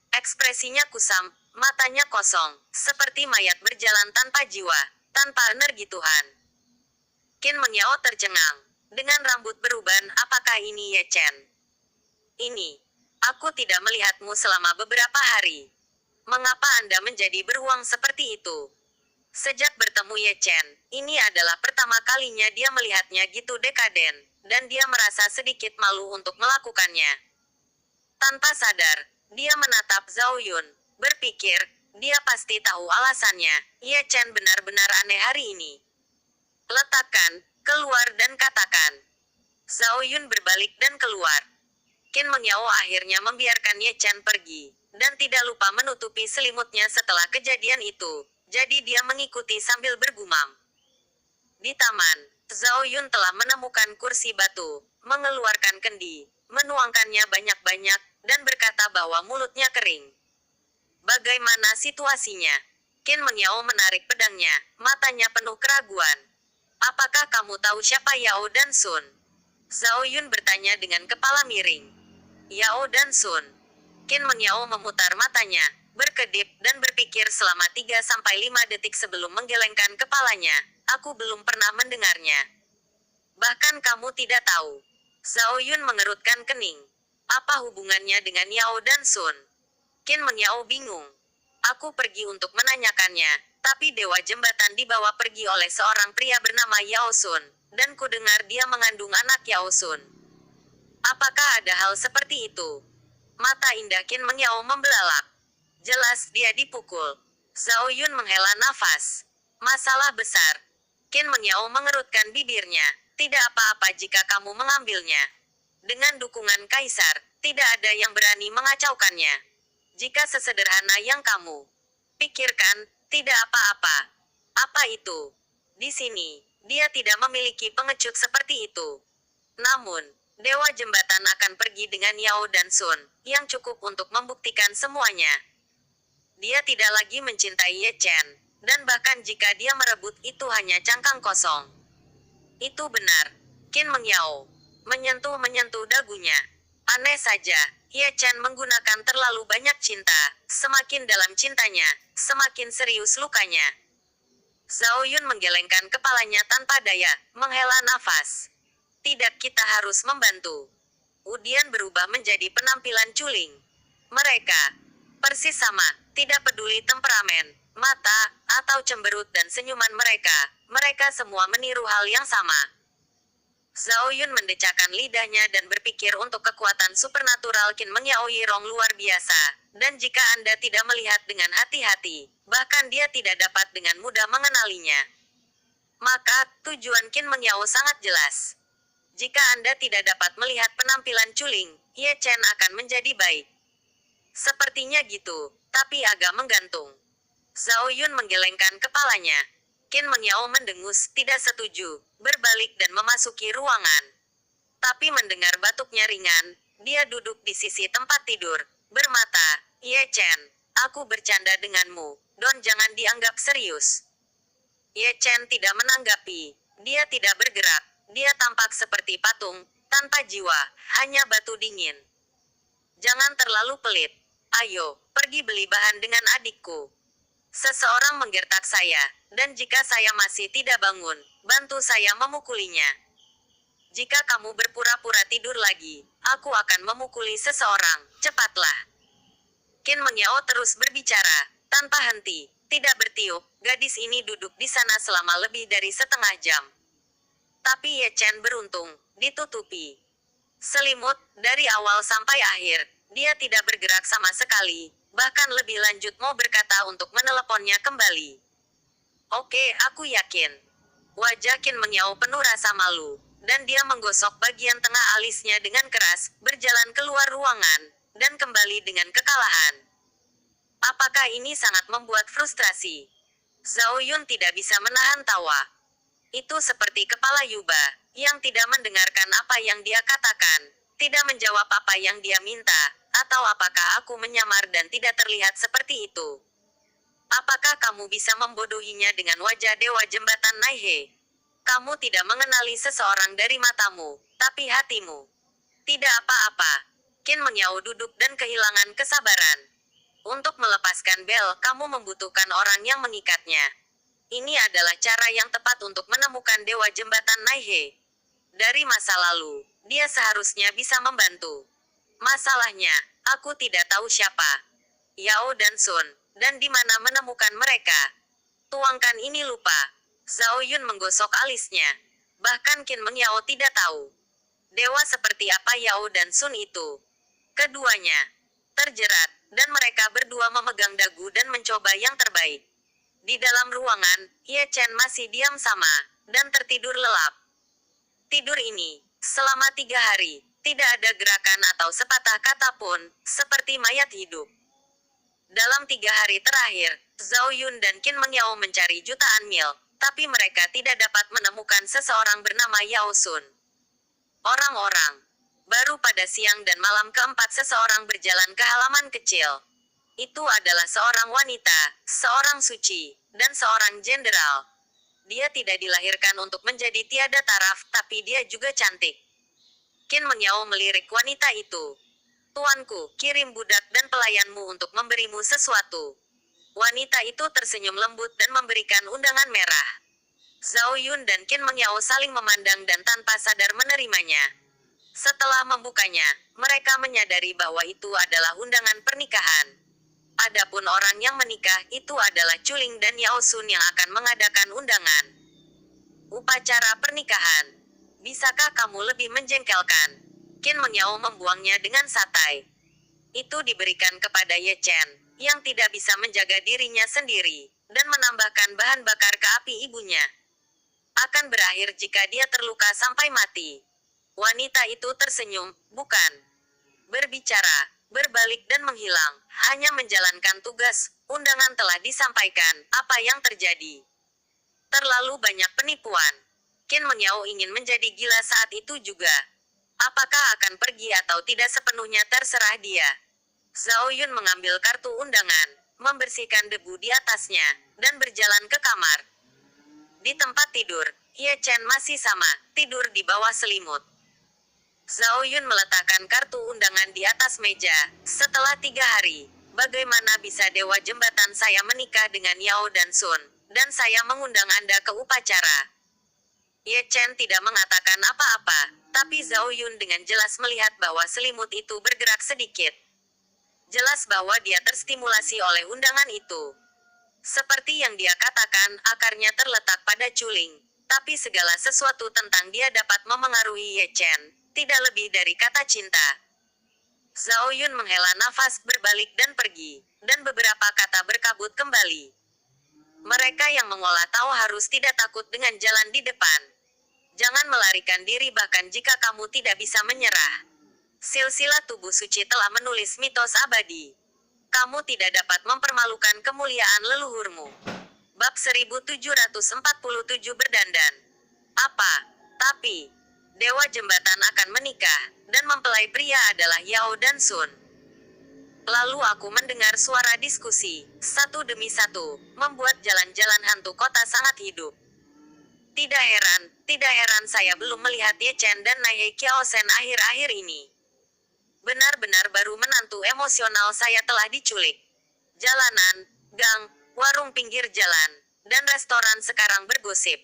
Ekspresinya kusam, matanya kosong, seperti mayat berjalan tanpa jiwa, tanpa energi Tuhan. Qin Mengyao tercengang. Dengan rambut beruban, apakah ini Ye Chen? Ini. Aku tidak melihatmu selama beberapa hari. Mengapa Anda menjadi beruang seperti itu? Sejak bertemu Ye Chen, ini adalah pertama kalinya dia melihatnya gitu dekaden, dan dia merasa sedikit malu untuk melakukannya. Tanpa sadar, dia menatap Zhao Yun, berpikir, dia pasti tahu alasannya. Ye Chen benar-benar aneh hari ini. Letakkan, keluar dan katakan. Zhao Yun berbalik dan keluar. Qin Mengyao akhirnya membiarkan Ye Chen pergi, dan tidak lupa menutupi selimutnya setelah kejadian itu. Jadi dia mengikuti sambil bergumam. Di taman, Zhao Yun telah menemukan kursi batu, mengeluarkan kendi, menuangkannya banyak-banyak, dan berkata bahwa mulutnya kering. Bagaimana situasinya? Qin Mengyao menarik pedangnya, matanya penuh keraguan. Apakah kamu tahu siapa Yao dan Sun? Zhao Yun bertanya dengan kepala miring. Yao dan Sun. Qin Mengyao memutar matanya, berkedip, dan berpikir selama 3-5 detik sebelum menggelengkan kepalanya. Aku belum pernah mendengarnya. Bahkan kamu tidak tahu. Zhao Yun mengerutkan kening. Apa hubungannya dengan Yao dan Sun? Qin Mengyao bingung. Aku pergi untuk menanyakannya, tapi Dewa Jembatan dibawa pergi oleh seorang pria bernama Yao Sun, dan ku dengar dia mengandung anak Yao Sun. Apakah ada hal seperti itu? Mata indah Qin Mengyao membelalak. Jelas dia dipukul. Zhao Yun menghela nafas. Masalah besar. Qin Mengyao mengerutkan bibirnya. Tidak apa-apa jika kamu mengambilnya. Dengan dukungan Kaisar, tidak ada yang berani mengacaukannya. Jika sesederhana yang kamu pikirkan, tidak apa-apa. Apa itu? Di sini, dia tidak memiliki pengecut seperti itu. Namun, Dewa Jembatan akan pergi dengan Yao dan Sun, yang cukup untuk membuktikan semuanya. Dia tidak lagi mencintai Ye Chen, dan bahkan jika dia merebut itu hanya cangkang kosong. Itu benar. Qin Mengyao menyentuh dagunya. Aneh saja, Ye Chen menggunakan terlalu banyak cinta. Semakin dalam cintanya, semakin serius lukanya. Zhao Yun menggelengkan kepalanya tanpa daya, menghela nafas. Tidak, kita harus membantu. Kemudian berubah menjadi penampilan culing. Mereka persis sama, tidak peduli temperamen, mata, atau cemberut dan senyuman mereka. Mereka semua meniru hal yang sama. Zhao Yun mendecakkan lidahnya dan berpikir untuk kekuatan supernatural Qin Mengyao Yirong luar biasa. Dan jika Anda tidak melihat dengan hati-hati, bahkan dia tidak dapat dengan mudah mengenalinya. Maka, tujuan Qin Mengyao sangat jelas. Jika Anda tidak dapat melihat penampilan culing, Ye Chen akan menjadi baik. Sepertinya gitu, tapi agak menggantung. Zhao Yun menggelengkan kepalanya. Qin Mengyao mendengus, tidak setuju, berbalik dan memasuki ruangan. Tapi mendengar batuknya ringan, dia duduk di sisi tempat tidur, bermata, Ye Chen, aku bercanda denganmu, Don jangan dianggap serius. Ye Chen tidak menanggapi, dia tidak bergerak, dia tampak seperti patung, tanpa jiwa, hanya batu dingin. Jangan terlalu pelit. Ayo, pergi beli bahan dengan adikku. Seseorang menggertak saya, dan jika saya masih tidak bangun, bantu saya memukulinya. Jika kamu berpura-pura tidur lagi, aku akan memukuli seseorang, cepatlah. Qin Mengyao terus berbicara, tanpa henti, tidak bertiup, gadis ini duduk di sana selama lebih dari setengah jam. Tapi Ye Chen beruntung, ditutupi selimut, dari awal sampai akhir, dia tidak bergerak sama sekali, bahkan lebih lanjut mau berkata untuk meneleponnya kembali. Oke, aku yakin. Wajah Qin Mengyao penuh rasa malu, dan dia menggosok bagian tengah alisnya dengan keras, berjalan keluar ruangan, dan kembali dengan kekalahan. Apakah ini sangat membuat frustrasi? Zhao Yun tidak bisa menahan tawa. Itu seperti kepala Yuba, yang tidak mendengarkan apa yang dia katakan, tidak menjawab apa yang dia minta, atau apakah aku menyamar dan tidak terlihat seperti itu? Apakah kamu bisa membodohinya dengan wajah Dewa Jembatan Naihe? Kamu tidak mengenali seseorang dari matamu, tapi hatimu. Tidak apa-apa. Qin Mengyao duduk dan kehilangan kesabaran. Untuk melepaskan bel, kamu membutuhkan orang yang mengikatnya. Ini adalah cara yang tepat untuk menemukan Dewa Jembatan Naihe. Dari masa lalu, dia seharusnya bisa membantu. Masalahnya, aku tidak tahu siapa Yao dan Sun, dan di mana menemukan mereka. Tuangkan ini lupa. Zhao Yun menggosok alisnya. Bahkan Qin Meng Yao tidak tahu dewa seperti apa Yao dan Sun itu. Keduanya terjerat, dan mereka berdua memegang dagu dan mencoba yang terbaik. Di dalam ruangan, Ye Chen masih diam sama, dan tertidur lelap. Tidur ini, selama 3 hari, tidak ada gerakan atau sepatah kata pun, seperti mayat hidup. Dalam 3 hari terakhir, Zhao Yun dan Qin Meng Yao mencari jutaan mil, tapi mereka tidak dapat menemukan seseorang bernama Yao Sun. Orang-orang. Baru pada siang dan malam keempat seseorang berjalan ke halaman kecil. Itu adalah seorang wanita, seorang suci, dan seorang jenderal. Dia tidak dilahirkan untuk menjadi tiada taraf, tapi dia juga cantik. Qin Meng Yao melirik wanita itu. Tuanku, kirim budak dan pelayanmu untuk memberimu sesuatu. Wanita itu tersenyum lembut dan memberikan undangan merah. Zhao Yun dan Qin Meng Yao saling memandang dan tanpa sadar menerimanya. Setelah membukanya, mereka menyadari bahwa itu adalah undangan pernikahan. Adapun orang yang menikah itu adalah Chuling dan Yao Sun yang akan mengadakan undangan. Upacara pernikahan. Bisakah kamu lebih menjengkelkan? Qin Meng Yao membuangnya dengan santai. Itu diberikan kepada Ye Chen, yang tidak bisa menjaga dirinya sendiri, dan menambahkan bahan bakar ke api ibunya. Akan berakhir jika dia terluka sampai mati. Wanita itu tersenyum, bukan berbicara, berbalik dan menghilang, hanya menjalankan tugas. Undangan telah disampaikan, apa yang terjadi? Terlalu banyak penipuan. Qin Meng Yao ingin menjadi gila saat itu juga. Apakah akan pergi atau tidak sepenuhnya terserah dia. Zhao Yun mengambil kartu undangan, membersihkan debu di atasnya, dan berjalan ke kamar. Di tempat tidur, Ye Chen masih sama, tidur di bawah selimut. Zhao Yun meletakkan kartu undangan di atas meja. Setelah 3 hari, bagaimana bisa Dewa Jembatan saya menikah dengan Yao dan Sun, dan saya mengundang Anda ke upacara? Ye Chen tidak mengatakan apa-apa, tapi Zhao Yun dengan jelas melihat bahwa selimut itu bergerak sedikit. Jelas bahwa dia terstimulasi oleh undangan itu. Seperti yang dia katakan, akarnya terletak pada Chuling, tapi segala sesuatu tentang dia dapat memengaruhi Ye Chen. Tidak lebih dari kata cinta. Zhao Yun menghela nafas, berbalik dan pergi, dan beberapa kata berkabut kembali. Mereka yang mengolah tahu harus tidak takut dengan jalan di depan. Jangan melarikan diri bahkan jika kamu tidak bisa menyerah. Silsilah tubuh suci telah menulis mitos abadi. Kamu tidak dapat mempermalukan kemuliaan leluhurmu. Bab 1747 berdandan. Apa? Tapi Dewa Jembatan akan menikah, dan mempelai pria adalah Yao dan Sun. Lalu aku mendengar suara diskusi, satu demi satu, membuat jalan-jalan hantu kota sangat hidup. Tidak heran saya belum melihat Ye Chen dan Naihe Kiaosen akhir-akhir ini. Benar-benar baru menantu emosional saya telah diculik. Jalanan, gang, warung pinggir jalan, dan restoran sekarang bergosip.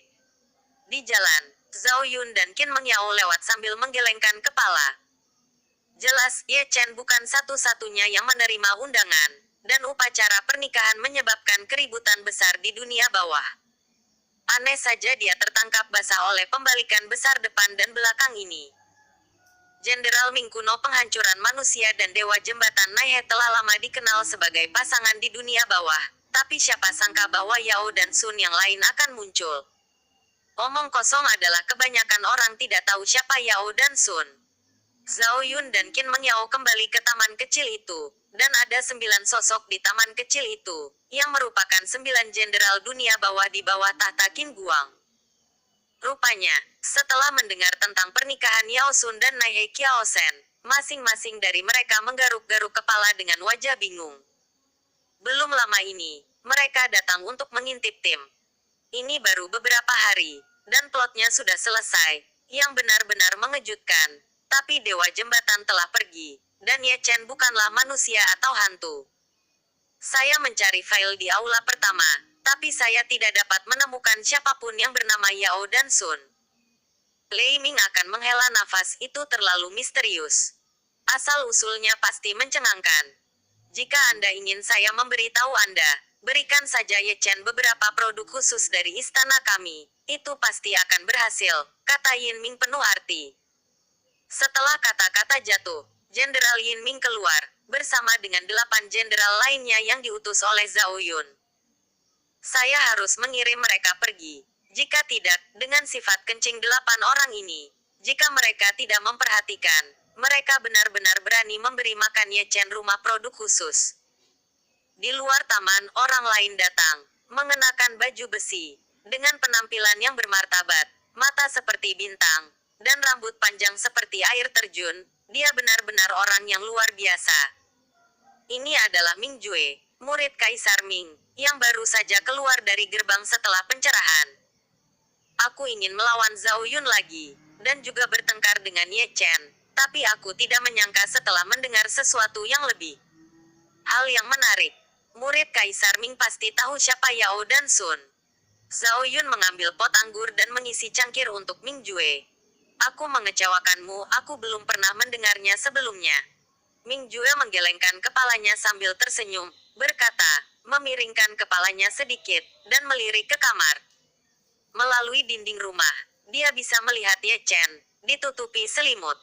Di jalan, Zhao Yun dan Qin Meng Yao lewat sambil menggelengkan kepala. Jelas, Ye Chen bukan satu-satunya yang menerima undangan, dan upacara pernikahan menyebabkan keributan besar di dunia bawah. Aneh saja dia tertangkap basah oleh pembalikan besar depan dan belakang ini. Jenderal Ming kuno penghancuran manusia dan Dewa Jembatan Naihe telah lama dikenal sebagai pasangan di dunia bawah, tapi siapa sangka bahwa Yao dan Sun yang lain akan muncul. Omong kosong adalah kebanyakan orang tidak tahu siapa Yao dan Sun. Zhao Yun dan Qin Meng Yao kembali ke taman kecil itu, dan ada 9 sosok di taman kecil itu, yang merupakan 9 jenderal dunia bawah di bawah tahta Qin Guang. Rupanya, setelah mendengar tentang pernikahan Yao Sun dan Naihe Kiaosen, masing-masing dari mereka menggaruk-garuk kepala dengan wajah bingung. Belum lama ini, mereka datang untuk mengintip tim. Ini baru beberapa hari, dan plotnya sudah selesai, yang benar-benar mengejutkan. Tapi Dewa Jembatan telah pergi, dan Ye Chen bukanlah manusia atau hantu. Saya mencari file di aula pertama, tapi saya tidak dapat menemukan siapapun yang bernama Yao dan Sun. Lei Ming akan menghela nafas, itu terlalu misterius. Asal-usulnya pasti mencengangkan. Jika Anda ingin saya memberitahu Anda, berikan saja Ye Chen beberapa produk khusus dari istana kami. Itu pasti akan berhasil, kata Yin Ming penuh arti. Setelah kata-kata jatuh, Jenderal Yin Ming keluar, bersama dengan 8 jenderal lainnya yang diutus oleh Zhao Yun. Saya harus mengirim mereka pergi. Jika tidak, dengan sifat kencing 8 orang ini, jika mereka tidak memperhatikan, mereka benar-benar berani memberi makan Ye Chen rumah produk khusus. Di luar taman, orang lain datang, mengenakan baju besi, dengan penampilan yang bermartabat, mata seperti bintang, dan rambut panjang seperti air terjun. Dia benar-benar orang yang luar biasa. Ini adalah Ming Jue, murid Kaisar Ming, yang baru saja keluar dari gerbang setelah pencerahan. Aku ingin melawan Zhao Yun lagi, dan juga bertengkar dengan Ye Chen, tapi aku tidak menyangka setelah mendengar sesuatu yang lebih. Hal yang menarik, murid Kaisar Ming pasti tahu siapa Yao dan Sun. Zhao Yun mengambil pot anggur dan mengisi cangkir untuk Ming Jue. Aku mengecewakanmu, aku belum pernah mendengarnya sebelumnya. Ming Jue menggelengkan kepalanya sambil tersenyum, berkata, memiringkan kepalanya sedikit, dan melirik ke kamar. Melalui dinding rumah, dia bisa melihat Ye Chen, ditutupi selimut.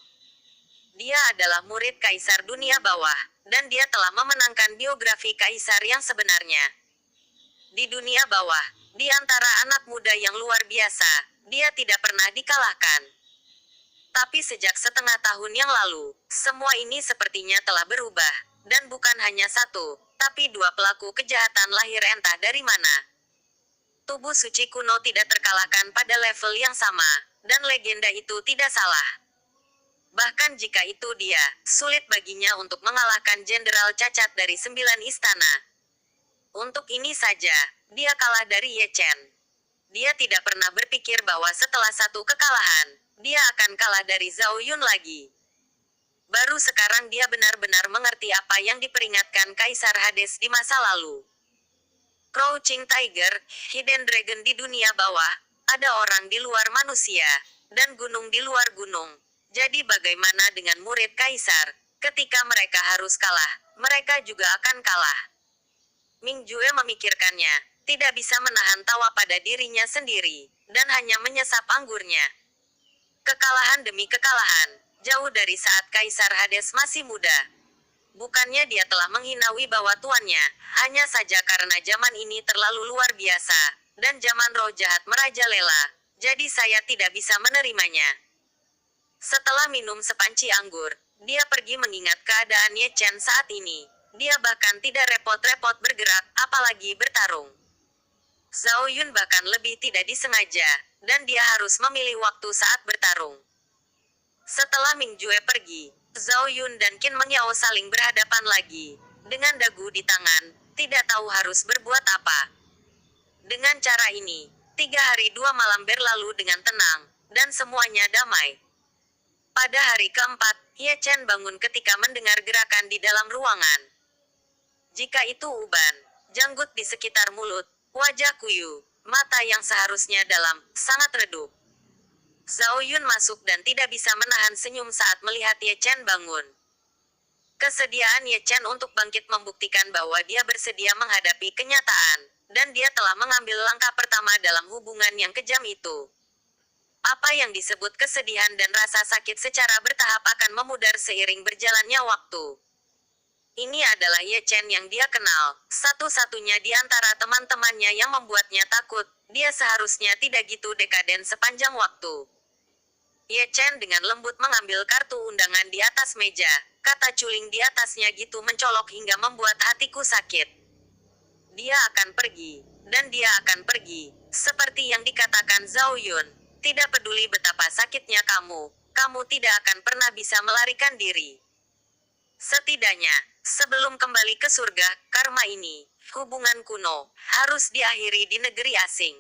Dia adalah murid Kaisar dunia bawah, dan dia telah memenangkan biografi Kaisar yang sebenarnya. Di dunia bawah, di antara anak muda yang luar biasa, dia tidak pernah dikalahkan. Tapi sejak setengah tahun yang lalu, semua ini sepertinya telah berubah, dan bukan hanya satu, tapi 2 pelaku kejahatan lahir entah dari mana. Tubuh suci kuno tidak terkalahkan pada level yang sama, dan legenda itu tidak salah. Bahkan jika itu dia, sulit baginya untuk mengalahkan jenderal cacat dari 9 istana. Untuk ini saja, dia kalah dari Ye Chen. Dia tidak pernah berpikir bahwa setelah satu kekalahan, dia akan kalah dari Zhao Yun lagi. Baru sekarang dia benar-benar mengerti apa yang diperingatkan Kaisar Hades di masa lalu. Crouching Tiger, Hidden Dragon di dunia bawah, ada orang di luar manusia, dan gunung di luar gunung. Jadi bagaimana dengan murid Kaisar? Ketika mereka harus kalah, mereka juga akan kalah. Ming Jue memikirkannya, tidak bisa menahan tawa pada dirinya sendiri, dan hanya menyesap anggurnya. Kekalahan demi kekalahan, jauh dari saat Kaisar Hades masih muda. Bukannya dia telah menghina wibawa tuannya, hanya saja karena zaman ini terlalu luar biasa, dan zaman roh jahat merajalela, jadi saya tidak bisa menerimanya. Setelah minum sepanci anggur, dia pergi mengingat keadaan Ye Chen saat ini. Dia bahkan tidak repot-repot bergerak, apalagi bertarung. Zhao Yun bahkan lebih tidak disengaja, dan dia harus memilih waktu saat bertarung. Setelah Ming Jue pergi, Zhao Yun dan Qin Mengyao saling berhadapan lagi, dengan dagu di tangan, tidak tahu harus berbuat apa. Dengan cara ini, 3 hari 2 malam berlalu dengan tenang, dan semuanya damai. Pada hari keempat, Ye Chen bangun ketika mendengar gerakan di dalam ruangan. Jika itu uban, janggut di sekitar mulut, wajah kuyu, mata yang seharusnya dalam, sangat redup. Zhao Yun masuk dan tidak bisa menahan senyum saat melihat Ye Chen bangun. Kesediaan Ye Chen untuk bangkit membuktikan bahwa dia bersedia menghadapi kenyataan, dan dia telah mengambil langkah pertama dalam hubungan yang kejam itu. Apa yang disebut kesedihan dan rasa sakit secara bertahap akan memudar seiring berjalannya waktu. Ini adalah Ye Chen yang dia kenal, satu-satunya di antara teman-temannya yang membuatnya takut. Dia seharusnya tidak gitu dekaden sepanjang waktu. Ye Chen dengan lembut mengambil kartu undangan di atas meja, kata culing di atasnya gitu mencolok hingga membuat hatiku sakit. Dia akan pergi, dan dia akan pergi, seperti yang dikatakan Zhao Yun. Tidak peduli betapa sakitnya kamu tidak akan pernah bisa melarikan diri. Setidaknya, sebelum kembali ke surga, karma ini, hubungan kuno, harus diakhiri di negeri asing.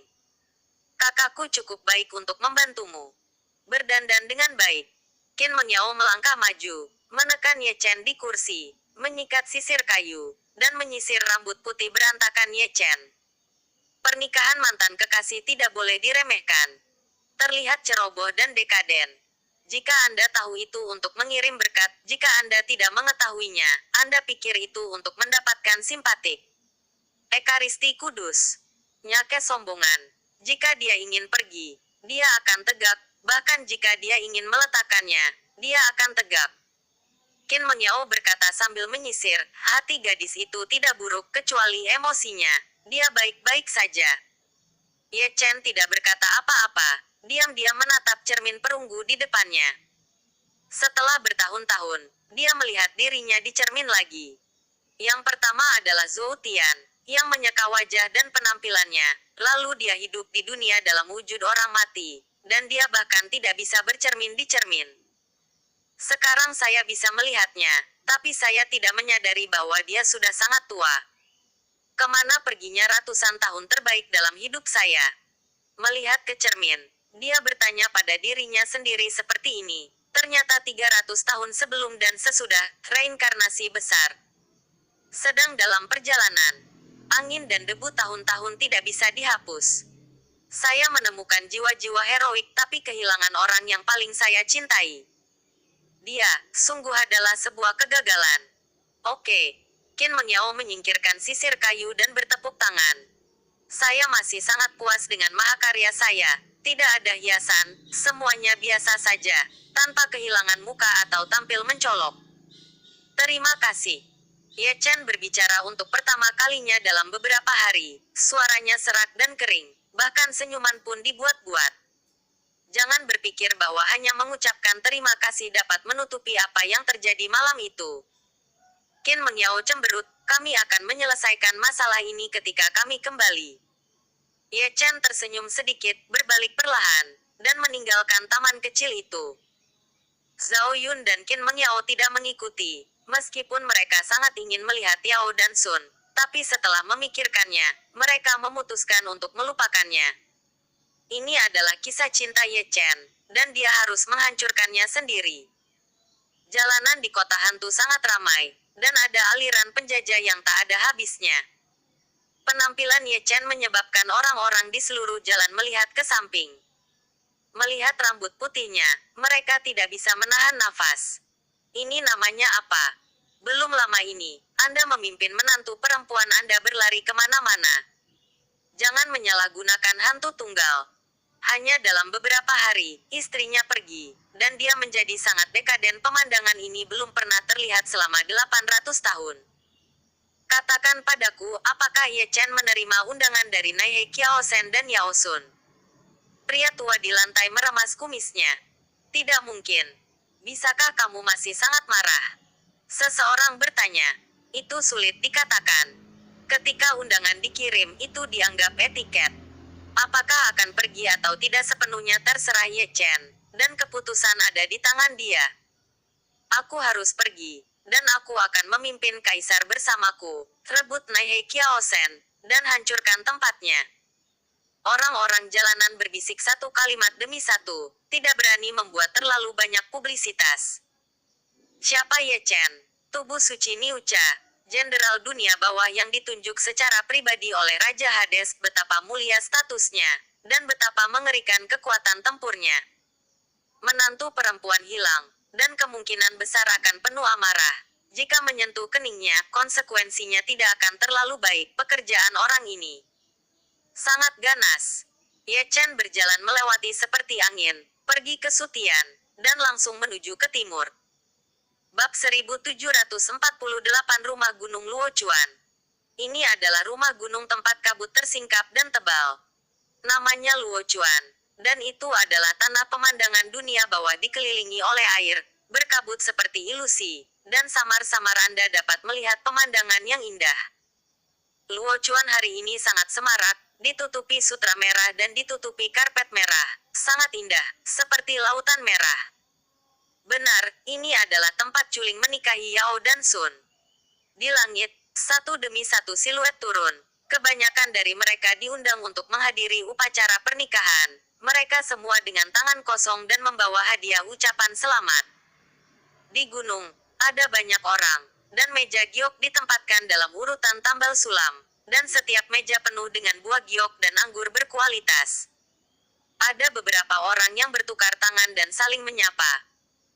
Kakakku cukup baik untuk membantumu. Berdandan dengan baik. Qin Mengyao melangkah maju, menekan Ye Chen di kursi, menyikat sisir kayu, dan menyisir rambut putih berantakan Ye Chen. Pernikahan mantan kekasih tidak boleh diremehkan. Terlihat ceroboh dan dekaden. Jika Anda tahu itu untuk mengirim berkat, jika Anda tidak mengetahuinya, Anda pikir itu untuk mendapatkan simpatik. Ekaristi kudus. Nya kesombongan. Jika dia ingin pergi, dia akan tegak, bahkan jika dia ingin meletakkannya, dia akan tegak. Qin Mengyao berkata sambil menyisir, hati gadis itu tidak buruk kecuali emosinya. Dia baik-baik saja. Ye Chen tidak berkata apa-apa, diam-diam menatap cermin perunggu di depannya. Setelah bertahun-tahun, dia melihat dirinya di cermin lagi. Yang pertama adalah Zhou Tian, yang menyeka wajah dan penampilannya, lalu dia hidup di dunia dalam wujud orang mati, dan dia bahkan tidak bisa bercermin di cermin. Sekarang saya bisa melihatnya, tapi saya tidak menyadari bahwa dia sudah sangat tua. Kemana perginya ratusan tahun terbaik dalam hidup saya? Melihat ke cermin, dia bertanya pada dirinya sendiri seperti ini. Ternyata 300 tahun sebelum dan sesudah, reinkarnasi besar. Sedang dalam perjalanan, angin dan debu tahun-tahun tidak bisa dihapus. Saya menemukan jiwa-jiwa heroik tapi kehilangan orang yang paling saya cintai. Dia, sungguh adalah sebuah kegagalan. Oke. Qin Mengyao menyingkirkan sisir kayu dan bertepuk tangan. Saya masih sangat puas dengan mahakarya saya. Tidak ada hiasan, semuanya biasa saja, tanpa kehilangan muka atau tampil mencolok. Terima kasih. Ye Chen berbicara untuk pertama kalinya dalam beberapa hari. Suaranya serak dan kering, bahkan senyuman pun dibuat-buat. Jangan berpikir bahwa hanya mengucapkan terima kasih dapat menutupi apa yang terjadi malam itu. Qin Mengyao cemberut, kami akan menyelesaikan masalah ini ketika kami kembali. Ye Chen tersenyum sedikit, berbalik perlahan, dan meninggalkan taman kecil itu. Zhao Yun dan Qin Mengyao tidak mengikuti, meskipun mereka sangat ingin melihat Yao dan Sun, tapi setelah memikirkannya, mereka memutuskan untuk melupakannya. Ini adalah kisah cinta Ye Chen, dan dia harus menghancurkannya sendiri. Jalanan di kota hantu sangat ramai, dan ada aliran penjajah yang tak ada habisnya. Penampilan Ye Chen menyebabkan orang-orang di seluruh jalan melihat ke samping. Melihat rambut putihnya, mereka tidak bisa menahan nafas. Ini namanya apa? Belum lama ini, Anda memimpin menantu perempuan Anda berlari kemana-mana. Jangan menyalahgunakan hantu tunggal. Hanya dalam beberapa hari, istrinya pergi, dan dia menjadi sangat dekaden. Pemandangan ini belum pernah terlihat selama 800 tahun. Katakan padaku, apakah Ye Chen menerima undangan dari Naihei Qiaosen dan Yao Sun? Pria tua di lantai meremas kumisnya. Tidak mungkin. Bisakah kamu masih sangat marah? Seseorang bertanya. Itu sulit dikatakan. Ketika undangan dikirim, itu dianggap etiket. Apakah akan pergi atau tidak sepenuhnya terserah Ye Chen, dan keputusan ada di tangan dia. Aku harus pergi, dan aku akan memimpin kaisar bersamaku, rebut Naihei Qiaosen, dan hancurkan tempatnya. Orang-orang jalanan berbisik satu kalimat demi satu, tidak berani membuat terlalu banyak publisitas. Siapa Ye Chen? Tubuh suci Niucha, jenderal dunia bawah yang ditunjuk secara pribadi oleh Raja Hades, betapa mulia statusnya, dan betapa mengerikan kekuatan tempurnya. Menantu perempuan hilang, dan kemungkinan besar akan penuh amarah. Jika menyentuh keningnya, konsekuensinya tidak akan terlalu baik. Pekerjaan orang ini sangat ganas. Ye Chen berjalan melewati seperti angin, pergi ke Sutian, dan langsung menuju ke timur. Bab 1748 Rumah Gunung Luochuan. Ini adalah rumah gunung tempat kabut tersingkap dan tebal. Namanya Luochuan, dan itu adalah tanah pemandangan dunia bawah dikelilingi oleh air, berkabut seperti ilusi, dan samar-samar Anda dapat melihat pemandangan yang indah. Luochuan hari ini sangat semarak, ditutupi sutra merah dan ditutupi karpet merah, sangat indah, seperti lautan merah. Benar, ini adalah tempat Culing menikahi Yao dan Sun. Di langit, satu demi satu siluet turun. Kebanyakan dari mereka diundang untuk menghadiri upacara pernikahan. Mereka semua dengan tangan kosong dan membawa hadiah ucapan selamat. Di gunung, ada banyak orang, dan meja giok ditempatkan dalam urutan tambal sulam, dan setiap meja penuh dengan buah giok dan anggur berkualitas. Ada beberapa orang yang bertukar tangan dan saling menyapa.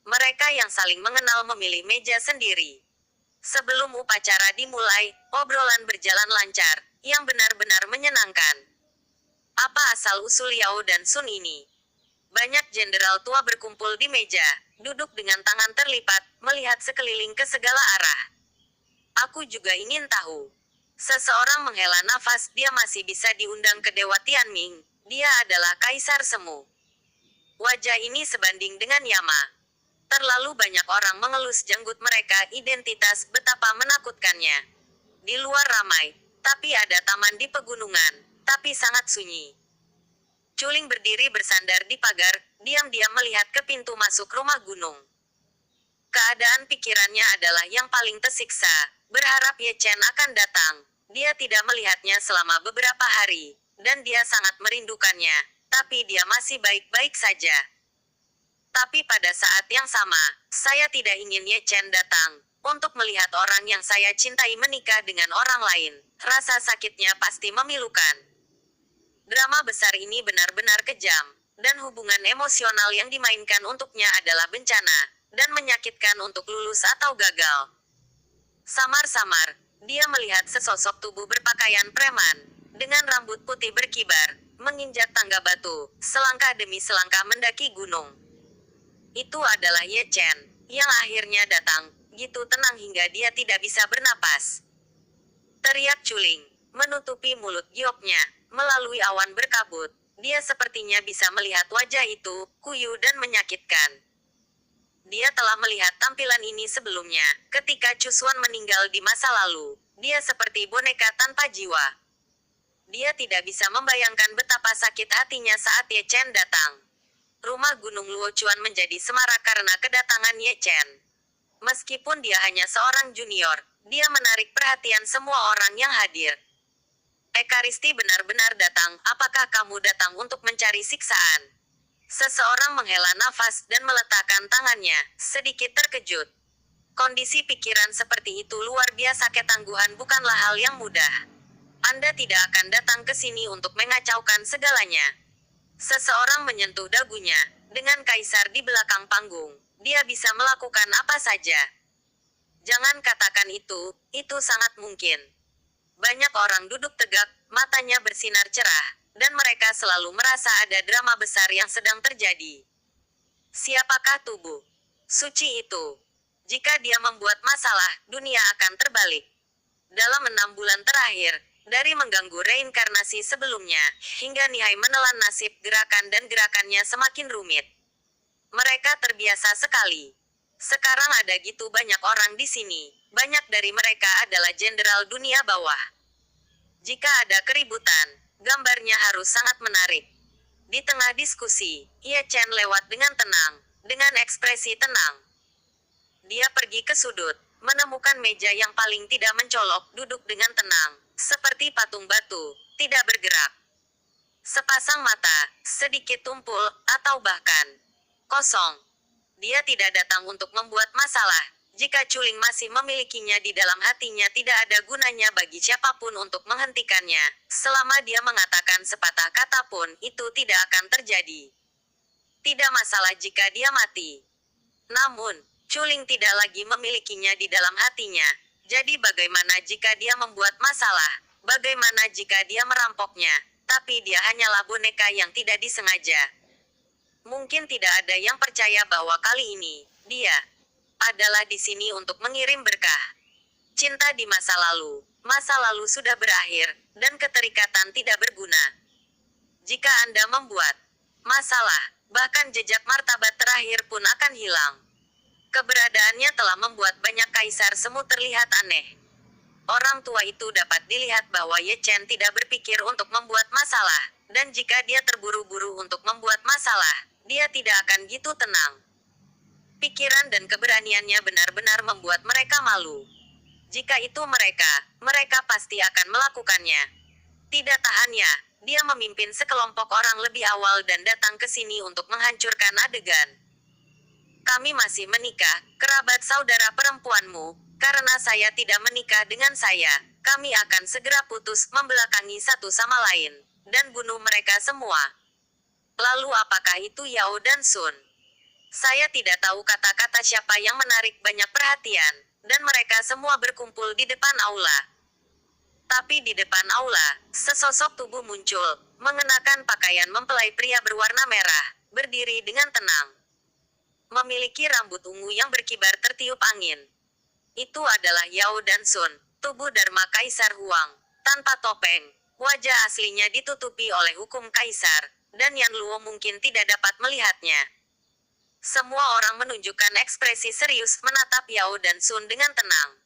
Mereka yang saling mengenal memilih meja sendiri. Sebelum upacara dimulai, obrolan berjalan lancar, yang benar-benar menyenangkan. Apa asal-usul Yao dan Sun ini? Banyak jenderal tua berkumpul di meja, duduk dengan tangan terlipat, melihat sekeliling ke segala arah. Aku juga ingin tahu. Seseorang menghela nafas, dia masih bisa diundang ke Dewa Tianming. Dia adalah Kaisar Semu. Wajah ini sebanding dengan Yama. Terlalu banyak orang mengelus janggut mereka, identitas betapa menakutkannya. Di luar ramai, tapi ada taman di pegunungan, tapi sangat sunyi. Culing berdiri bersandar di pagar, diam-diam melihat ke pintu masuk rumah gunung. Keadaan pikirannya adalah yang paling tersiksa, berharap Ye Chen akan datang. Dia tidak melihatnya selama beberapa hari, dan dia sangat merindukannya, tapi dia masih baik-baik saja. Tapi pada saat yang sama, saya tidak ingin Ye Chen datang, untuk melihat orang yang saya cintai menikah dengan orang lain. Rasa sakitnya pasti memilukan. Drama besar ini benar-benar kejam, dan hubungan emosional yang dimainkan untuknya adalah bencana, dan menyakitkan untuk lulus atau gagal. Samar-samar, dia melihat sesosok tubuh berpakaian preman, dengan rambut putih berkibar, menginjak tangga batu, selangkah demi selangkah mendaki gunung. Itu adalah Ye Chen, yang akhirnya datang, gitu tenang hingga dia tidak bisa bernapas. Teriak Culing, menutupi mulut gioknya, melalui awan berkabut. Dia sepertinya bisa melihat wajah itu, kuyu dan menyakitkan. Dia telah melihat tampilan ini sebelumnya, ketika Cusuan meninggal di masa lalu. Dia seperti boneka tanpa jiwa. Dia tidak bisa membayangkan betapa sakit hatinya saat Ye Chen datang. Rumah Gunung Luochuan menjadi semarak karena kedatangan Ye Chen. Meskipun dia hanya seorang junior, dia menarik perhatian semua orang yang hadir. Ekaristi benar-benar datang, apakah kamu datang untuk mencari siksaan? Seseorang menghela nafas dan meletakkan tangannya, sedikit terkejut. Kondisi pikiran seperti itu luar biasa, ketangguhan bukanlah hal yang mudah. Anda tidak akan datang ke sini untuk mengacaukan segalanya. Seseorang menyentuh dagunya, dengan kaisar di belakang panggung, dia bisa melakukan apa saja. Jangan katakan itu sangat mungkin. Banyak orang duduk tegak, matanya bersinar cerah, dan mereka selalu merasa ada drama besar yang sedang terjadi. Siapakah tubuh suci itu? Jika dia membuat masalah, dunia akan terbalik. Dalam 6 bulan terakhir, dari mengganggu reinkarnasi sebelumnya, hingga nihai menelan nasib gerakan dan gerakannya semakin rumit. Mereka terbiasa sekali. Sekarang ada gitu banyak orang di sini, banyak dari mereka adalah jenderal dunia bawah. Jika ada keributan, gambarnya harus sangat menarik. Di tengah diskusi, Ye Chen lewat dengan tenang, dengan ekspresi tenang. Dia pergi ke sudut, menemukan meja yang paling tidak mencolok, duduk dengan tenang, seperti patung batu, tidak bergerak. Sepasang mata, sedikit tumpul, atau bahkan kosong. Dia tidak datang untuk membuat masalah. Jika Culing masih memilikinya di dalam hatinya, tidak ada gunanya bagi siapapun untuk menghentikannya. Selama dia mengatakan sepatah kata pun, itu tidak akan terjadi. Tidak masalah jika dia mati. Namun, Culing tidak lagi memilikinya di dalam hatinya. Jadi bagaimana jika dia membuat masalah? Bagaimana jika dia merampoknya? Tapi dia hanyalah boneka yang tidak disengaja. Mungkin tidak ada yang percaya bahwa kali ini, dia adalah di sini untuk mengirim berkah. Cinta di masa lalu sudah berakhir, dan keterikatan tidak berguna. Jika Anda membuat masalah, bahkan jejak martabat terakhir pun akan hilang. Keberadaannya telah membuat banyak kaisar semu terlihat aneh. Orang tua itu dapat dilihat bahwa Ye Chen tidak berpikir untuk membuat masalah, dan jika dia terburu-buru untuk membuat masalah, dia tidak akan gitu tenang. Pikiran dan keberaniannya benar-benar membuat mereka malu. Jika itu mereka pasti akan melakukannya. Tidak tahannya, dia memimpin sekelompok orang lebih awal dan datang ke sini untuk menghancurkan adegan. Kami masih menikah, kerabat saudara perempuanmu, Karena saya tidak menikah dengan saya, kami akan segera putus, membelakangi satu sama lain, dan bunuh mereka semua. Lalu apakah itu Yao dan Sun? Saya tidak tahu kata-kata siapa yang menarik banyak perhatian, dan mereka semua berkumpul di depan aula. Tapi di depan aula, sesosok tubuh muncul, mengenakan pakaian mempelai pria berwarna merah, berdiri dengan tenang. Memiliki rambut ungu yang berkibar tertiup angin. Itu adalah Yao dan Sun, tubuh Dharma Kaisar Huang, tanpa topeng. Wajah aslinya ditutupi oleh hukum kaisar, dan Yan Luo mungkin tidak dapat melihatnya. Semua orang menunjukkan ekspresi serius menatap Yao dan Sun dengan tenang.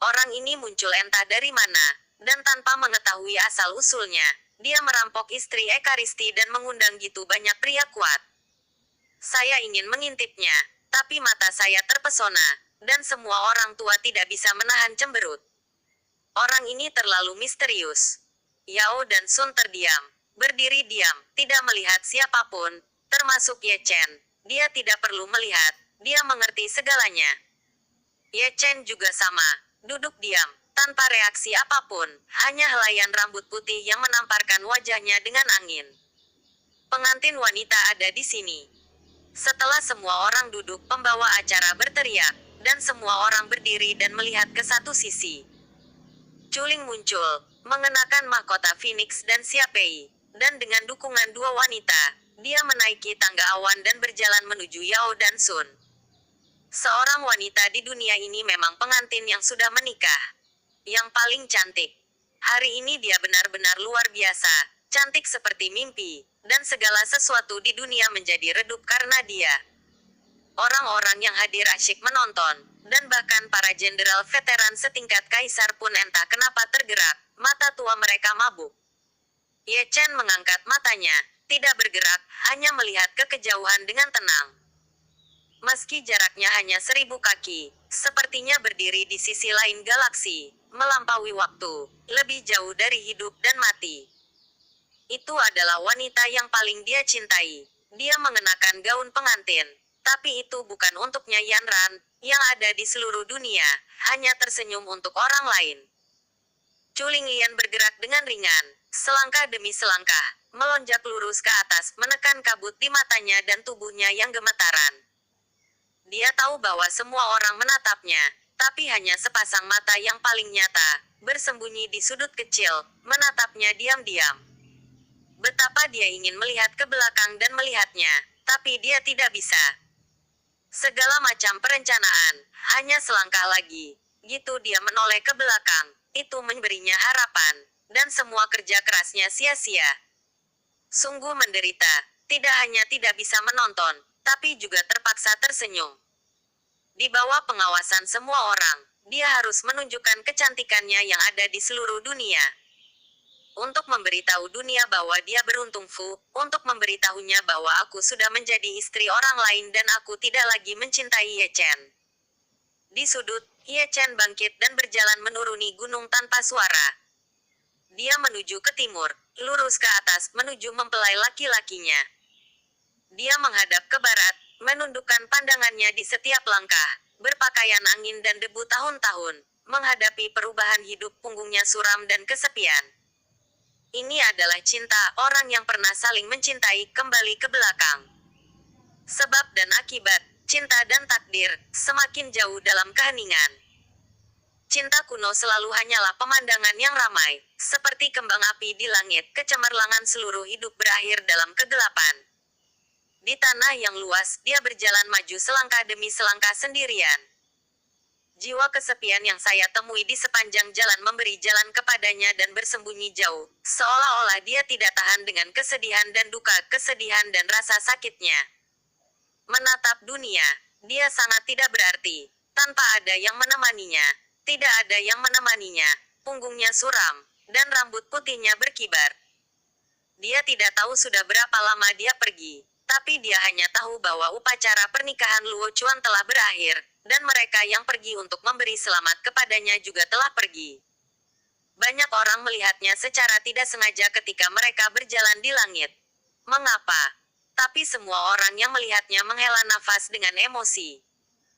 Orang ini muncul entah dari mana, dan tanpa mengetahui asal-usulnya, dia merampok istri Ekaristi dan mengundang gitu banyak pria kuat. Saya ingin mengintipnya, tapi mata saya terpesona, dan semua orang tua tidak bisa menahan cemberut. Orang ini terlalu misterius. Yao dan Sun terdiam, berdiri diam, tidak melihat siapapun, termasuk Ye Chen. Dia tidak perlu melihat, dia mengerti segalanya. Ye Chen juga sama, duduk diam, tanpa reaksi apapun, hanya helaian rambut putih yang menamparkan wajahnya dengan angin. Pengantin wanita ada di sini. Setelah semua orang duduk, pembawa acara berteriak, dan semua orang berdiri dan melihat ke satu sisi. Culing muncul, mengenakan mahkota Phoenix dan Xiaopei, dan dengan dukungan dua wanita, dia menaiki tangga awan dan berjalan menuju Yao dan Sun. Seorang wanita di dunia ini memang pengantin yang sudah menikah. Yang paling cantik. Hari ini dia benar-benar luar biasa, cantik seperti mimpi, dan segala sesuatu di dunia menjadi redup karena dia. Orang-orang yang hadir asyik menonton, dan bahkan para jenderal veteran setingkat kaisar pun entah kenapa tergerak, mata tua mereka mabuk. Ye Chen mengangkat matanya, tidak bergerak, hanya melihat ke kejauhan dengan tenang. Meski jaraknya hanya 1000 kaki, sepertinya berdiri di sisi lain galaksi, melampaui waktu, lebih jauh dari hidup dan mati. Itu adalah wanita yang paling dia cintai. Dia mengenakan gaun pengantin. Tapi itu bukan untuknya Yan Ran, yang ada di seluruh dunia, hanya tersenyum untuk orang lain. Culing Lian bergerak dengan ringan, selangkah demi selangkah, melonjak lurus ke atas, menekan kabut di matanya dan tubuhnya yang gemetaran. Dia tahu bahwa semua orang menatapnya, tapi hanya sepasang mata yang paling nyata, bersembunyi di sudut kecil, menatapnya diam-diam. Betapa dia ingin melihat ke belakang dan melihatnya, tapi dia tidak bisa. Segala macam perencanaan, hanya selangkah lagi. Gitu dia menoleh ke belakang, itu memberinya harapan, dan semua kerja kerasnya sia-sia. Sungguh menderita, tidak hanya tidak bisa menonton, tapi juga terpaksa tersenyum. Di bawah pengawasan semua orang, dia harus menunjukkan kecantikannya yang ada di seluruh dunia. Untuk memberitahu dunia bahwa dia beruntung Fu, untuk memberitahunya bahwa aku sudah menjadi istri orang lain dan aku tidak lagi mencintai Ye Chen. Di sudut, Ye Chen bangkit dan berjalan menuruni gunung tanpa suara. Dia menuju ke timur, lurus ke atas menuju mempelai laki-lakinya. Dia menghadap ke barat, menundukkan pandangannya di setiap langkah, berpakaian angin dan debu tahun-tahun, menghadapi perubahan hidup punggungnya suram dan kesepian. Ini adalah cinta, orang yang pernah saling mencintai, kembali ke belakang. Sebab dan akibat, cinta dan takdir, semakin jauh dalam keheningan. Cinta kuno selalu hanyalah pemandangan yang ramai, seperti kembang api di langit, kecemerlangan seluruh hidup berakhir dalam kegelapan. Di tanah yang luas, dia berjalan maju selangkah demi selangkah sendirian. Jiwa kesepian yang saya temui di sepanjang jalan memberi jalan kepadanya dan bersembunyi jauh, seolah-olah dia tidak tahan dengan kesedihan dan duka, kesedihan dan rasa sakitnya. Menatap dunia, dia sangat tidak berarti, tanpa ada yang menemaninya, tidak ada yang menemaninya, punggungnya suram, dan rambut putihnya berkibar. Dia tidak tahu sudah berapa lama dia pergi, tapi dia hanya tahu bahwa upacara pernikahan Luo Chuan telah berakhir, dan mereka yang pergi untuk memberi selamat kepadanya juga telah pergi. Banyak orang melihatnya secara tidak sengaja ketika mereka berjalan di langit. Mengapa? Tapi semua orang yang melihatnya menghela nafas dengan emosi.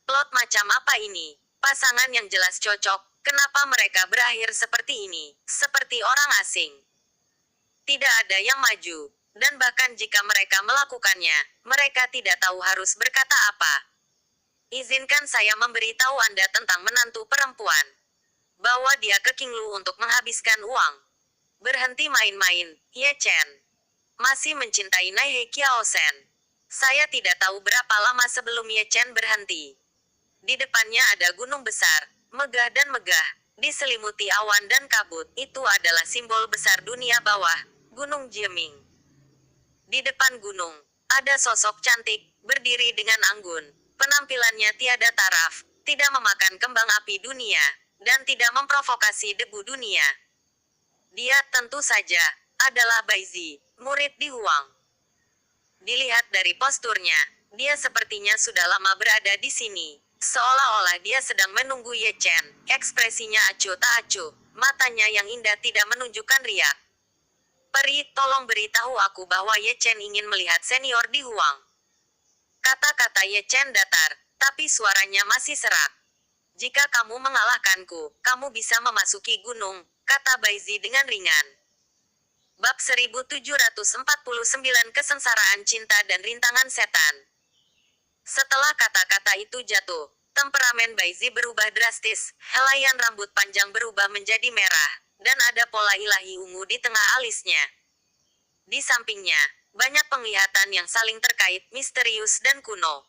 Plot macam apa ini? Pasangan yang jelas cocok, kenapa mereka berakhir seperti ini, seperti orang asing. Tidak ada yang maju, dan bahkan jika mereka melakukannya, mereka tidak tahu harus berkata apa. Izinkan saya memberitahu Anda tentang menantu perempuan. Bawa dia ke Qinglu untuk menghabiskan uang. Berhenti main-main, Ye Chen. Masih mencintai Nai Kiaosen. Saya tidak tahu berapa lama sebelum Ye Chen berhenti. Di depannya ada gunung besar, megah dan megah, diselimuti awan dan kabut. Itu adalah simbol besar dunia bawah, Gunung Jieming. Di depan gunung, ada sosok cantik, berdiri dengan anggun. Penampilannya tiada taraf, tidak memakan kembang api dunia, dan tidak memprovokasi debu dunia. Dia tentu saja adalah Baizi, murid di Huang. Dilihat dari posturnya, dia sepertinya sudah lama berada di sini. Seolah-olah dia sedang menunggu Ye Chen. Ekspresinya acuh tak acuh, matanya yang indah tidak menunjukkan riak. Peri, tolong beritahu aku bahwa Ye Chen ingin melihat senior di Huang. Kata-kata Ye Chen datar, tapi suaranya masih serak. Jika kamu mengalahkanku, kamu bisa memasuki gunung, kata Baizi dengan ringan. Bab 1749 Kesengsaraan Cinta dan Rintangan Setan. Setelah kata-kata itu jatuh, temperamen Baizi berubah drastis, helaian rambut panjang berubah menjadi merah, dan ada pola ilahi ungu di tengah alisnya. Di sampingnya, banyak penglihatan yang saling terkait, misterius dan kuno.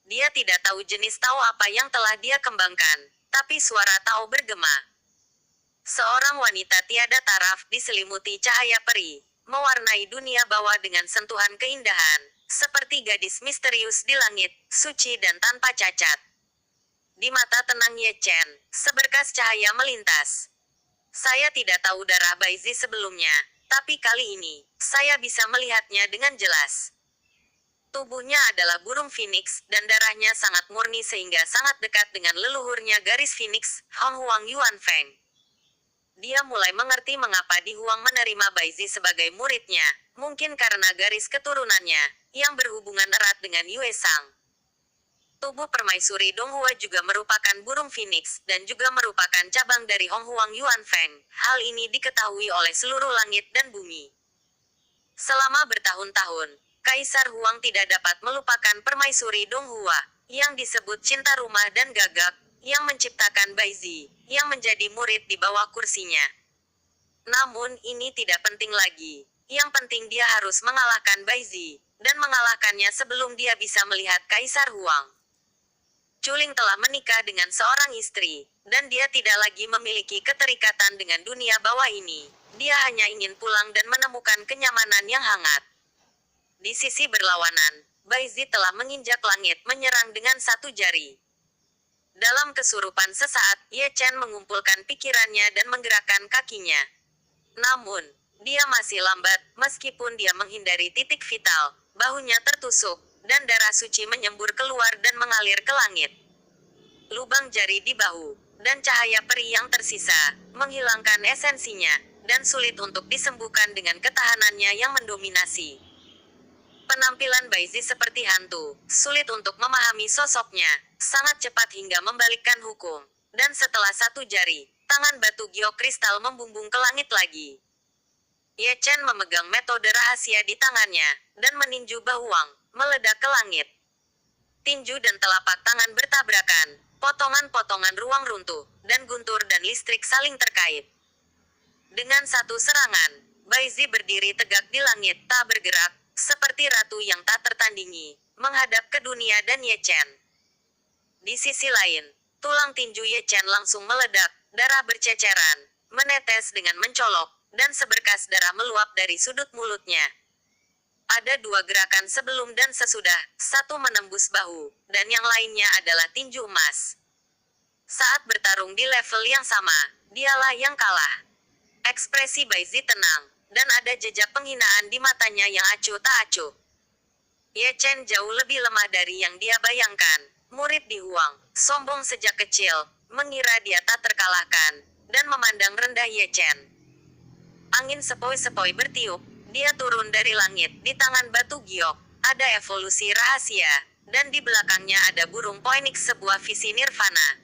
Dia tidak tahu jenis tahu apa yang telah dia kembangkan, tapi suara tahu bergema. Seorang wanita tiada taraf diselimuti cahaya peri, mewarnai dunia bawah dengan sentuhan keindahan, seperti gadis misterius di langit, suci dan tanpa cacat. Di mata tenang Ye Chen, seberkas cahaya melintas. Saya tidak tahu darah Baizi sebelumnya, tapi kali ini, saya bisa melihatnya dengan jelas. Tubuhnya adalah burung phoenix, dan darahnya sangat murni sehingga sangat dekat dengan leluhurnya garis phoenix, Hong Huang Yuan Feng. Dia mulai mengerti mengapa Di Huang menerima Baizi sebagai muridnya, mungkin karena garis keturunannya, yang berhubungan erat dengan Yue Sang. Tubuh permaisuri Donghua juga merupakan burung phoenix, dan juga merupakan cabang dari Hong Huang Yuan Feng. Hal ini diketahui oleh seluruh langit dan bumi. Selama bertahun-tahun, Kaisar Huang tidak dapat melupakan permaisuri Donghua, yang disebut cinta rumah dan gagak, yang menciptakan Baizi, yang menjadi murid di bawah kursinya. Namun ini tidak penting lagi. Yang penting dia harus mengalahkan Baizi, dan mengalahkannya sebelum dia bisa melihat Kaisar Huang. Culing telah menikah dengan seorang istri, dan dia tidak lagi memiliki keterikatan dengan dunia bawah ini. Dia hanya ingin pulang dan menemukan kenyamanan yang hangat. Di sisi berlawanan, Baizi telah menginjak langit menyerang dengan satu jari. Dalam kesurupan sesaat, Ye Chen mengumpulkan pikirannya dan menggerakkan kakinya. Namun, dia masih lambat, meskipun dia menghindari titik vital, bahunya tertusuk, dan darah suci menyembur keluar dan mengalir ke langit. Lubang jari di bahu, dan cahaya peri yang tersisa, menghilangkan esensinya, dan sulit untuk disembuhkan dengan ketahanannya yang mendominasi. Penampilan Baizi seperti hantu, sulit untuk memahami sosoknya, sangat cepat hingga membalikkan hukum. Dan setelah satu jari, tangan batu giok kristal membumbung ke langit lagi. Ye Chen memegang metode rahasia di tangannya, dan meninju bahuang, meledak ke langit. Tinju dan telapak tangan bertabrakan, potongan-potongan ruang runtuh, dan guntur dan listrik saling terkait. Dengan satu serangan, Baizi berdiri tegak di langit, tak bergerak, seperti ratu yang tak tertandingi, menghadap ke dunia dan Ye Chen. Di sisi lain, tulang tinju Ye Chen langsung meledak, darah berceceran, menetes dengan mencolok, dan seberkas darah meluap dari sudut mulutnya. Ada dua gerakan sebelum dan sesudah, satu menembus bahu, dan yang lainnya adalah tinju emas. Saat bertarung di level yang sama, dialah yang kalah. Ekspresi Baizi tenang, dan ada jejak penghinaan di matanya yang acuh tak acuh. Ye Chen jauh lebih lemah dari yang dia bayangkan. Murid di Huang, sombong sejak kecil, mengira dia tak terkalahkan, dan memandang rendah Ye Chen. Angin sepoi-sepoi bertiup, dia turun dari langit, di tangan batu giok, ada evolusi rahasia, dan di belakangnya ada burung Phoenix sebuah visi nirvana.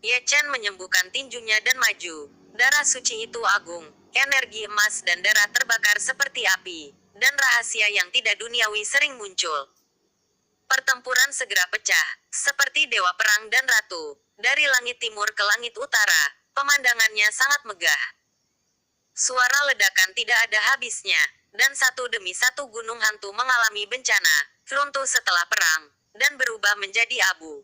Ye Chen menyembuhkan tinjunya dan maju. Darah suci itu agung, energi emas dan darah terbakar seperti api, dan rahasia yang tidak duniawi sering muncul. Pertempuran segera pecah, seperti dewa perang dan ratu. Dari langit timur ke langit utara, pemandangannya sangat megah. Suara ledakan tidak ada habisnya, dan satu demi satu gunung hantu mengalami bencana, runtuh setelah perang, dan berubah menjadi abu.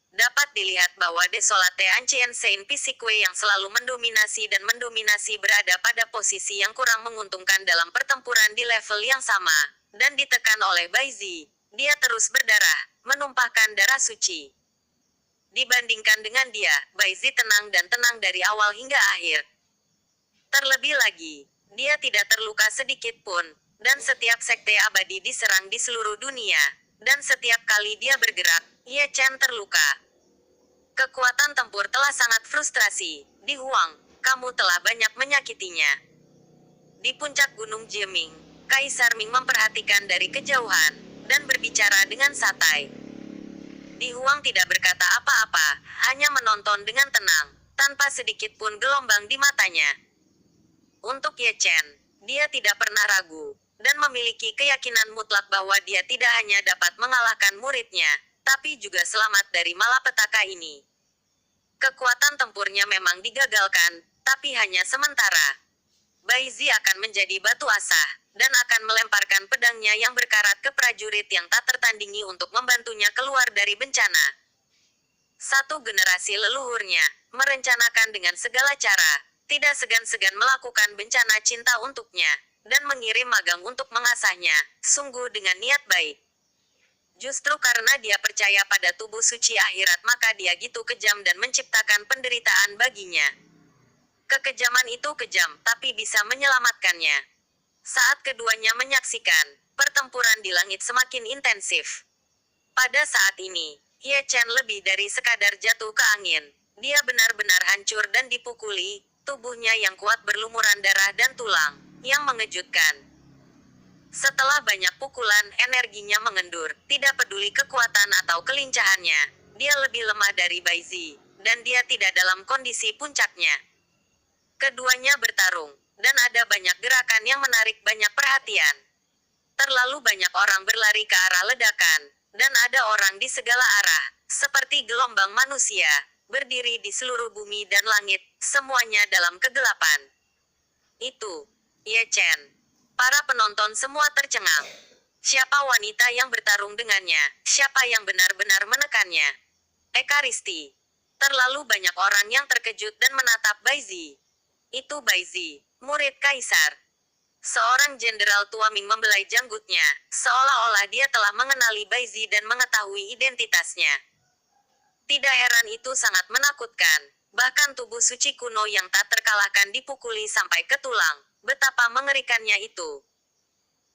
Dapat dilihat bahwa Desolate Ancient Saint Pisikwe yang selalu mendominasi berada pada posisi yang kurang menguntungkan dalam pertempuran di level yang sama, dan ditekan oleh Baizi. Dia terus berdarah, menumpahkan darah suci. Dibandingkan dengan dia, Baizi tenang dan tenang dari awal hingga akhir. Terlebih lagi, dia tidak terluka sedikit pun, dan setiap sekte abadi diserang di seluruh dunia, dan setiap kali dia bergerak, Ye Chen terluka. Kekuatan tempur telah sangat frustrasi. Di Huang, kamu telah banyak menyakitinya. Di puncak Gunung Jieming, Kaisar Ming memperhatikan dari kejauhan, dan berbicara dengan santai. Di Huang tidak berkata apa-apa, hanya menonton dengan tenang, tanpa sedikit pun gelombang di matanya. Untuk Ye Chen, dia tidak pernah ragu, dan memiliki keyakinan mutlak bahwa dia tidak hanya dapat mengalahkan muridnya, tapi juga selamat dari malapetaka ini. Kekuatan tempurnya memang digagalkan, tapi hanya sementara. Baizi akan menjadi batu asah, dan akan melemparkan pedangnya yang berkarat ke prajurit yang tak tertandingi untuk membantunya keluar dari bencana. Satu generasi leluhurnya, merencanakan dengan segala cara, tidak segan-segan melakukan bencana cinta untuknya, dan mengirim magang untuk mengasahnya, sungguh dengan niat baik. Justru karena dia percaya pada tubuh suci akhirat maka dia gitu kejam dan menciptakan penderitaan baginya. Kekejaman itu kejam, tapi bisa menyelamatkannya. Saat keduanya menyaksikan, pertempuran di langit semakin intensif. Pada saat ini, Ye Chen lebih dari sekadar jatuh ke angin. Dia benar-benar hancur dan dipukuli, tubuhnya yang kuat berlumuran darah dan tulang, yang mengejutkan. Setelah banyak pukulan, energinya mengendur, tidak peduli kekuatan atau kelincahannya. Dia lebih lemah dari Baizi, dan dia tidak dalam kondisi puncaknya. Keduanya bertarung, dan ada banyak gerakan yang menarik banyak perhatian. Terlalu banyak orang berlari ke arah ledakan, dan ada orang di segala arah, seperti gelombang manusia, berdiri di seluruh bumi dan langit, semuanya dalam kegelapan. Itu, Ye Chen. Para penonton semua tercengang. Siapa wanita yang bertarung dengannya? Siapa yang benar-benar menekannya? Ekaristi. Terlalu banyak orang yang terkejut dan menatap Baizi. Itu Baizi, murid kaisar. Seorang jenderal tua Ming membelai janggutnya, seolah-olah dia telah mengenali Baizi dan mengetahui identitasnya. Tidak heran itu sangat menakutkan, bahkan tubuh suci kuno yang tak terkalahkan dipukuli sampai ke tulang, betapa mengerikannya itu.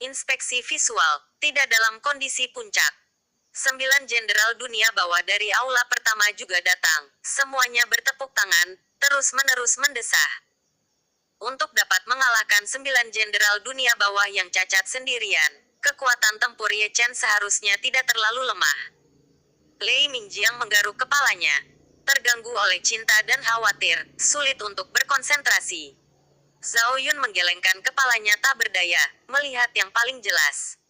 Inspeksi visual, tidak dalam kondisi puncak. 9 jenderal dunia bawah dari aula pertama juga datang, semuanya bertepuk tangan, terus-menerus mendesah. Untuk dapat mengalahkan 9 jenderal dunia bawah yang cacat sendirian, kekuatan tempur Ye Chen seharusnya tidak terlalu lemah. Lei Mingjiang menggaruk kepalanya. Terganggu oleh cinta dan khawatir, sulit untuk berkonsentrasi. Zhao Yun menggelengkan kepalanya tak berdaya, melihat yang paling jelas.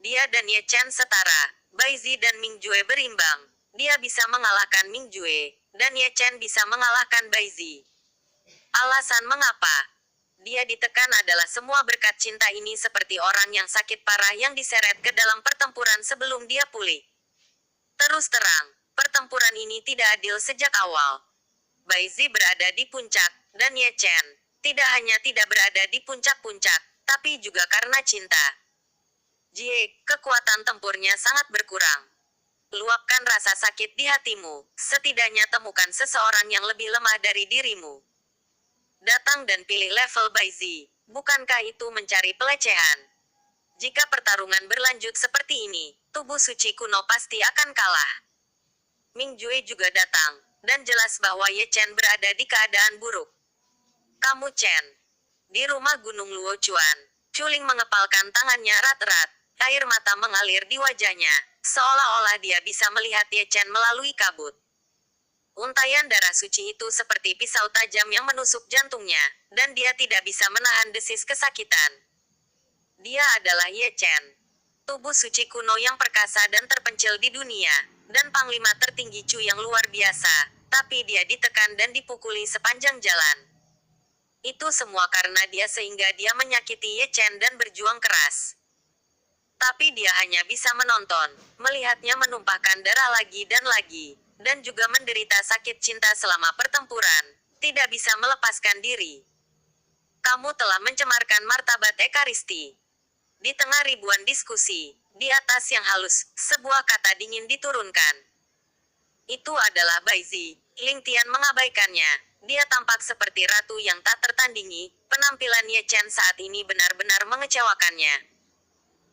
Dia dan Ye Chen setara, Baizi dan Ming Jue berimbang. Dia bisa mengalahkan Ming Jue, dan Ye Chen bisa mengalahkan Baizi. Alasan mengapa dia ditekan adalah semua berkat cinta ini seperti orang yang sakit parah yang diseret ke dalam pertempuran sebelum dia pulih. Terus terang, pertempuran ini tidak adil sejak awal. Baizi berada di puncak, dan Ye Chen tidak hanya tidak berada di puncak-puncak, tapi juga karena cinta. Jie, kekuatan tempurnya sangat berkurang. Luapkan rasa sakit di hatimu, setidaknya temukan seseorang yang lebih lemah dari dirimu. Datang dan pilih level Baizi, bukankah itu mencari pelecehan? Jika pertarungan berlanjut seperti ini, tubuh suci kuno pasti akan kalah. Ming Jue juga datang, dan jelas bahwa Ye Chen berada di keadaan buruk. Kamu Chen. Di rumah Gunung Luo Chuan, Chuling mengepalkan tangannya erat-erat, air mata mengalir di wajahnya, seolah-olah dia bisa melihat Ye Chen melalui kabut. Untayan darah suci itu seperti pisau tajam yang menusuk jantungnya, dan dia tidak bisa menahan desis kesakitan. Dia adalah Ye Chen, tubuh suci kuno yang perkasa dan terpencil di dunia, dan panglima tertinggi Chu yang luar biasa, tapi dia ditekan dan dipukuli sepanjang jalan. Itu semua karena dia sehingga dia menyakiti Ye Chen dan berjuang keras. Tapi dia hanya bisa menonton, melihatnya menumpahkan darah lagi dan lagi, dan juga menderita sakit cinta selama pertempuran, tidak bisa melepaskan diri. Kamu telah mencemarkan martabat Ekaristi. Di tengah ribuan diskusi, di atas yang halus, sebuah kata dingin diturunkan. Itu adalah Baizi. Ling Tian mengabaikannya. Dia tampak seperti ratu yang tak tertandingi. Penampilan Ye Chen saat ini benar-benar mengecewakannya.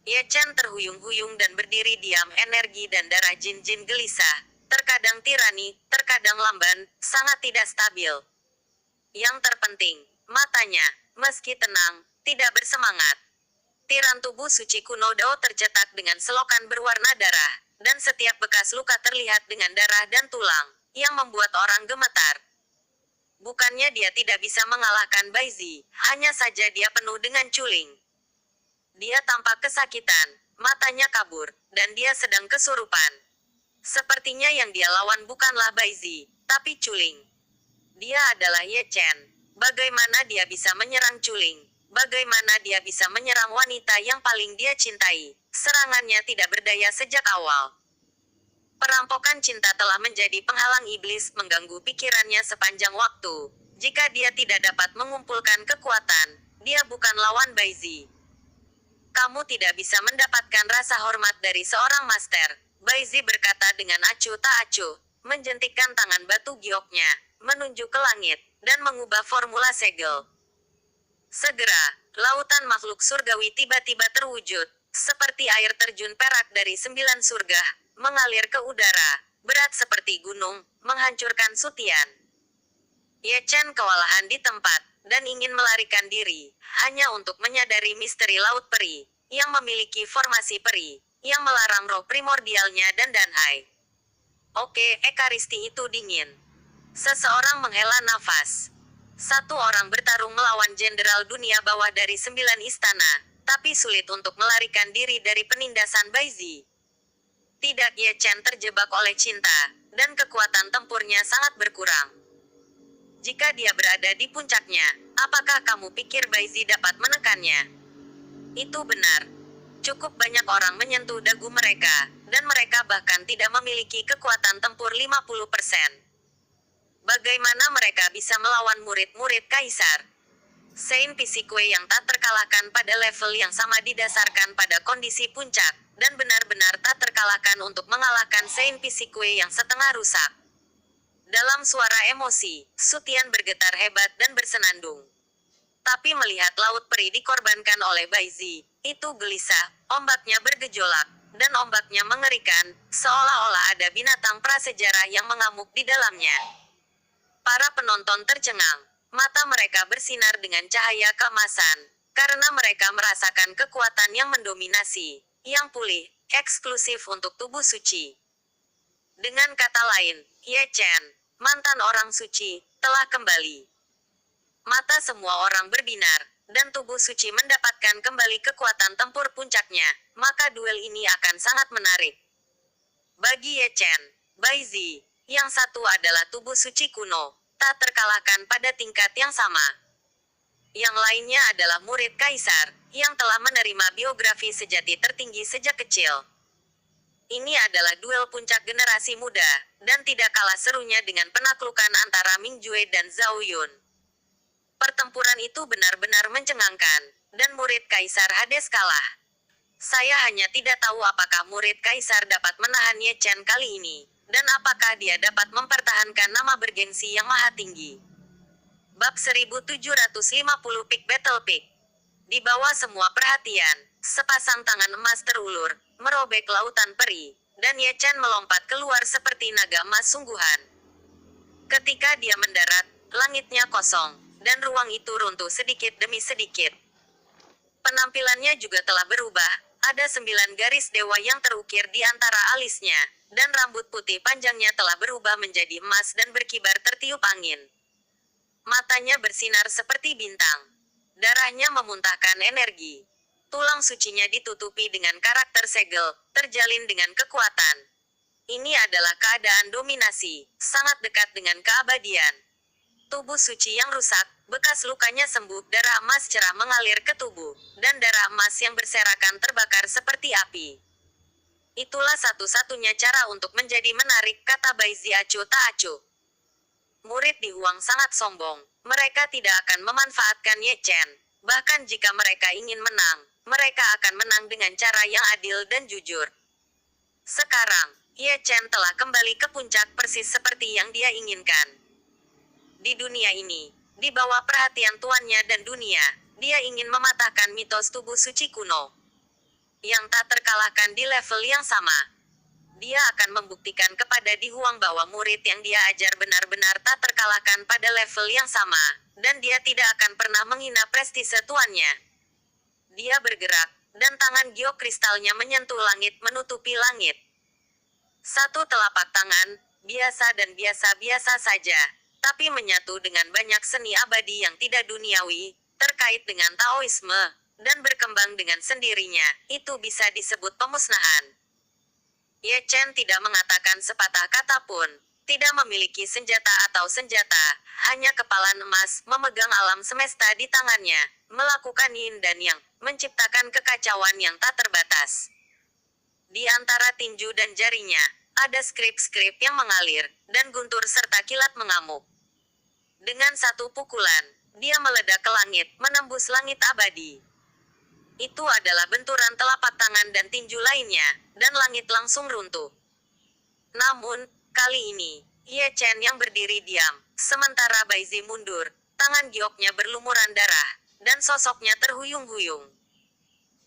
Ye Chen terhuyung-huyung dan berdiri diam, energi dan darah jin-jin gelisah. Terkadang tirani, terkadang lamban, sangat tidak stabil. Yang terpenting, matanya, meski tenang, tidak bersemangat. Tiran tubuh suci kuno Dao tercetak dengan selokan berwarna darah, dan setiap bekas luka terlihat dengan darah dan tulang, yang membuat orang gemetar. Bukannya dia tidak bisa mengalahkan Baizi, hanya saja dia penuh dengan culing. Dia tampak kesakitan, matanya kabur, dan dia sedang kesurupan. Sepertinya yang dia lawan bukanlah Baizi, tapi Culing. Dia adalah Ye Chen. Bagaimana dia bisa menyerang Culing? Bagaimana dia bisa menyerang wanita yang paling dia cintai? Serangannya tidak berdaya sejak awal. Perampokan cinta telah menjadi penghalang iblis, mengganggu pikirannya sepanjang waktu. Jika dia tidak dapat mengumpulkan kekuatan, dia bukan lawan Baizi. Kamu tidak bisa mendapatkan rasa hormat dari seorang master, Baizi berkata dengan acuh tak acuh, menjentikkan tangan batu gioknya, menunjuk ke langit, dan mengubah formula segel. Segera, lautan makhluk surgawi tiba-tiba terwujud, seperti air terjun perak dari 9 surga, mengalir ke udara, berat seperti gunung, menghancurkan Sutian. Ye Chen kewalahan di tempat, dan ingin melarikan diri, hanya untuk menyadari misteri Laut Peri, yang memiliki formasi peri, yang melarang roh primordialnya dan Danhai. Oke, Ekaristi itu dingin. Seseorang menghela nafas. Satu orang bertarung melawan jenderal dunia bawah dari 9 istana, tapi sulit untuk melarikan diri dari penindasan Baizi. Tidak, Ye Chen terjebak oleh cinta, dan kekuatan tempurnya sangat berkurang. Jika dia berada di puncaknya, apakah kamu pikir Baizi dapat menekannya? Itu benar. Cukup banyak orang menyentuh dagu mereka, dan mereka bahkan tidak memiliki kekuatan tempur 50%. Bagaimana mereka bisa melawan murid-murid Kaisar? Saint Pisikwe yang tak terkalahkan pada level yang sama didasarkan pada kondisi puncak, dan benar-benar tak terkalahkan untuk mengalahkan Saint Pisikwe yang setengah rusak. Dalam suara emosi, Sutian bergetar hebat dan bersenandung. Tapi melihat Laut Peri dikorbankan oleh Baizi, itu gelisah, ombaknya bergejolak, dan ombaknya mengerikan, seolah-olah ada binatang prasejarah yang mengamuk di dalamnya. Para penonton tercengang, mata mereka bersinar dengan cahaya keemasan, karena mereka merasakan kekuatan yang mendominasi, yang pulih, eksklusif untuk tubuh suci. Dengan kata lain, Ye Chen, mantan orang suci, telah kembali. Mata semua orang berbinar, dan tubuh suci mendapatkan kembali kekuatan tempur puncaknya, maka duel ini akan sangat menarik. Bagi Ye Chen, Baizi, yang satu adalah tubuh suci kuno, tak terkalahkan pada tingkat yang sama. Yang lainnya adalah murid Kaisar, yang telah menerima biografi sejati tertinggi sejak kecil. Ini adalah duel puncak generasi muda, dan tidak kalah serunya dengan penaklukan antara Ming Jue dan Zhao Yun. Pertempuran itu benar-benar mencengangkan, dan murid Kaisar Hades kalah. Saya hanya tidak tahu apakah murid Kaisar dapat menahan Ye Chen kali ini, dan apakah dia dapat mempertahankan nama bergengsi yang maha tinggi. Bab 1750 Peak Battle Peak. Di bawah semua perhatian, sepasang tangan emas terulur, merobek lautan peri, dan Ye Chen melompat keluar seperti naga emas sungguhan. Ketika dia mendarat, langitnya kosong, dan ruang itu runtuh sedikit demi sedikit. Penampilannya juga telah berubah, ada 9 garis dewa yang terukir di antara alisnya, dan rambut putih panjangnya telah berubah menjadi emas dan berkibar tertiup angin. Matanya bersinar seperti bintang. Darahnya memuntahkan energi. Tulang sucinya ditutupi dengan karakter segel, terjalin dengan kekuatan. Ini adalah keadaan dominasi, sangat dekat dengan keabadian. Tubuh suci yang rusak, bekas lukanya sembuh, darah emas cerah mengalir ke tubuh, dan darah emas yang berserakan terbakar seperti api. Itulah satu-satunya cara untuk menjadi menarik, kata Baizi acuh tak acuh. Murid di Huang sangat sombong. Mereka tidak akan memanfaatkan Ye Chen. Bahkan jika mereka ingin menang, mereka akan menang dengan cara yang adil dan jujur. Sekarang, Ye Chen telah kembali ke puncak persis seperti yang dia inginkan. Di dunia ini, di bawah perhatian tuannya dan dunia, dia ingin mematahkan mitos tubuh suci kuno yang tak terkalahkan di level yang sama. Dia akan membuktikan kepada Di Huang bahwa murid yang dia ajar benar-benar tak terkalahkan pada level yang sama, dan dia tidak akan pernah menghina prestise tuannya. Dia bergerak, dan tangan giok kristalnya menyentuh langit menutupi langit. Satu telapak tangan, biasa dan biasa-biasa saja, tapi menyatu dengan banyak seni abadi yang tidak duniawi, terkait dengan Taoisme, dan berkembang dengan sendirinya, itu bisa disebut pemusnahan. Ye Chen tidak mengatakan sepatah kata pun, tidak memiliki senjata atau senjata, hanya kepala emas, memegang alam semesta di tangannya, melakukan yin dan yang, menciptakan kekacauan yang tak terbatas. Di antara tinju dan jarinya, ada skrip-skrip yang mengalir, dan guntur serta kilat mengamuk. Dengan satu pukulan, dia meledak ke langit, menembus langit abadi. Itu adalah benturan telapak tangan dan tinju lainnya, dan langit langsung runtuh. Namun, kali ini, Ye Chen yang berdiri diam, sementara Baizi mundur, tangan gioknya berlumuran darah, dan sosoknya terhuyung-huyung.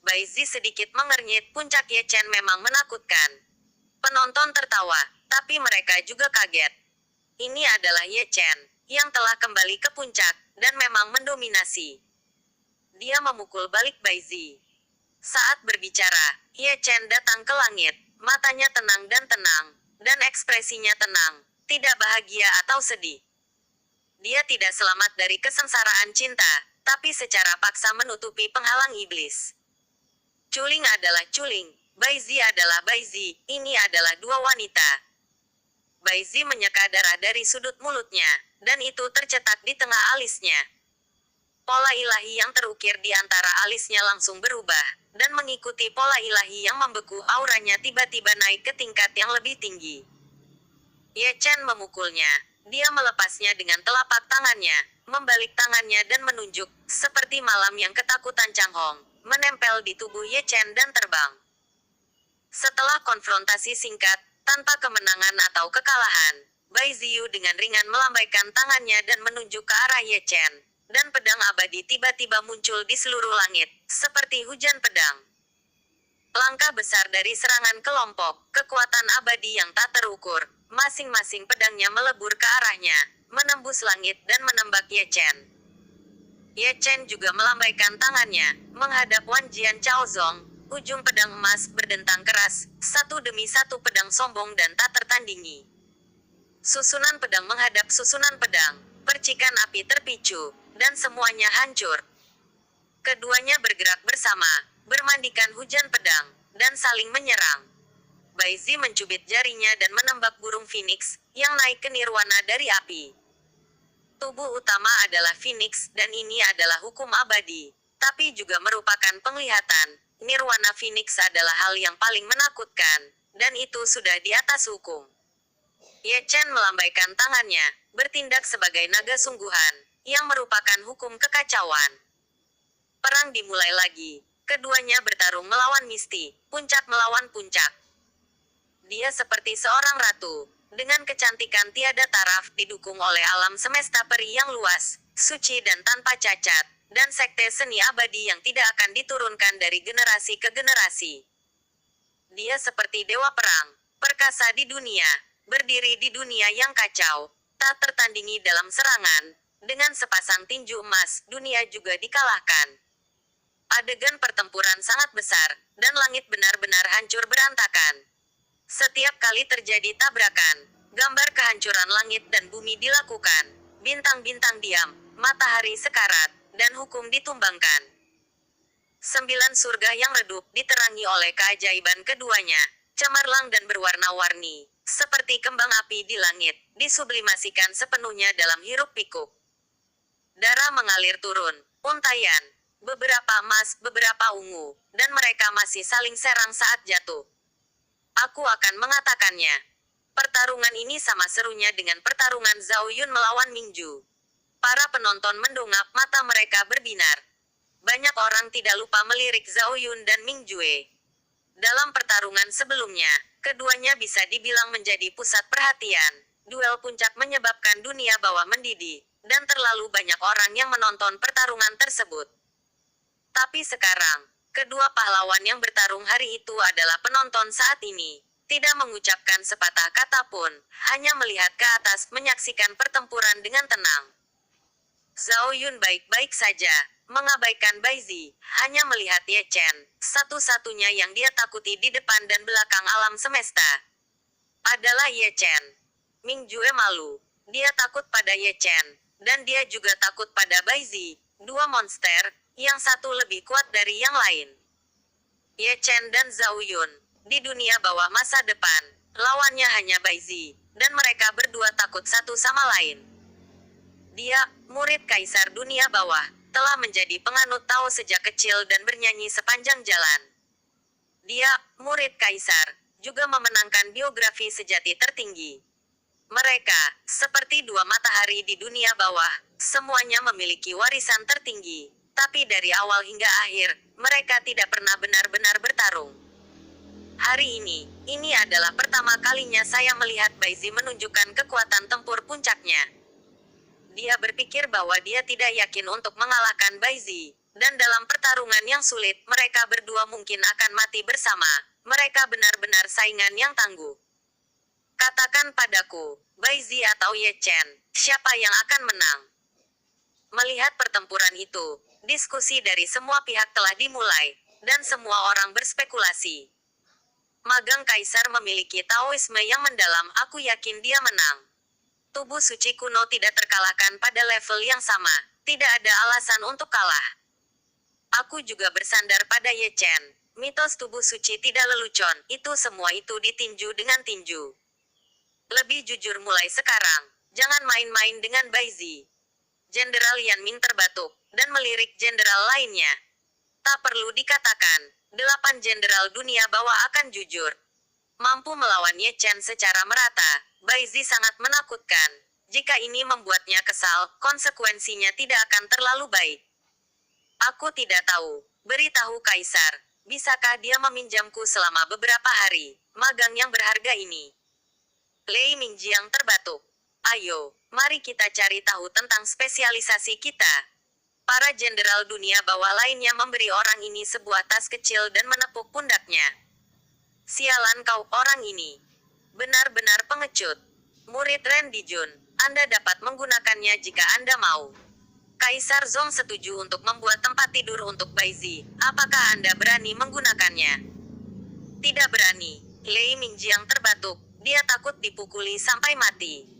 Baizi sedikit mengernyit, puncak Ye Chen memang menakutkan. Penonton tertawa, tapi mereka juga kaget. Ini adalah Ye Chen, yang telah kembali ke puncak, dan memang mendominasi. Dia memukul balik Baizi. Saat berbicara, Ye Chen datang ke langit, matanya tenang dan ekspresinya tenang, tidak bahagia atau sedih. Dia tidak selamat dari kesengsaraan cinta, tapi secara paksa menutupi penghalang iblis. Culing adalah Culing, Baizi adalah Baizi, ini adalah dua wanita. Baizi menyeka darah dari sudut mulutnya, dan itu tercetak di tengah alisnya. Pola ilahi yang terukir di antara alisnya langsung berubah, dan mengikuti pola ilahi yang membeku auranya tiba-tiba naik ke tingkat yang lebih tinggi. Ye Chen memukulnya. Dia melepasnya dengan telapak tangannya, membalik tangannya dan menunjuk, seperti malam yang ketakutan Chang Hong, menempel di tubuh Ye Chen dan terbang. Setelah konfrontasi singkat, tanpa kemenangan atau kekalahan, Bai Ziyu dengan ringan melambaikan tangannya dan menunjuk ke arah Ye Chen. Dan pedang abadi tiba-tiba muncul di seluruh langit, seperti hujan pedang. Langkah besar dari serangan kelompok, kekuatan abadi yang tak terukur, masing-masing pedangnya melebur ke arahnya, menembus langit dan menembak Ye Chen. Ye Chen juga melambaikan tangannya, menghadap Wan Jian Chaozong, ujung pedang emas berdentang keras, satu demi satu pedang sombong dan tak tertandingi. Susunan pedang menghadap susunan pedang, percikan api terpicu, dan semuanya hancur. Keduanya bergerak bersama, bermandikan hujan pedang, dan saling menyerang. Baizi mencubit jarinya dan menembak burung Phoenix, yang naik ke nirwana dari api. Tubuh utama adalah Phoenix, dan ini adalah hukum abadi, tapi juga merupakan penglihatan. Nirwana Phoenix adalah hal yang paling menakutkan, dan itu sudah di atas hukum. Ye Chen melambaikan tangannya, bertindak sebagai naga sungguhan, yang merupakan hukum kekacauan. Perang dimulai lagi. Keduanya bertarung melawan Misty, puncak melawan puncak. Dia seperti seorang ratu, dengan kecantikan tiada taraf, didukung oleh alam semesta peri yang luas, suci dan tanpa cacat, dan sekte seni abadi yang tidak akan diturunkan dari generasi ke generasi. Dia seperti dewa perang, perkasa di dunia, berdiri di dunia yang kacau, tak tertandingi dalam serangan. Dengan sepasang tinju emas, dunia juga dikalahkan. Adegan pertempuran sangat besar, dan langit benar-benar hancur berantakan. Setiap kali terjadi tabrakan, gambar kehancuran langit dan bumi dilakukan. Bintang-bintang diam, matahari sekarat, dan hukum ditumbangkan. 9 surga yang redup diterangi oleh keajaiban keduanya, cemerlang dan berwarna-warni, seperti kembang api di langit, disublimasikan sepenuhnya dalam hiruk-pikuk. Darah mengalir turun, untayan, beberapa emas, beberapa ungu, dan mereka masih saling serang saat jatuh. Aku akan mengatakannya. Pertarungan ini sama serunya dengan pertarungan Zhao Yun melawan Mingju. Para penonton mendongak, mata mereka berbinar. Banyak orang tidak lupa melirik Zhao Yun dan Ming Jue. Dalam pertarungan sebelumnya, keduanya bisa dibilang menjadi pusat perhatian. Duel puncak menyebabkan dunia bawah mendidih, dan terlalu banyak orang yang menonton pertarungan tersebut. Tapi sekarang, kedua pahlawan yang bertarung hari itu adalah penonton saat ini. Tidak mengucapkan sepatah kata pun, hanya melihat ke atas menyaksikan pertempuran dengan tenang. Zhao Yun baik-baik saja, mengabaikan Bai Zi, hanya melihat Ye Chen, satu-satunya yang dia takuti di depan dan belakang alam semesta. Adalah Ye Chen. Ming Jue malu. Dia takut pada Ye Chen, dan dia juga takut pada Bai Zi, dua monster, yang satu lebih kuat dari yang lain. Ye Chen dan Zhao Yun, di dunia bawah masa depan, lawannya hanya Bai Zi, dan mereka berdua takut satu sama lain. Dia, murid kaisar dunia bawah, telah menjadi penganut Tao sejak kecil dan bernyanyi sepanjang jalan. Dia, murid kaisar, juga memenangkan biografi sejati tertinggi. Mereka, seperti dua matahari di dunia bawah, semuanya memiliki warisan tertinggi. Tapi dari awal hingga akhir, mereka tidak pernah benar-benar bertarung. Hari ini adalah pertama kalinya saya melihat Bai Zi menunjukkan kekuatan tempur puncaknya. Dia berpikir bahwa dia tidak yakin untuk mengalahkan Bai Zi, dan dalam pertarungan yang sulit, mereka berdua mungkin akan mati bersama. Mereka benar-benar saingan yang tangguh. Katakan padaku, Bai Zi atau Ye Chen, siapa yang akan menang? Melihat pertempuran itu, diskusi dari semua pihak telah dimulai, dan semua orang berspekulasi. Magang Kaisar memiliki Taoisme yang mendalam, aku yakin dia menang. Tubuh suci kuno tidak terkalahkan pada level yang sama, tidak ada alasan untuk kalah. Aku juga bersandar pada Ye Chen, mitos tubuh suci tidak lelucon, semua itu ditinju dengan tinju. Lebih jujur mulai sekarang, jangan main-main dengan Bai Zi. Jenderal Yan Ming terbatuk, dan melirik jenderal lainnya. Tak perlu dikatakan, 8 jenderal dunia bawah akan jujur. Mampu melawan Ye Chen secara merata, Bai Zi sangat menakutkan. Jika ini membuatnya kesal, konsekuensinya tidak akan terlalu baik. Aku tidak tahu, beritahu Kaisar, bisakah dia meminjamku selama beberapa hari, magang yang berharga ini? Lei Mingjiang terbatuk. Ayo, mari kita cari tahu tentang spesialisasi kita. Para jenderal dunia bawah lainnya memberi orang ini sebuah tas kecil dan menepuk pundaknya. Sialan kau, orang ini. Benar-benar pengecut. Murid Ren Dijun, Anda dapat menggunakannya jika Anda mau. Kaisar Zong setuju untuk membuat tempat tidur untuk Bai Zi. Apakah Anda berani menggunakannya? Tidak berani. Lei Mingjiang terbatuk. Dia takut dipukuli sampai mati.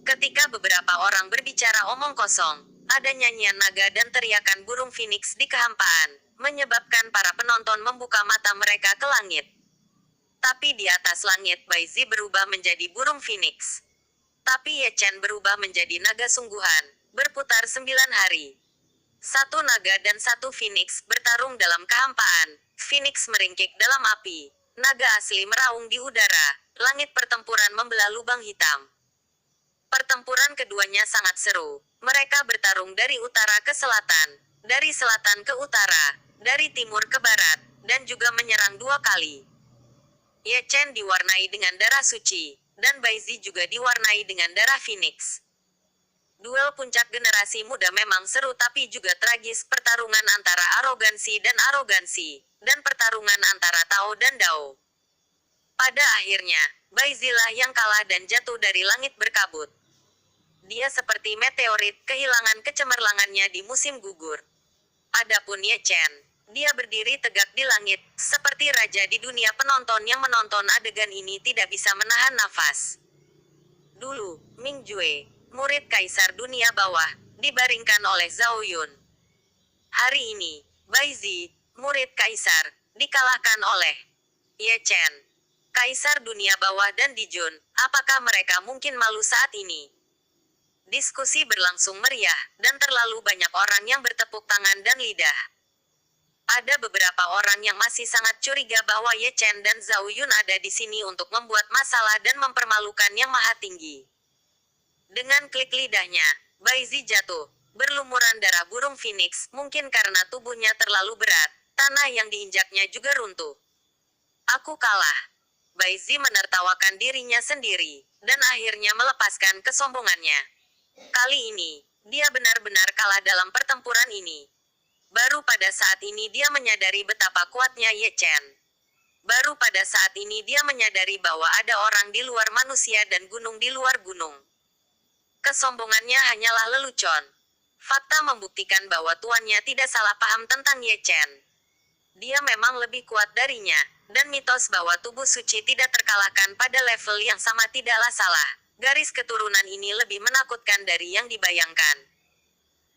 Ketika beberapa orang berbicara omong kosong, ada nyanyian naga dan teriakan burung phoenix di kehampaan, menyebabkan para penonton membuka mata mereka ke langit. Tapi di atas langit Bai Zi berubah menjadi burung phoenix. Tapi Ye Chen berubah menjadi naga sungguhan, berputar 9 hari. 1 naga dan 1 phoenix bertarung dalam kehampaan. Phoenix meringkik dalam api. Naga asli meraung di udara. Langit pertempuran membelah lubang hitam. Pertempuran keduanya sangat seru. Mereka bertarung dari utara ke selatan, dari selatan ke utara, dari timur ke barat, dan juga menyerang 2 kali. Ye Chen diwarnai dengan darah suci, dan Bai Zi juga diwarnai dengan darah phoenix. Duel puncak generasi muda memang seru tapi juga tragis, pertarungan antara arogansi, dan pertarungan antara Tao dan Dao. Pada akhirnya, Bai Zi lah yang kalah dan jatuh dari langit berkabut. Dia seperti meteorit, kehilangan kecemerlangannya di musim gugur. Adapun Ye Chen, Dia berdiri tegak di langit, seperti raja di dunia. Penonton yang menonton adegan ini tidak bisa menahan nafas. Dulu, Ming Jue, murid kaisar dunia bawah, dibaringkan oleh Zhao Yun. Hari ini, Bai Zi, murid kaisar, dikalahkan oleh Ye Chen, kaisar dunia bawah. Dan Dijun, apakah mereka mungkin malu saat ini? Diskusi berlangsung meriah, dan terlalu banyak orang yang bertepuk tangan dan lidah. Ada beberapa orang yang masih sangat curiga bahwa Ye Chen dan Zhao Yun ada di sini untuk membuat masalah dan mempermalukan Yang Maha Tinggi. Dengan klik lidahnya, Bai Zi jatuh, berlumuran darah burung phoenix. Mungkin karena tubuhnya terlalu berat, tanah yang diinjaknya juga runtuh. Aku kalah. Bai Zi menertawakan dirinya sendiri, dan akhirnya melepaskan kesombongannya. Kali ini, dia benar-benar kalah dalam pertempuran ini. Baru pada saat ini dia menyadari betapa kuatnya Ye Chen. Baru pada saat ini dia menyadari bahwa ada orang di luar manusia dan gunung di luar gunung. Kesombongannya hanyalah lelucon. Fakta membuktikan bahwa tuannya tidak salah paham tentang Ye Chen. Dia memang lebih kuat darinya, dan mitos bahwa tubuh suci tidak terkalahkan pada level yang sama tidaklah salah. Garis keturunan ini lebih menakutkan dari yang dibayangkan.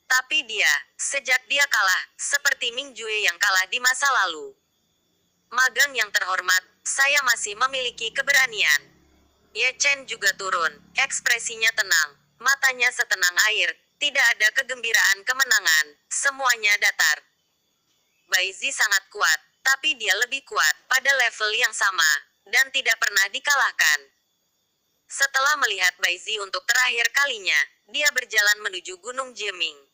Tapi dia, sejak dia kalah, seperti Ming Jue yang kalah di masa lalu. Magang yang terhormat, saya masih memiliki keberanian. Ye Chen juga turun, ekspresinya tenang, matanya setenang air, tidak ada kegembiraan kemenangan, semuanya datar. Bai Zi sangat kuat, tapi dia lebih kuat, pada level yang sama, dan tidak pernah dikalahkan. Setelah melihat Bai Zi untuk terakhir kalinya, dia berjalan menuju Gunung Jieming.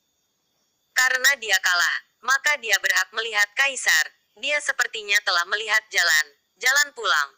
Karena dia kalah, maka dia berhak melihat kaisar. Dia sepertinya telah melihat jalan pulang.